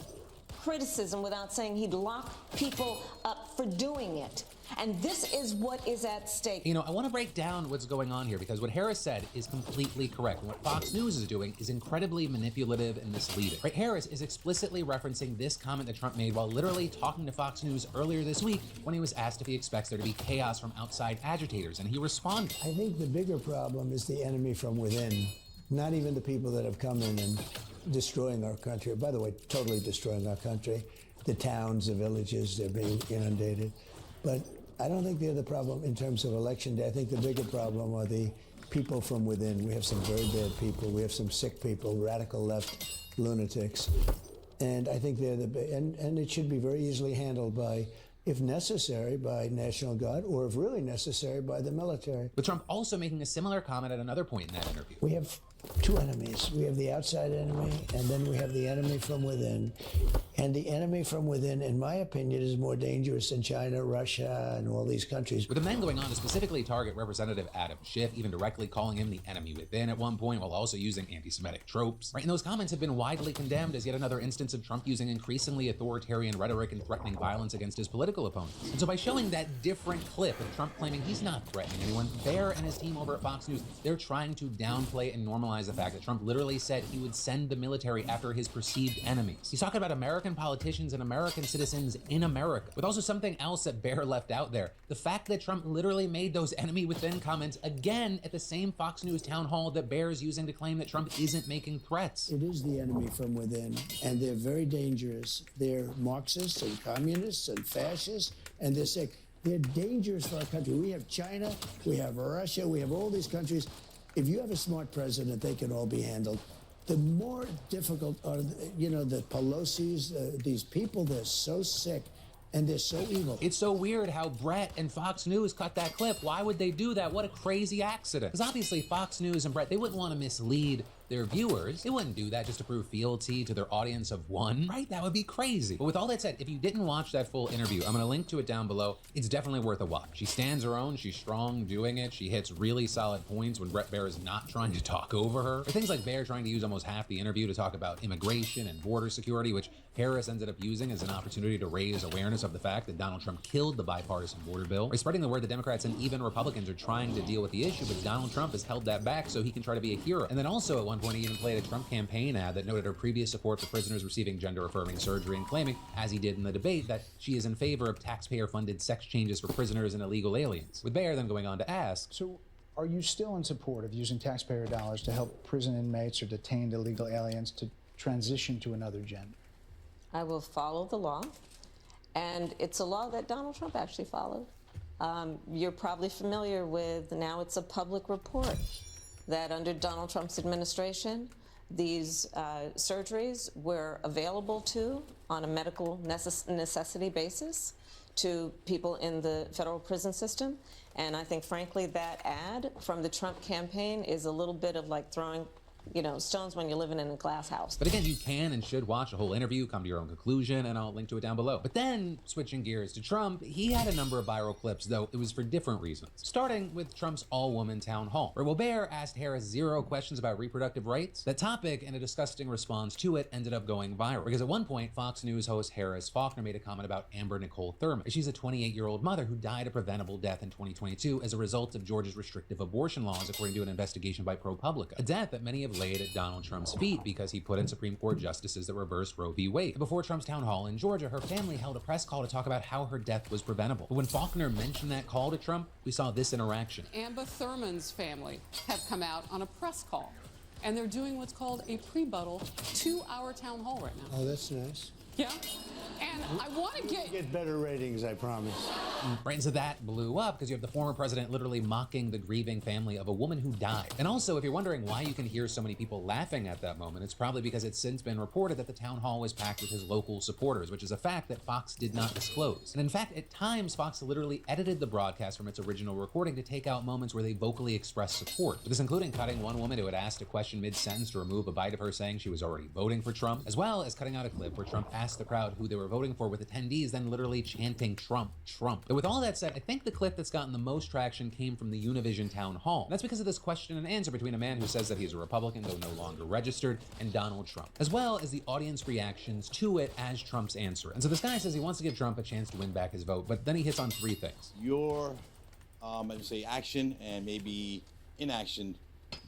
G: criticism without saying he'd lock people up for doing it. And this is what is at stake.
D: You know, I want to break down what's going on here because what Harris said is completely correct. And what Fox News is doing is incredibly manipulative and misleading. Right? Harris is explicitly referencing this comment that Trump made while literally talking to Fox News earlier this week when he was asked if he expects there to be chaos from outside agitators, and he responded.
H: I think the bigger problem is the enemy from within, not even the people that have come in and destroying our country. By the way, totally destroying our country. The towns, the villages, they're being inundated. But I don't think they're the problem in terms of election day. I think the bigger problem are the people from within. We have some very bad people. We have some sick people, radical left lunatics. And I think they're and it should be very easily handled by, if necessary, by National Guard, or if really necessary, by the military.
D: With Trump also making a similar comment at another point in that interview.
H: We have two enemies. We have the outside enemy, and then we have the enemy from within. And the enemy from within, in my opinion, is more dangerous than China, Russia, and all these countries.
D: With the men going on to specifically target Representative Adam Schiff, even directly calling him the enemy within at one point, while also using anti-Semitic tropes. Right? And those comments have been widely condemned as yet another instance of Trump using increasingly authoritarian rhetoric and threatening violence against his political opponents. And so by showing that different clip of Trump claiming he's not threatening anyone, Bear and his team over at Fox News, they're trying to downplay and normalize the fact that Trump literally said he would send the military after his perceived enemies. He's talking about American politicians and American citizens in America. With also something else that Bear left out there, the fact that Trump literally made those enemy within comments again at the same Fox News town hall that Bear is using to claim that Trump isn't making threats.
H: It is the enemy from within, and they're very dangerous. They're Marxists and communists and fascists, and they're sick. They're dangerous for our country. We have China, we have Russia, we have all these countries. If you have a smart president, they can all be handled. The more difficult are, the Pelosi's, these people, they're so sick and they're so evil.
D: It's so weird how Brett and Fox News cut that clip. Why would they do that? What a crazy accident. Because obviously Fox News and Brett, they wouldn't want to mislead their viewers. They wouldn't do that just to prove fealty to their audience of one, right? That would be crazy. But with all that said, if you didn't watch that full interview, I'm gonna link to it down below. It's definitely worth a watch. She stands her own, she's strong doing it. She hits really solid points when Brett Baer is not trying to talk over her. Or things like Baer trying to use almost half the interview to talk about immigration and border security, which Harris ended up using as an opportunity to raise awareness of the fact that Donald Trump killed the bipartisan border bill. Or spreading the word that Democrats and even Republicans are trying to deal with the issue, but Donald Trump has held that back so he can try to be a hero. And then also at one point he even played a Trump campaign ad that noted her previous support for prisoners receiving gender-affirming surgery and claiming, as he did in the debate, that she is in favor of taxpayer-funded sex changes for prisoners and illegal aliens. With Baer then going on to ask,
F: So are you still in support of using taxpayer dollars to help prison inmates or detained illegal aliens to transition to another gender?
G: I will follow the law, and it's a law that Donald Trump actually followed. You're probably familiar with, now it's a public report, that under Donald Trump's administration, these surgeries were available on a medical necessity basis to people in the federal prison system. And I think, frankly, that ad from the Trump campaign is a little bit of like throwing stones when you're living in a glass house.
D: But again, you can and should watch the whole interview, come to your own conclusion, and I'll link to it down below. But then, switching gears to Trump, he had a number of viral clips, though it was for different reasons. Starting with Trump's all-woman town hall, where Bear asked Harris 0 questions about reproductive rights. That topic and a disgusting response to it ended up going viral, because at one point, Fox News host Harris Faulkner made a comment about Amber Nicole Thurman. She's a 28-year-old mother who died a preventable death in 2022 as a result of Georgia's restrictive abortion laws, according to an investigation by ProPublica. A death that many have laid at Donald Trump's feet because he put in Supreme Court justices that reversed Roe v. Wade. And before Trump's town hall in Georgia, her family held a press call to talk about how her death was preventable. But when Faulkner mentioned that call to Trump, we saw this interaction.
I: Amber Thurman's family have come out on a press call, and they're doing what's called a pre-buttal 2-hour town hall right now.
H: Oh, that's nice.
I: Yeah? And I want to
H: Get better ratings, I promise.
D: Right, and so that blew up because you have the former president literally mocking the grieving family of a woman who died. And also, if you're wondering why you can hear so many people laughing at that moment, it's probably because it's since been reported that the town hall was packed with his local supporters, which is a fact that Fox did not disclose. And in fact, at times, Fox literally edited the broadcast from its original recording to take out moments where they vocally expressed support. This including cutting one woman who had asked a question mid-sentence to remove a bite of her saying she was already voting for Trump, as well as cutting out a clip where Trump asked the crowd who they were voting for, with attendees then literally chanting Trump, Trump. But with all that said, I think the clip that's gotten the most traction came from the Univision town hall. And that's because of this question and answer between a man who says that he's a Republican, though no longer registered, and Donald Trump, as well as the audience reactions to it as Trump's answer. And so this guy says he wants to give Trump a chance to win back his vote, but then he hits on three things.
J: Your, let's say, action and maybe inaction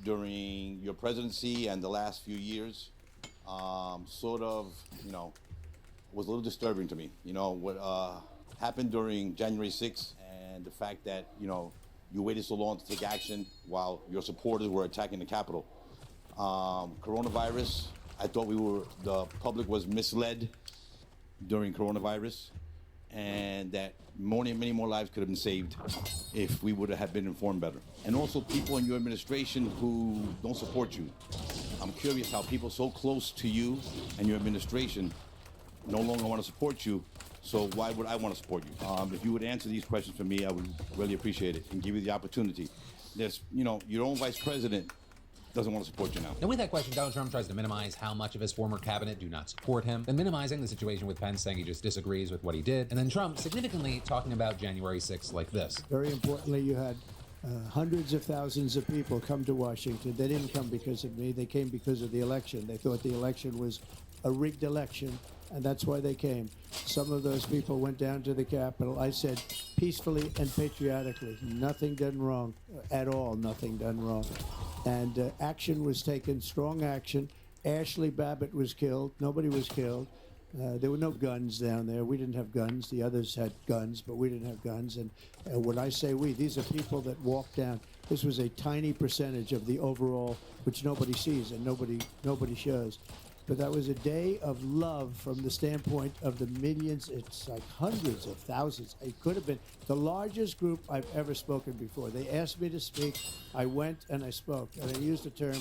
J: during your presidency and the last few years, sort of, was a little disturbing to me. What happened during January 6th and the fact that, you waited so long to take action while your supporters were attacking the Capitol. Coronavirus, I thought the public was misled during coronavirus, and that many more lives could have been saved if we would have been informed better. And also people in your administration who don't support you. I'm curious how people so close to you and your administration no longer want to support you, so why would I want to support you? If you would answer these questions for me, I would really appreciate it and give you the opportunity. There's, your own vice president doesn't want to support you now.
D: And with that question, Donald Trump tries to minimize how much of his former cabinet do not support him, then minimizing the situation with Pence, saying he just disagrees with what he did, and then Trump significantly talking about January 6th like this.
H: Very importantly, you had hundreds of thousands of people come to Washington. They didn't come because of me. They came because of the election. They thought the election was a rigged election, and that's why they came. Some of those people went down to the Capitol. I said peacefully and patriotically. Nothing done wrong at all. Nothing done wrong. And action was taken, strong action. Ashley Babbitt was killed. Nobody was killed. There were no guns down there. We didn't have guns. The others had guns, but we didn't have guns. And when I say we, these are people that walked down. This was a tiny percentage of the overall, which nobody sees and nobody shows. But that was a day of love from the standpoint of the millions. It's like hundreds of thousands. It could have been the largest group I've ever spoken before. They asked me to speak. I went and I spoke. And I used the term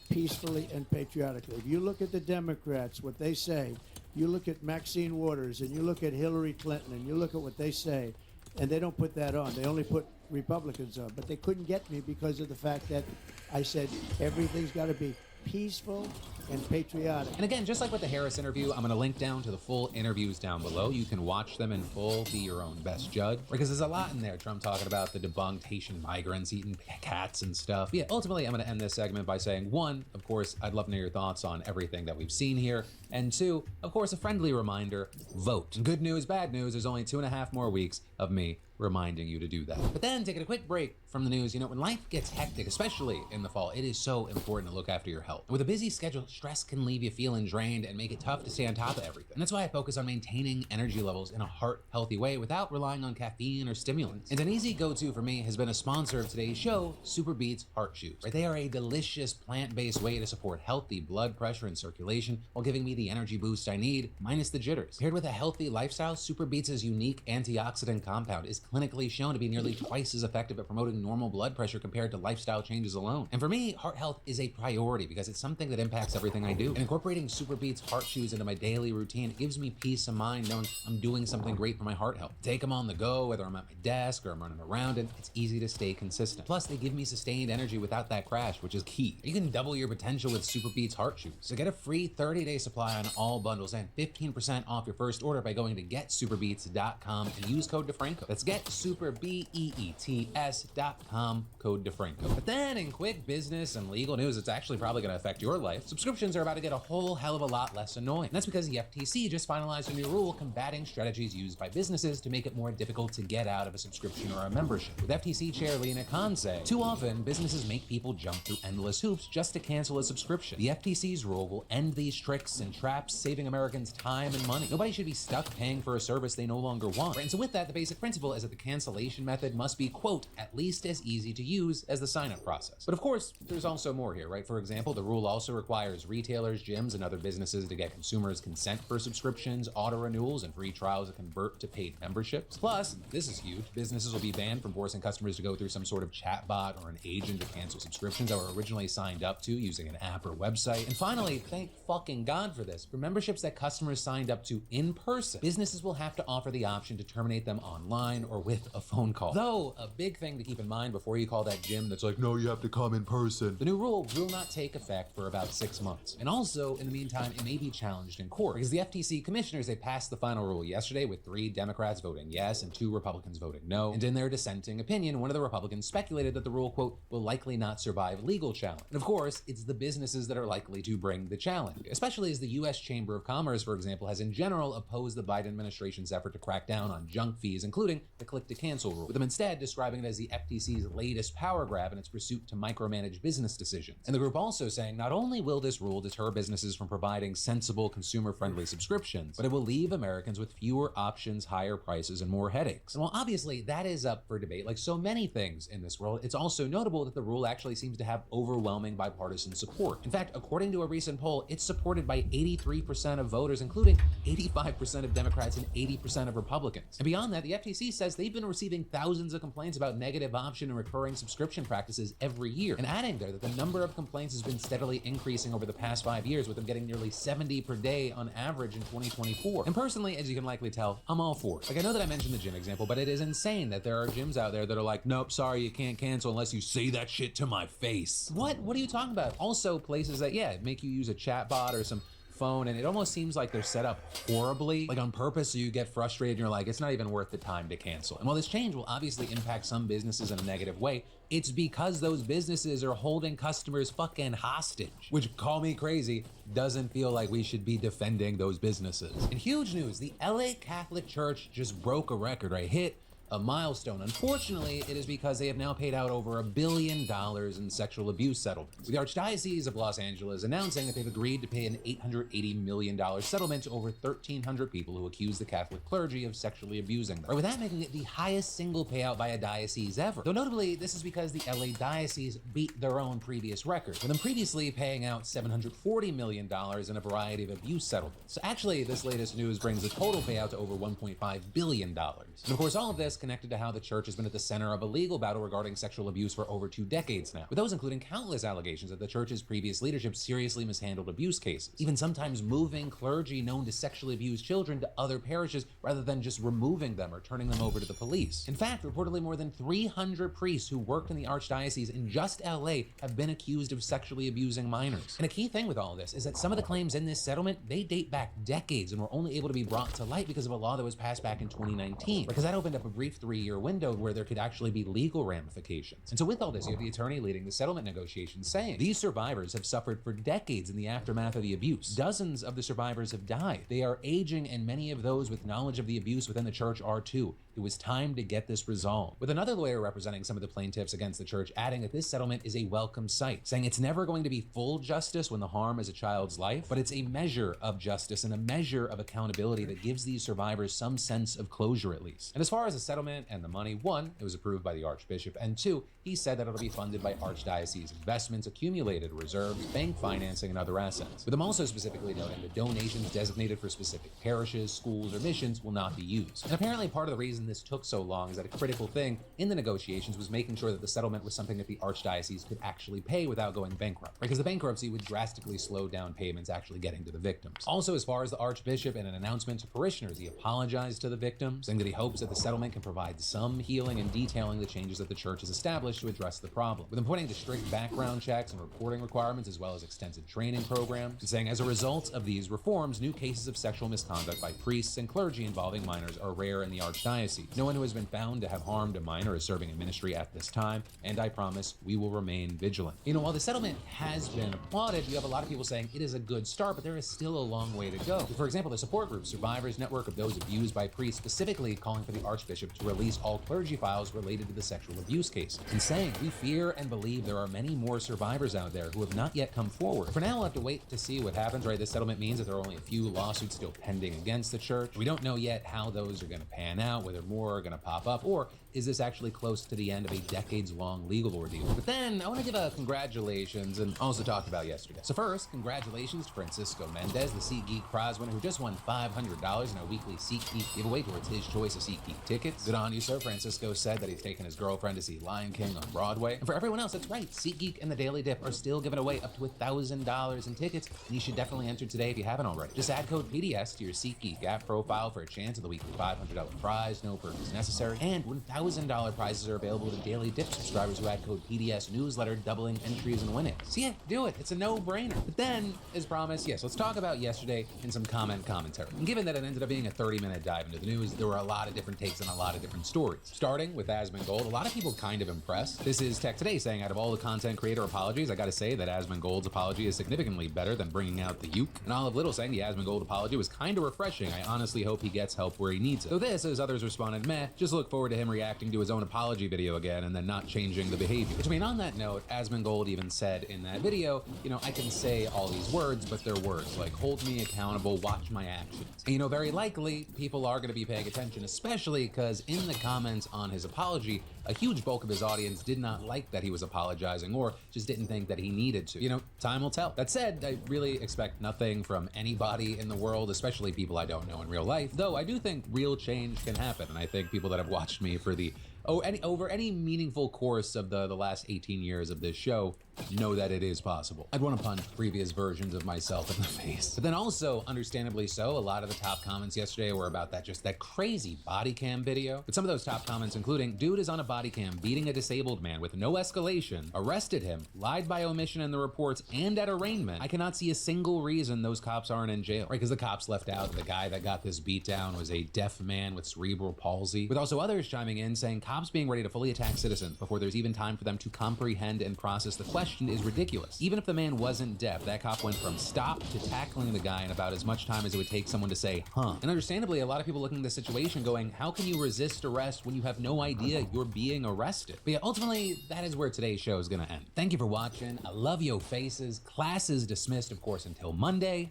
H: peacefully and patriotically. If you look at the Democrats, what they say, you look at Maxine Waters and you look at Hillary Clinton and you look at what they say, and they don't put that on. They only put Republicans on. But they couldn't get me because of the fact that I said everything's got to be peaceful and patriotic.
D: And again, just like with the Harris interview, I'm going to link down to the full interviews down below. You can watch them in full, be your own best judge, because there's a lot in there. Trump talking about the debunked Haitian migrants eating cats and stuff. Yeah, ultimately, I'm going to end this segment by saying, one, of course, I'd love to know your thoughts on everything that we've seen here. And two, of course, a friendly reminder, vote. Good news, bad news, there's only 2.5 more weeks of me reminding you to do that. But then taking a quick break from the news, when life gets hectic, especially in the fall, it is so important to look after your health. And with a busy schedule, stress can leave you feeling drained and make it tough to stay on top of everything. And that's why I focus on maintaining energy levels in a heart-healthy way without relying on caffeine or stimulants. And an easy go-to for me has been a sponsor of today's show, Super Beets Heart Chews. Right? They are a delicious plant-based way to support healthy blood pressure and circulation while giving me the energy boost I need, minus the jitters. Paired with a healthy lifestyle, Super Beets' unique antioxidant compound is clinically shown to be nearly twice as effective at promoting normal blood pressure compared to lifestyle changes alone. And for me, heart health is a priority because it's something that impacts everything I do. And incorporating Super Beets Heart Chews into my daily routine, it gives me peace of mind knowing I'm doing something great for my heart health. Take them on the go, whether I'm at my desk or I'm running around, and it's easy to stay consistent. Plus, they give me sustained energy without that crash, which is key. You can double your potential with Super Beets Heart Chews. So get a free 30-day supply on all bundles and 15% off your first order by going to getsuperbeets.com and use code DeFranco. That's getsuperbeets.com, code DeFranco. But then in quick business and legal news, it's actually probably going to affect your life. Subscriptions are about to get a whole hell of a lot less annoying. And that's because the FTC just finalized a new rule combating strategies used by businesses to make it more difficult to get out of a subscription or a membership. With FTC Chair Lena Khan saying, too often businesses make people jump through endless hoops just to cancel a subscription. The FTC's rule will end these tricks and traps, saving Americans time and money. Nobody should be stuck paying for a service they no longer want. And so with that, the basic principle is that the cancellation method must be, quote, at least as easy to use as the sign-up process. But of course, there's also more here, right? For example, the rule also requires requires retailers, gyms, and other businesses to get consumers' consent for subscriptions, auto renewals, and free trials that convert to paid memberships. Plus, this is huge, businesses will be banned from forcing customers to go through some sort of chatbot or an agent to cancel subscriptions that were originally signed up to using an app or website. And finally, thank fucking God for this, for memberships that customers signed up to in person, businesses will have to offer the option to terminate them online or with a phone call. Though, a big thing to keep in mind before you call that gym that's like, no, you have to come in person. The new rule will not take effect for about 6 months. And also, in the meantime, it may be challenged in court because the FTC commissioners, they passed the final rule yesterday with 3 Democrats voting yes and 2 Republicans voting no. And in their dissenting opinion, one of the Republicans speculated that the rule, quote, will likely not survive legal challenge. And of course, it's the businesses that are likely to bring the challenge, especially as the U.S. Chamber of Commerce, for example, has in general opposed the Biden administration's effort to crack down on junk fees, including the click-to-cancel rule, with them instead describing it as the FTC's latest power grab in its pursuit to micromanage business decisions. And the group also saying not only will this rule deter businesses from providing sensible, consumer-friendly subscriptions, but it will leave Americans with fewer options, higher prices, and more headaches. And while obviously that is up for debate, like so many things in this world, it's also notable that the rule actually seems to have overwhelming bipartisan support. In fact, according to a recent poll, it's supported by 83% of voters, including 85% of Democrats and 80% of Republicans. And beyond that, the FTC says they've been receiving thousands of complaints about negative option and recurring subscription practices every year. And adding there that the number of complaints has been steadily increasing over the past 5 years, with them getting nearly 70 per day on average in 2024. And personally, as you can likely tell, I'm all for it. Like, I know that I mentioned the gym example, but it is insane that there are gyms out there that are like, nope, sorry, you can't cancel unless you say that shit to my face. What are you talking about? Also, places that, yeah, make you use a chatbot or some phone, and it almost seems like they're set up horribly, like on purpose, so you get frustrated and you're like, it's not even worth the time to cancel. And while this change will obviously impact some businesses in a negative way, it's because those businesses are holding customers fucking hostage, which, call me crazy, doesn't feel like we should be defending those businesses. In huge news, the LA Catholic Church just broke a record, right? Hit a milestone. Unfortunately, it is because they have now paid out over $1 billion in sexual abuse settlements, with the Archdiocese of Los Angeles announcing that they've agreed to pay an $880 million settlement to over 1,300 people who accuse the Catholic clergy of sexually abusing them, or with that making it the highest single payout by a diocese ever. Though notably, this is because the LA Diocese beat their own previous record, with them previously paying out $740 million in a variety of abuse settlements. So actually, this latest news brings the total payout to over $1.5 billion. And of course, all of this connected to how the church has been at the center of a legal battle regarding sexual abuse for over 2 decades now, with those including countless allegations that the church's previous leadership seriously mishandled abuse cases, even sometimes moving clergy known to sexually abuse children to other parishes rather than just removing them or turning them over to the police. In fact, reportedly more than 300 priests who worked in the Archdiocese in just LA have been accused of sexually abusing minors. And a key thing with all this is that some of the claims in this settlement, they date back decades and were only able to be brought to light because of a law that was passed back in 2019, because that opened up a brief 3-year window where there could actually be legal ramifications. And so with all this, you have the attorney leading the settlement negotiations saying these survivors have suffered for decades in the aftermath of the abuse. Dozens of the survivors have died. They are aging, and many of those with knowledge of the abuse within the church are too. It was time to get this resolved. With another lawyer representing some of the plaintiffs against the church adding that this settlement is a welcome sight, saying it's never going to be full justice when the harm is a child's life, but it's a measure of justice and a measure of accountability that gives these survivors some sense of closure at least. And as far as the settlement and the money, 1, it was approved by the Archbishop, and 2, he said that it'll be funded by Archdiocese investments, accumulated reserves, bank financing, and other assets, with him also specifically noting that donations designated for specific parishes, schools, or missions will not be used. And apparently part of the reason this took so long is that a critical thing in the negotiations was making sure that the settlement was something that the Archdiocese could actually pay without going bankrupt, because the bankruptcy would drastically slow down payments actually getting to the victims. Also, as far as the Archbishop, in an announcement to parishioners, he apologized to the victims, saying that he hopes that the settlement can provide some healing and detailing the changes that the church has established to address the problem, with him pointing to strict background checks and reporting requirements as well as extensive training programs, and saying as a result of these reforms, new cases of sexual misconduct by priests and clergy involving minors are rare in the Archdiocese. No one who has been found to have harmed a minor is serving in ministry at this time, and I promise we will remain vigilant. You know, while the settlement has been applauded, you have a lot of people saying it is a good start, but there is still a long way to go. For example, the support group Survivors Network of Those Abused by Priests specifically calling for the Archbishop to release all clergy files related to the sexual abuse case, and saying we fear and believe there are many more survivors out there who have not yet come forward. For now, we'll have to wait to see what happens, right? This settlement means that there are only a few lawsuits still pending against the church. We don't know yet how those are going to pan out, whether more gonna pop up? Or is this actually close to the end of a decades-long legal ordeal? But then I want to give a congratulations and also talk about yesterday. So first, congratulations to Francisco Mendez, the SeatGeek prize winner, who just won $500 in our weekly SeatGeek giveaway towards his choice of SeatGeek tickets. Good on you, sir. Francisco said that he's taken his girlfriend to see Lion King on Broadway. And for everyone else, that's right, SeatGeek and the Daily Dip are still giving away up to $1,000 in tickets, and you should definitely enter today if you haven't already. Just add code PDS to your SeatGeek app profile for a chance at the weekly $500 prize. No purchase necessary. And $1,000 prizes are available to Daily Dip subscribers who add code PDS newsletter, doubling entries and winnings. So yeah, do it. It's a no-brainer. But then, as promised, yes, let's talk about yesterday in some commentary. And given that it ended up being a 30-minute dive into the news, there were a lot of different takes on a lot of different stories. Starting with Asmongold, a lot of people kind of impressed. This is Tech Today saying, out of all the content creator apologies, I gotta say that Asmongold's apology is significantly better than bringing out the uke. And Olive Little saying the Asmongold apology was kind of refreshing. I honestly hope he gets help where he needs it. So this, as others responded, meh, just look forward to him reacting to his own apology video again and then not changing the behavior. Which, I mean, on that note, Asmongold even said in that video, you know, I can say all these words, but they're words, like hold me accountable, watch my actions. And, you know, very likely people are going to be paying attention, especially because in the comments on his apology, a huge bulk of his audience did not like that he was apologizing or just didn't think that he needed to. You know, time will tell. That said, I really expect nothing from anybody in the world, especially people I don't know in real life, though I do think real change can happen, and I think people that have watched me for the over any meaningful course of the last 18 years of this show know that it is possible. I'd want to punch previous versions of myself in the face. But then also, understandably so, a lot of the top comments yesterday were about that crazy body cam video. But some of those top comments including, dude is on a body cam beating a disabled man with no escalation, arrested him, lied by omission in the reports, and at arraignment. I cannot see a single reason those cops aren't in jail. Right, because the cops left out the guy that got this beat down was a deaf man with cerebral palsy. With also others chiming in saying cops being ready to fully attack citizens before there's even time for them to comprehend and process the question is ridiculous. Even if the man wasn't deaf, that cop went from stop to tackling the guy in about as much time as it would take someone to say, huh. And understandably, a lot of people looking at this situation going, how can you resist arrest when you have no idea you're being arrested? But yeah, ultimately, that is where today's show is gonna end. Thank you for watching. I love yo faces. Class is dismissed, of course, until Monday.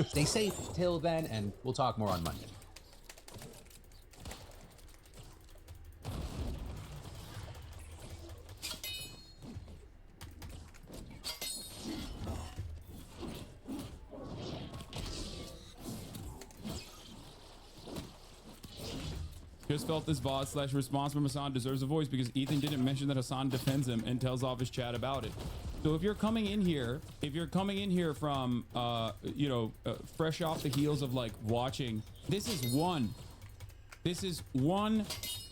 D: Stay safe till then, and we'll talk more on Monday.
K: Just felt this VOD / response from Hassan deserves a voice because Ethan didn't mention that Hassan defends him and tells off his chat about it. So if you're coming in here, from, fresh off the heels of like watching, this is one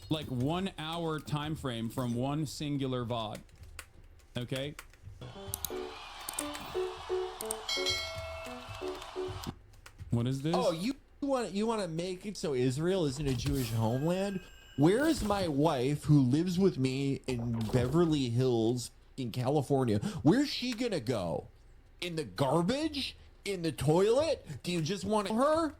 K: like 1 hour time frame from one singular VOD. Okay. What is this?
L: Oh, you want to make it so Israel isn't a Jewish homeland? Where is my wife who lives with me in Beverly Hills in California? Where's she gonna go? In the garbage? In the toilet? Do you just want her?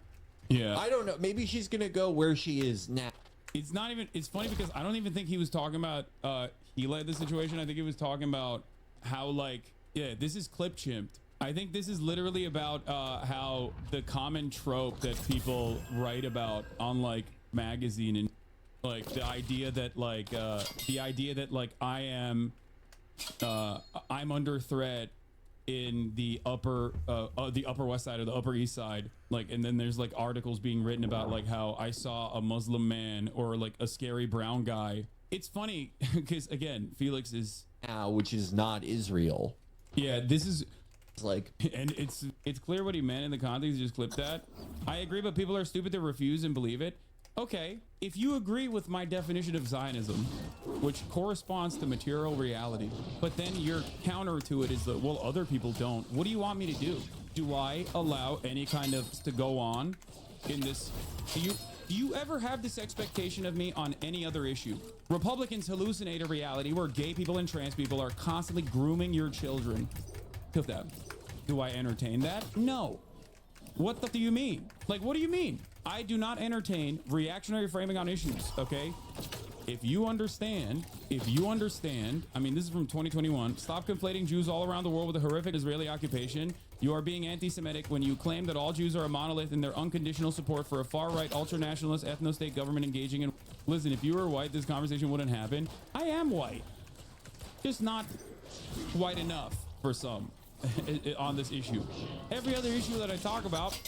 K: Yeah.
L: I don't know. Maybe she's gonna go where she is now.
K: It's not even, it's funny because I don't even think he was talking about he led the situation. I think he was talking about how, like, yeah, this is clip chimped. I think this is literally about how the common trope that people write about on like magazine and like the idea that I'm under threat in the upper west side or the upper east side, like, and then there's like articles being written about like how I saw a Muslim man or like a scary brown guy. It's funny because again, Felix is
L: which is not Israel.
K: Yeah, this is
L: like,
K: and it's clear what he meant in the context. He just clipped that. I agree, but people are stupid to refuse and believe it. Okay, if you agree with my definition of Zionism, which corresponds to material reality, but then your counter to it is that, well, other people don't. What do you want me to do? Do I allow any kind of to go on in this? Do you ever have this expectation of me on any other issue? Republicans hallucinate a reality where gay people and trans people are constantly grooming your children. To that. Do I entertain that? No. What do you mean? Like, what do you mean? I do not entertain reactionary framing on issues, okay? if you understand, I mean, this is from 2021. Stop conflating Jews all around the world with a horrific Israeli occupation. You are being anti-Semitic when you claim that all Jews are a monolith in their unconditional support for a far-right, ultra-nationalist, ethno-state government engaging in. Listen, if you were white, this conversation wouldn't happen. I am white, just not white enough for some on this issue. Every other issue that I talk about,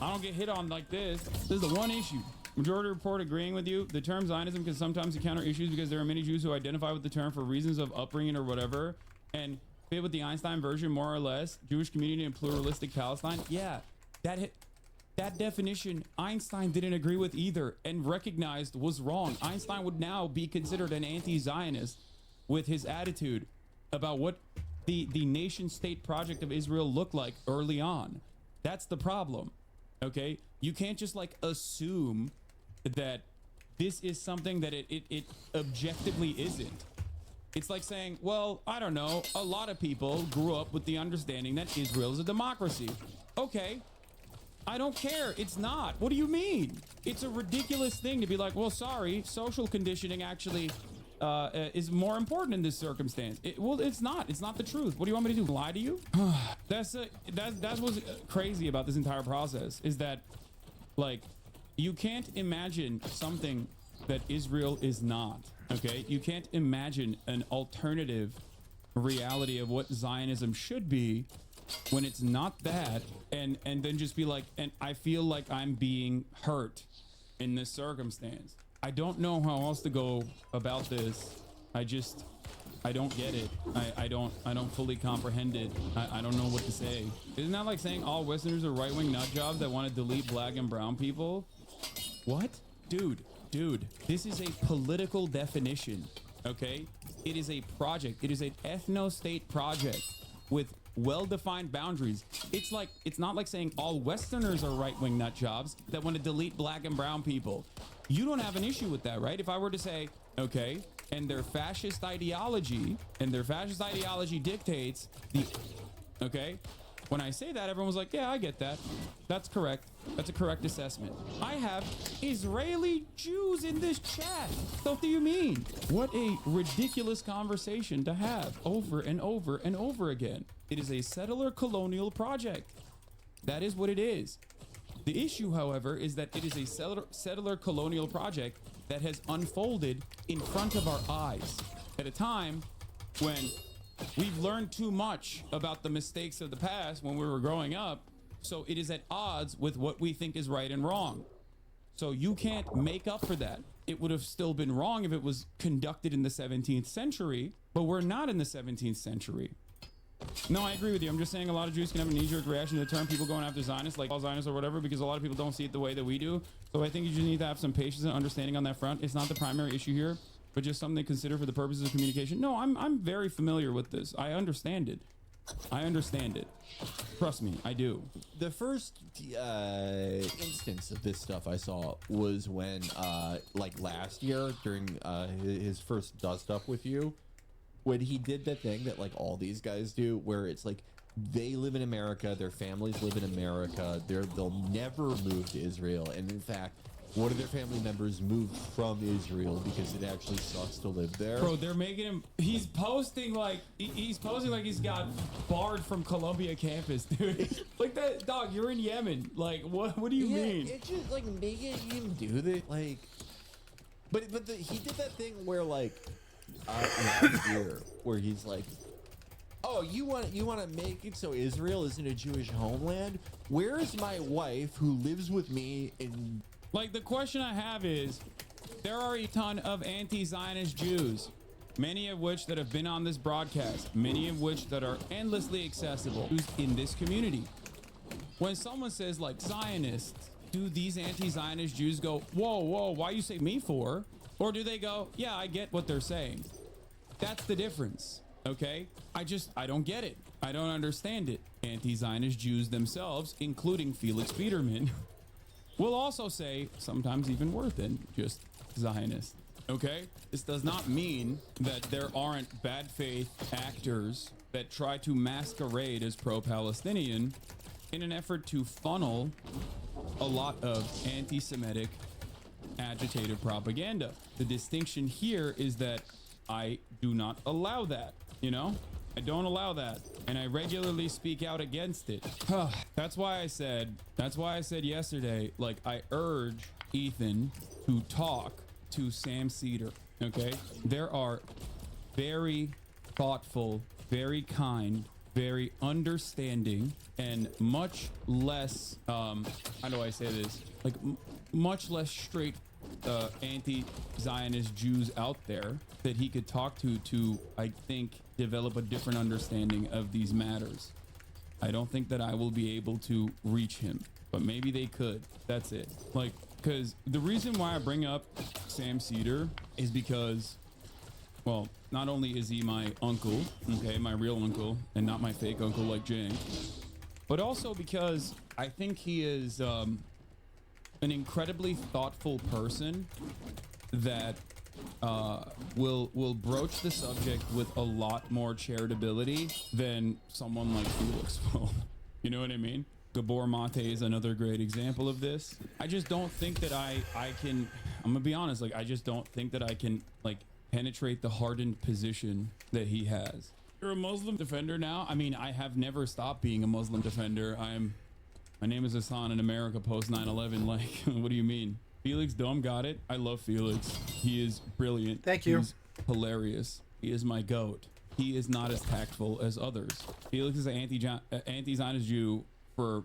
K: I don't get hit on like this. This is the one issue. Majority report agreeing with you. The term Zionism can sometimes encounter issues because there are many Jews who identify with the term for reasons of upbringing or whatever and fit with the Einstein version more or less. Jewish community and pluralistic Palestine. Yeah, that definition Einstein didn't agree with either and recognized was wrong. Einstein would now be considered an anti-Zionist with his attitude about what the nation state project of Israel looked like early on. That's the problem. Okay, you can't just like assume that this is something that it objectively isn't. It's like saying, well, I don't know, a lot of people grew up with the understanding that Israel is a democracy. Okay, I don't care. It's not. What do you mean? It's a ridiculous thing to be like, well, sorry, social conditioning actually is more important in this circumstance. Well, it's not. It's not the truth. What do you want me to do? Lie to you? That's what's crazy about this entire process is that, like, you can't imagine something that Israel is not. Okay, you can't imagine an alternative reality of what Zionism should be when it's not that, and then just be like, and I feel like I'm being hurt in this circumstance. I don't know how else to go about this. I don't get it. I don't fully comprehend it. I don't know what to say. Isn't that like saying all Westerners are right-wing nut jobs that want to delete black and brown people? What? Dude, this is a political definition, okay? It is a project. It is an ethno-state project with well-defined boundaries. It's not like saying all Westerners are right-wing nut jobs that want to delete black and brown people. You don't have an issue with that, right? If I were to say, okay, and their fascist ideology dictates the, okay? When I say that, everyone's like, yeah, I get that. That's correct. That's a correct assessment. I have Israeli Jews in this chat. What do you mean? What a ridiculous conversation to have over and over and over again. It is a settler colonial project. That is what it is. The issue, however, is that it is a settler colonial project that has unfolded in front of our eyes at a time when we've learned too much about the mistakes of the past when we were growing up. So it is at odds with what we think is right and wrong. So you can't make up for that. It would have still been wrong if it was conducted in the 17th century, but we're not in the 17th century. No, I agree with you. I'm just saying a lot of Jews can have a knee-jerk reaction to the term people going after Zionists, like all Zionists or whatever, because a lot of people don't see it the way that we do. So I think you just need to have some patience and understanding on that front. It's not the primary issue here, but just something to consider for the purposes of communication. No, I'm very familiar with this. I understand it. Trust me, I do.
L: The first instance of this stuff I saw was when, like last year during his first Dust Up with you, when he did the thing that like all these guys do, where it's like they live in America, their families live in America, they'll never move to Israel, and in fact, one of their family members moved from Israel because it actually sucks to live there.
K: Bro, they're making him. He's posting like he's got barred from Columbia campus, dude. Like that, dog. You're in Yemen. Like, what? What do you mean?
L: It's just like making him do that. Like, but he did that thing where like last year, where he's like, oh, you want to make it so Israel isn't a Jewish homeland? Where is my wife who lives with me in?
K: Like, the question I have is, there are a ton of anti-Zionist Jews, many of which that have been on this broadcast, many of which that are endlessly accessible in this community. When someone says, like, Zionists, do these anti-Zionist Jews go, whoa, why you say me for? Or do they go, yeah, I get what they're saying. That's the difference, okay? I don't get it. I don't understand it. Anti-Zionist Jews themselves, including Felix Biederman, will also say sometimes even worse than just Zionist. Okay? This does not mean that there aren't bad faith actors that try to masquerade as pro-Palestinian in an effort to funnel a lot of anti-Semitic agitated propaganda. The distinction here is that I do not allow that, you know? I don't allow that, and I regularly speak out against it. That's why I said yesterday, like, I urge Ethan to talk to Sam Cedar, okay? There are very thoughtful, very kind, very understanding, and much less, how do I say this? Like, much less straight anti-Zionist Jews out there that he could talk to, I think, develop a different understanding of these matters. I don't think that I will be able to reach him, but maybe they could. That's it. Like, because the reason why I bring up Sam Cedar is because, well, not only is he my uncle, okay, my real uncle, and not my fake uncle like Jane, but also because I think he is an incredibly thoughtful person that will broach the subject with a lot more charitability than someone like Felix will. You know what I mean? Gabor Mate is another great example of this. I just don't think that I can, I'm gonna be honest, like, I just don't think that I can, like, penetrate the hardened position that he has. You're a Muslim defender now? I mean, I have never stopped being a Muslim defender. My name is Hassan in America post 9/11. Like, what do you mean? Felix Dome got it. I love Felix. He is brilliant.
A: Thank you.
K: He's hilarious. He is my goat. He is not as tactful as others. Felix is an anti-Zionist Jew for,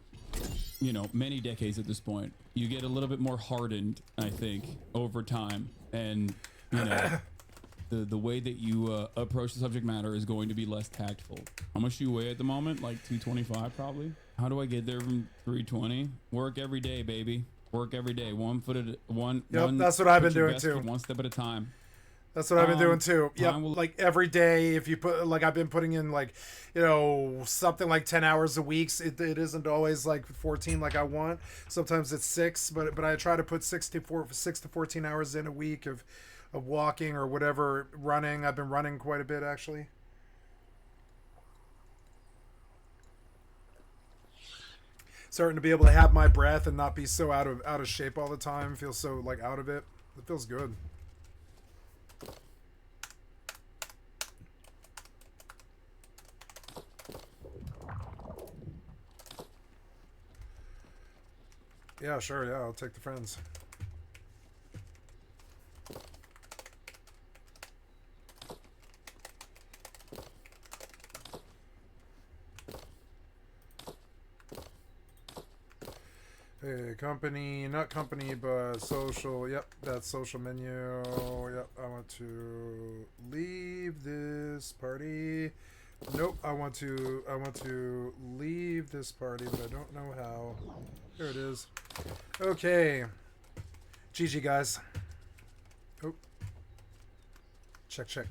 K: you know, many decades at this point. You get a little bit more hardened, I think, over time, and you know, the way that you approach the subject matter is going to be less tactful. How much do you weigh at the moment? Like 225 probably. How do I get there from 320? Work every day, baby. Work every day. One foot at one.
A: Yep, that's what I've been
K: put your
A: doing
K: best
A: too.
K: foot one step at a time.
A: That's what I've been doing too. Yep.
K: time will-
A: Like every day, if you put, like, I've been putting in, like, you know, something like 10 hours a week. It isn't always like 14 like I want. Sometimes it's 6, but I try to put 6 to 14 hours in a week of walking or whatever, running. I've been running quite a bit actually. Starting to be able to have my breath and not be so out of shape all the time. Feel so, like, out of it. It feels good. Yeah, sure. Yeah, I'll take the friends. Hey, company, not company, but social. Yep, that's social menu. Yep, I want to leave this party. Nope, I want to leave this party, but I don't know how. There it is. Okay. GG, guys. Oh. Check, check.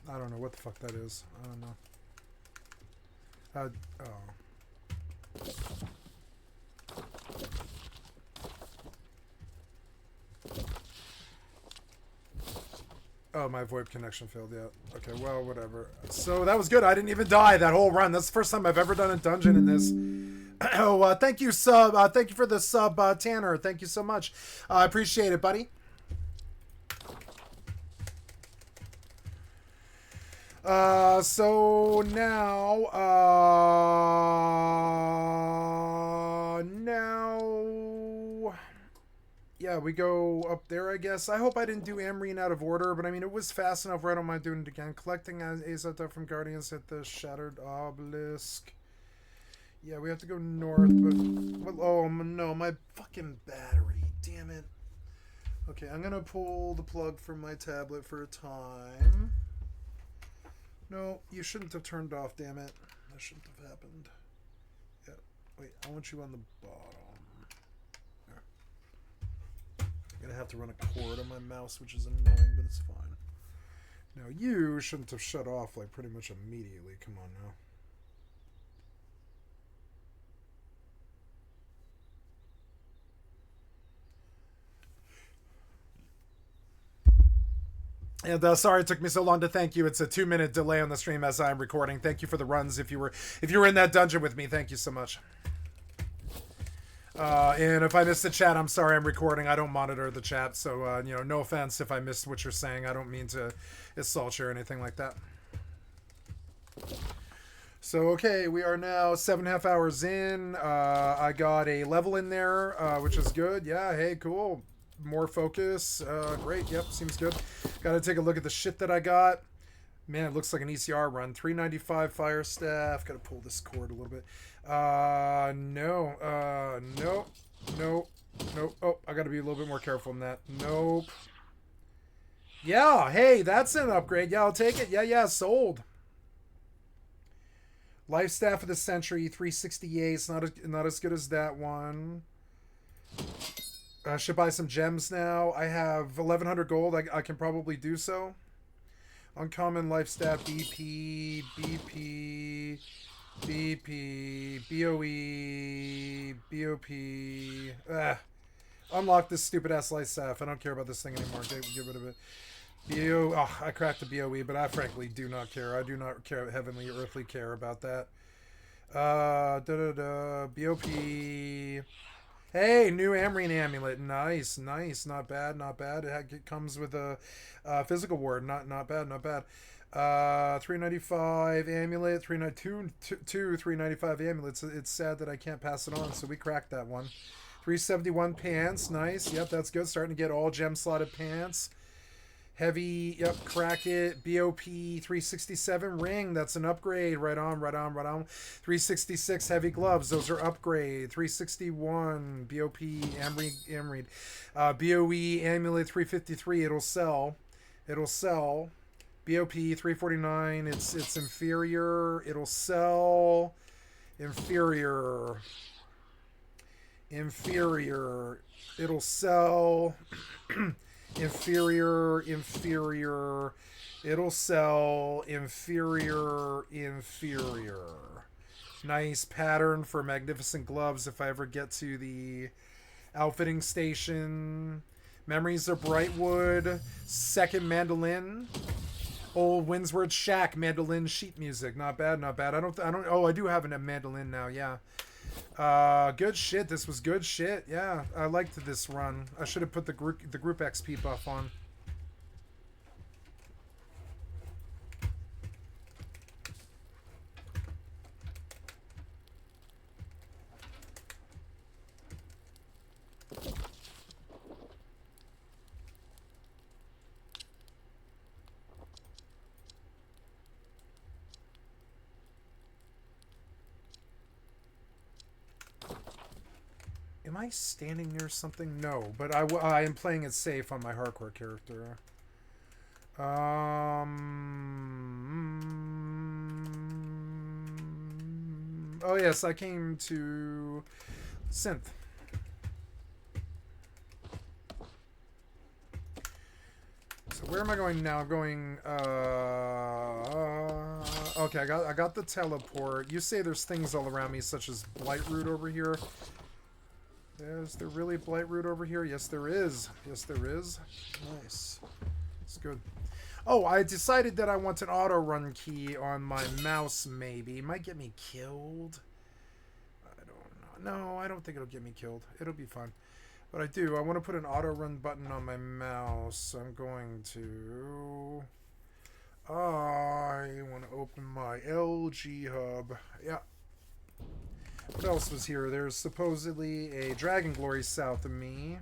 A: I don't know what the fuck that is. I don't know. Oh. Oh, my VoIP connection failed. Yeah. Okay, well, whatever. So that was good. I didn't even die that whole run. That's the first time I've ever done a dungeon in this. Oh, thank you, sub. Thank you for the sub, Tanner. Thank you so much. I appreciate it, buddy. So now, yeah, we go up there, I guess. I hope I didn't do Amrine out of order, but I mean, it was fast enough where I don't mind doing it again. Collecting Azota from Guardians at the Shattered Obelisk. Yeah, we have to go north, but oh no, my fucking battery. Damn it. Okay, I'm gonna pull the plug from my tablet for a time. No, you shouldn't have turned off, damn it. That shouldn't have happened. Yeah, wait, I want you on the bottom. There. I'm gonna have to run a cord on my mouse, which is annoying, but it's fine. Now, you shouldn't have shut off, like, pretty much immediately. Come on now. And sorry it took me so long to thank you. It's a 2-minute delay on the stream as I'm recording. Thank you for the runs. If you were in that dungeon with me, thank you so much. And if I missed the chat, I'm sorry. I'm recording. I don't monitor the chat, so you know, no offense if I missed what you're saying. I don't mean to insult you or anything like that. So okay, we are now 7.5 hours in. I got a level in there, which is good. Yeah, hey, cool. More focus. Great. Yep, seems good. Got to take a look at the shit that I got. Man, it looks like an ECR run. 395 fire staff. Got to pull this cord a little bit. No. Nope. Oh, I got to be a little bit more careful than that. Nope. Yeah, hey, that's an upgrade. Yeah, I'll take it. Yeah, sold. Life Staff of the Century, 368. It's not as good as that one. I should buy some gems now. I have 1,100 gold. I can probably do so. Uncommon Life Staff, BP, BOE, BOP. Unlock this stupid ass Life Staff. I don't care about this thing anymore. Get rid of it. I cracked the BOE, but I frankly do not care. I do not care, heavenly, earthly care about that. BOP. Hey, new Amrine Amulet. Nice. Not bad. It comes with a physical ward. Not bad. 395 amulet. 395 amulets. It's sad that I can't pass it on, so we cracked that one. 371 pants. Nice. Yep, that's good. Starting to get all gem slotted pants. Heavy, yep, crack it. BOP 367 ring, that's an upgrade. Right on. 366 heavy gloves, those are upgrade. 361 BOP Amreed. BOE amulet 353, it'll sell. BOP 349, it's inferior. It'll sell. Inferior. It'll sell. Inferior. It'll sell. Inferior. Nice pattern for magnificent gloves if I ever get to the outfitting station. Memories of Brightwood. Second mandolin. Old Windsward Shack mandolin sheet music. Not bad. I don't. Oh, I do have a mandolin now. Yeah. Good shit. This was good shit. Yeah, I liked this run. I should have put the group XP buff on. Am I standing near something? No, but I am playing it safe on my hardcore character. Oh yes, I came to synth. So where am I going now? I'm going. Okay, I got the teleport. You say there's things all around me, such as Blightroot over here. Is there really Blightroot over here? Yes, there is. Nice. It's good. Oh, I decided that I want an auto run key on my mouse, maybe. It might get me killed. I don't know. No, I don't think it'll get me killed. It'll be fine. But I want to put an auto run button on my mouse. I'm going to... I want to open my LG hub. Yeah. What else was here? There's supposedly a Dragon Glory south of me.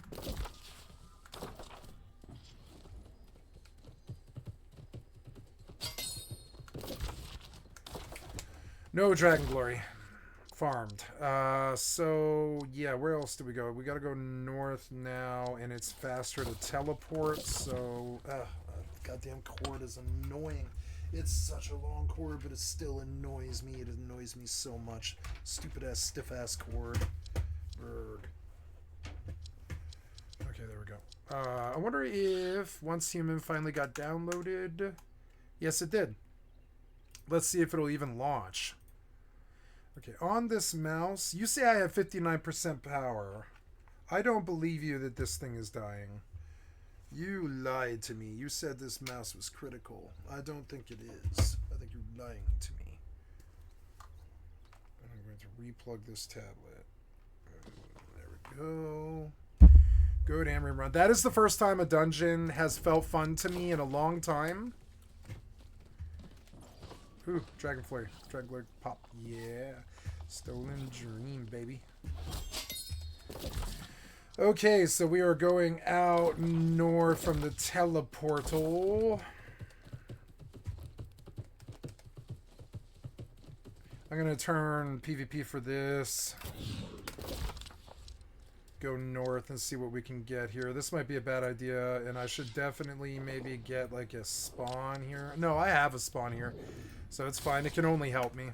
A: No Dragon Glory. Farmed. So, yeah, where else do we go? We gotta go north now, and it's faster to teleport, so... goddamn cord is annoying. It's such a long cord, but it still annoys me. It annoys me so much. Stupid-ass, stiff-ass cord. Berg. Okay, there we go. I wonder if Once Human finally got downloaded. Yes, it did. Let's see if it'll even launch. Okay, on this mouse, you say I have 59% power. I don't believe you that this thing is dying. You lied to me. You said this mouse was critical. I don't think it is. I think you're lying to me. I'm going to replug this tablet. There we go. Good Amry run. That is the first time a dungeon has felt fun to me in a long time. Ooh, Dragonflare. Dragonflare pop. Yeah. Stolen Dream, baby. Okay, so we are going out north from the teleportal. I'm going to turn PvP for this. Go north and see what we can get here. This might be a bad idea, and I should definitely maybe get like a spawn here. No, I have a spawn here, so it's fine. It can only help me.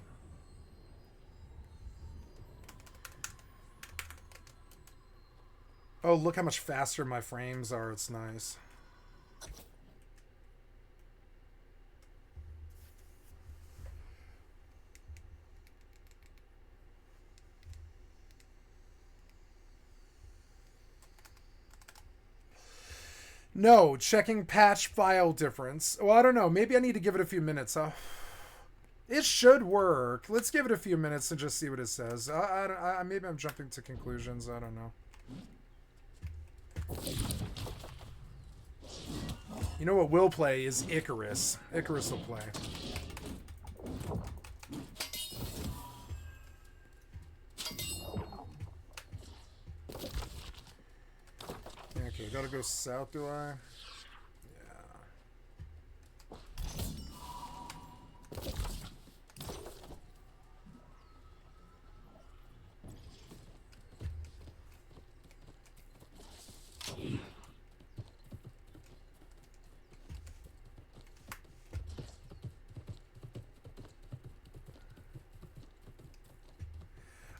A: Oh, look how much faster my frames are. It's nice. No, checking patch file difference. Well, I don't know. Maybe I need to give it a few minutes, huh? It should work. Let's give it a few minutes and just see what it says. Maybe I'm jumping to conclusions. I don't know. You know what will play is Icarus. Icarus will play. Okay, gotta go south, do I?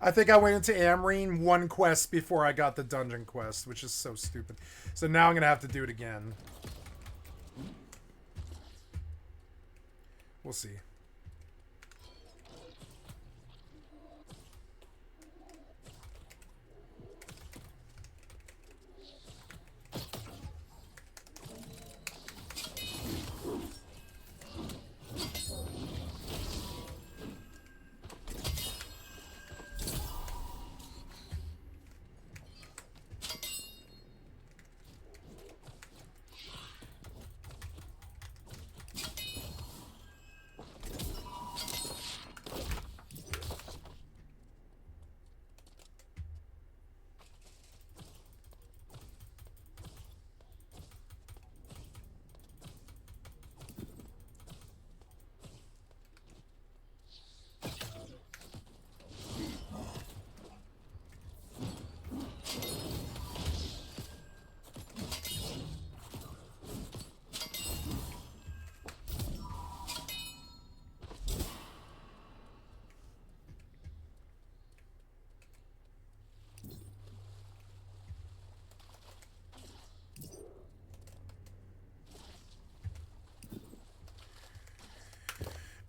A: I think I went into Amrine one quest before I got the dungeon quest, which is so stupid. So now I'm going to have to do it again. We'll see.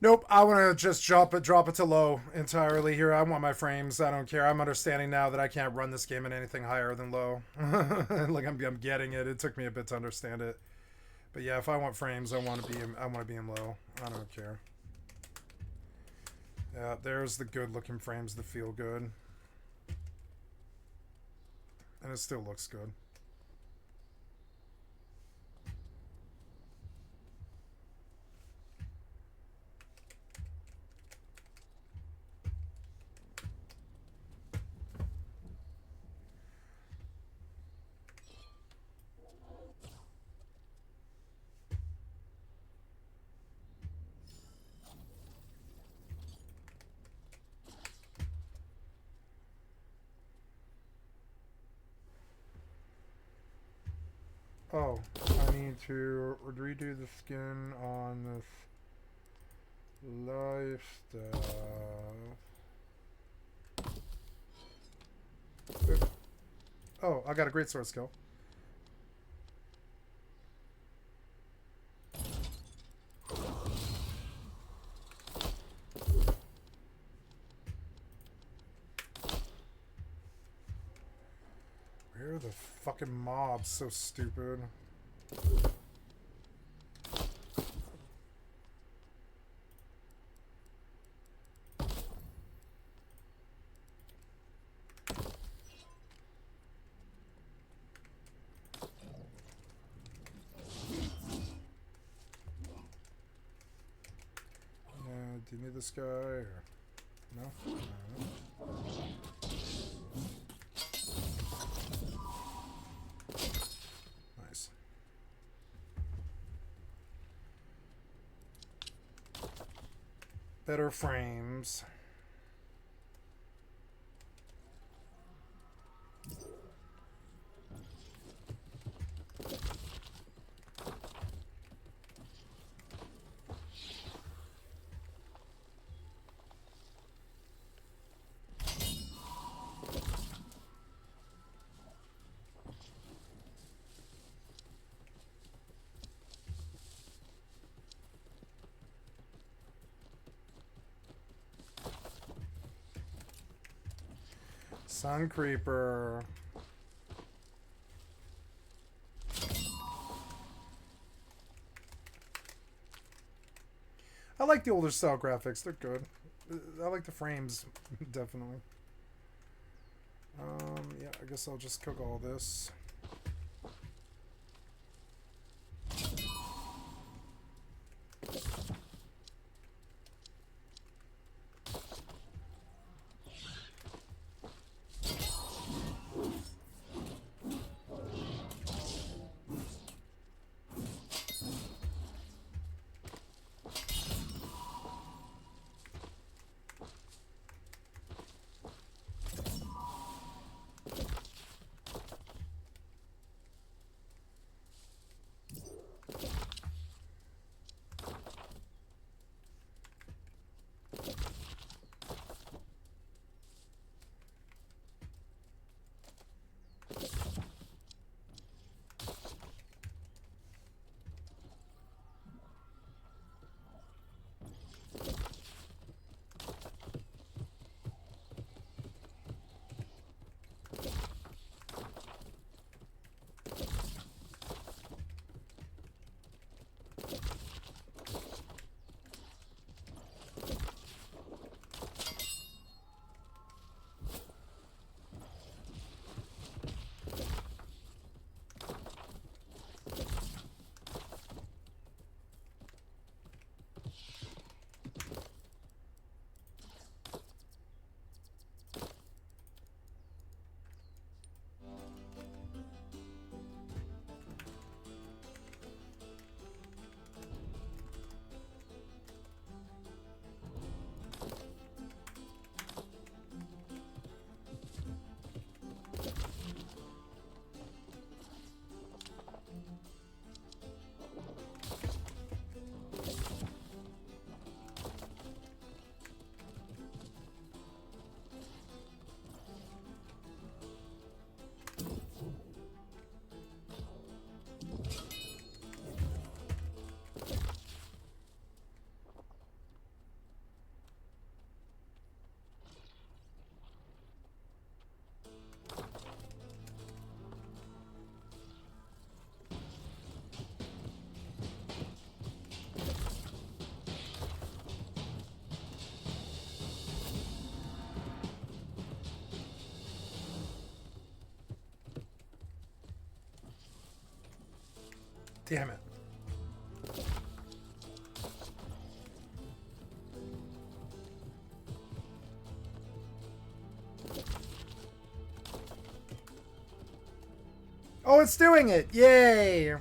A: Nope, I want to just drop it to low entirely here. I want my frames. I don't care. I'm understanding now that I can't run this game at anything higher than low. Like I'm getting it. It took me a bit to understand it. But yeah, if I want frames, I want to be in low. I don't care. Yeah, there's the good looking frames that feel good. And it still looks good. Oh, I need to redo the skin on this life stuff. Oh, I got a great sword skill. Where are the fucking mobs? So stupid. me this guy, or... No? Nice. Better frames. Sun Creeper. I like the older style graphics. They're good. I like the frames, definitely. Yeah, I guess I'll just cook all this. Damn it. Oh, it's doing it! Yay!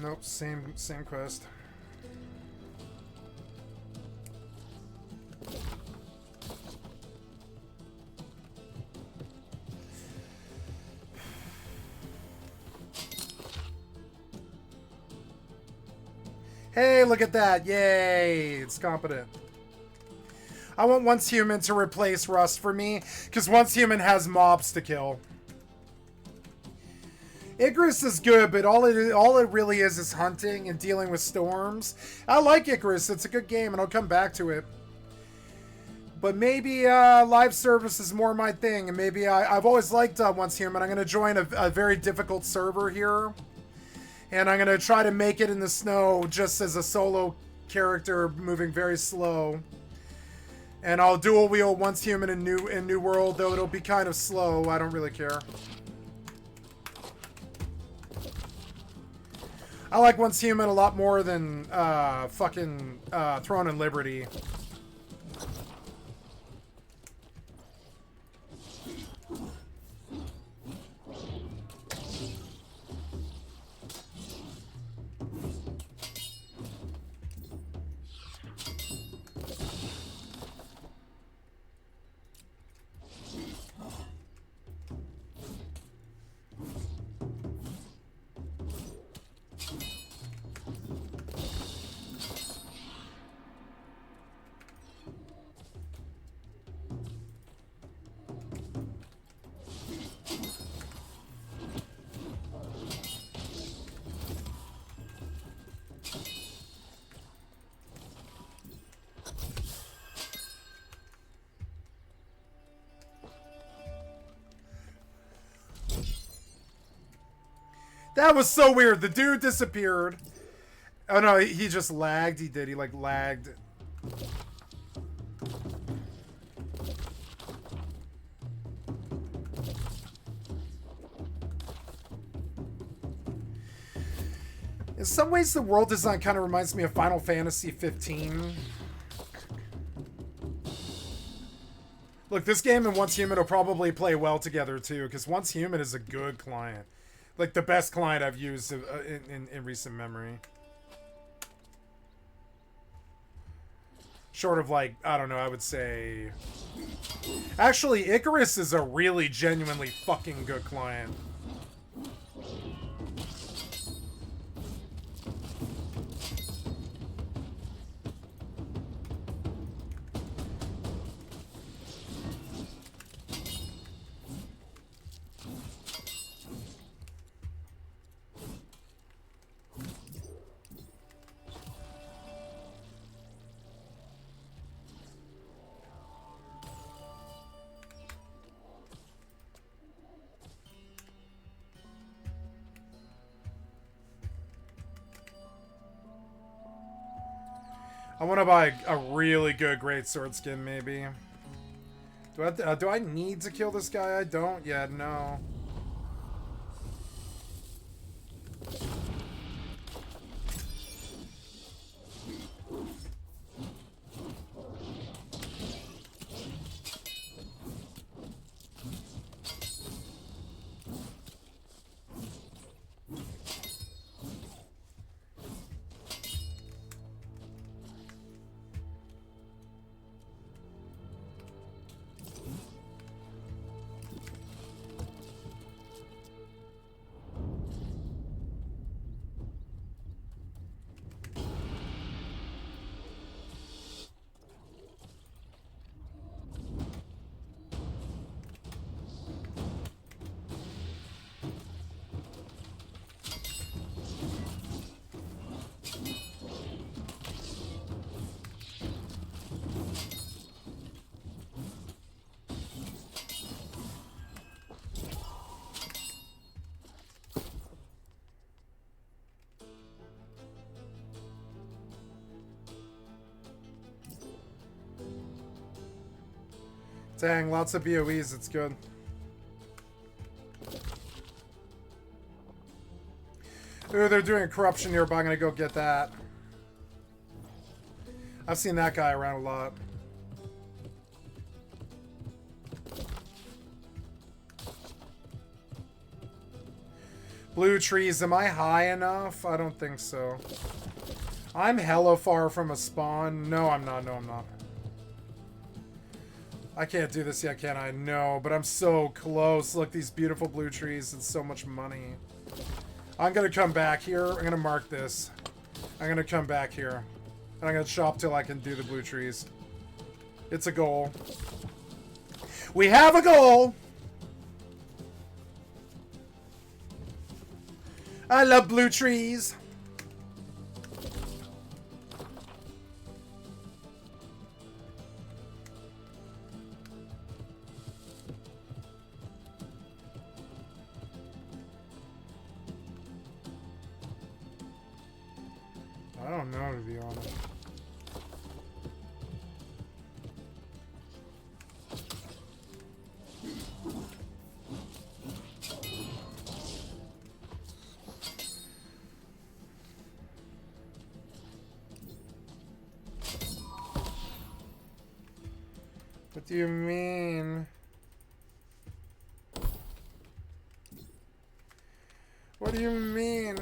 A: Nope, same quest. Hey, look at that. Yay, it's competent. I want Once Human to replace Rust for me, because Once Human has mobs to kill. Icarus is good, but all it really is hunting and dealing with storms. I like Icarus. It's a good game, and I'll come back to it. But maybe live service is more my thing, and maybe I've always liked Once Human. I'm going to join a very difficult server here, and I'm going to try to make it in the snow just as a solo character moving very slow. And I'll dual wheel Once Human in New World, though it'll be kind of slow. I don't really care. I like Once Human a lot more than fucking Throne and Liberty. That was so weird. The dude disappeared. Oh no, he just lagged. He did. He like lagged. In some ways, the world design kind of reminds me of Final Fantasy 15. Look, this game and Once Human will probably play well together too, because Once Human is a good client. Like the best client I've used in recent memory. Short of like, I don't know, I would say... Actually, Icarus is a really genuinely fucking good client. I want to buy a really good greatsword skin, maybe. Do I need to kill this guy? I don't yet, no. Dang, lots of BOEs, it's good. Ooh, they're doing corruption here, but I'm gonna go get that. I've seen that guy around a lot. Blue trees, am I high enough? I don't think so. I'm hella far from a spawn. No, I'm not. No, I'm not. I can't do this yet, can I? No, but I'm so close. Look, these beautiful blue trees and so much money. I'm gonna come back here. I'm gonna mark this. I'm gonna come back here. And I'm gonna shop till I can do the blue trees. It's a goal. We have a goal! I love blue trees. I don't know, to be honest. What do you mean? What do you mean?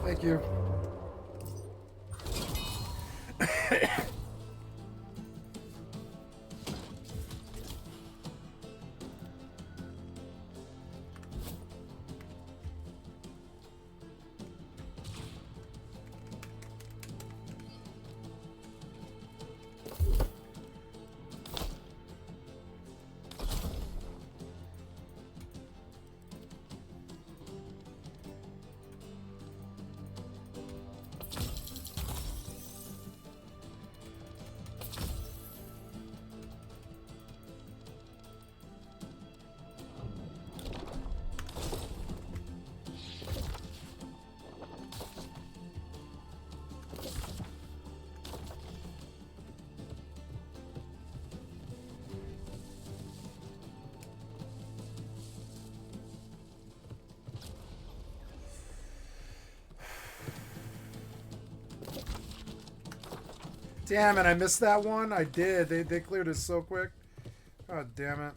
A: Thank you. Damn it, I missed that one. I did. They cleared it so quick. God damn it.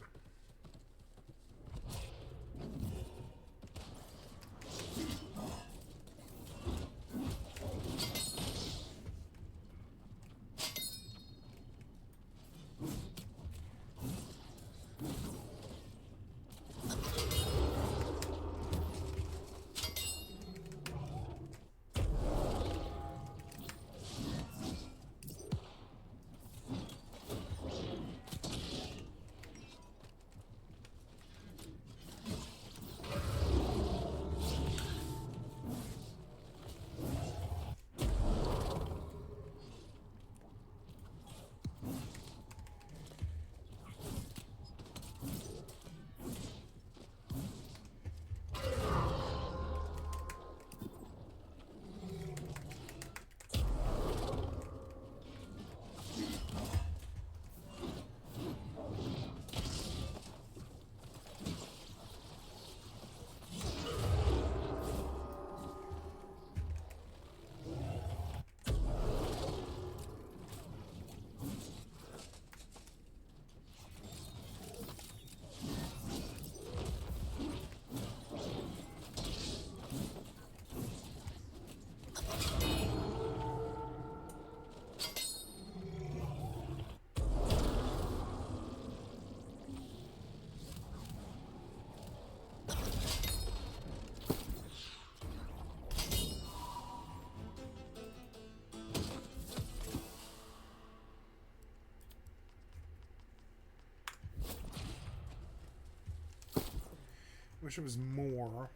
A: Wish it was more.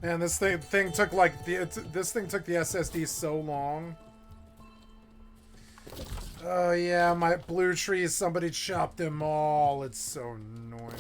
A: Man, this thing took like this thing took the SSD so long. Oh yeah, my blue trees, somebody chopped them all. It's so annoying.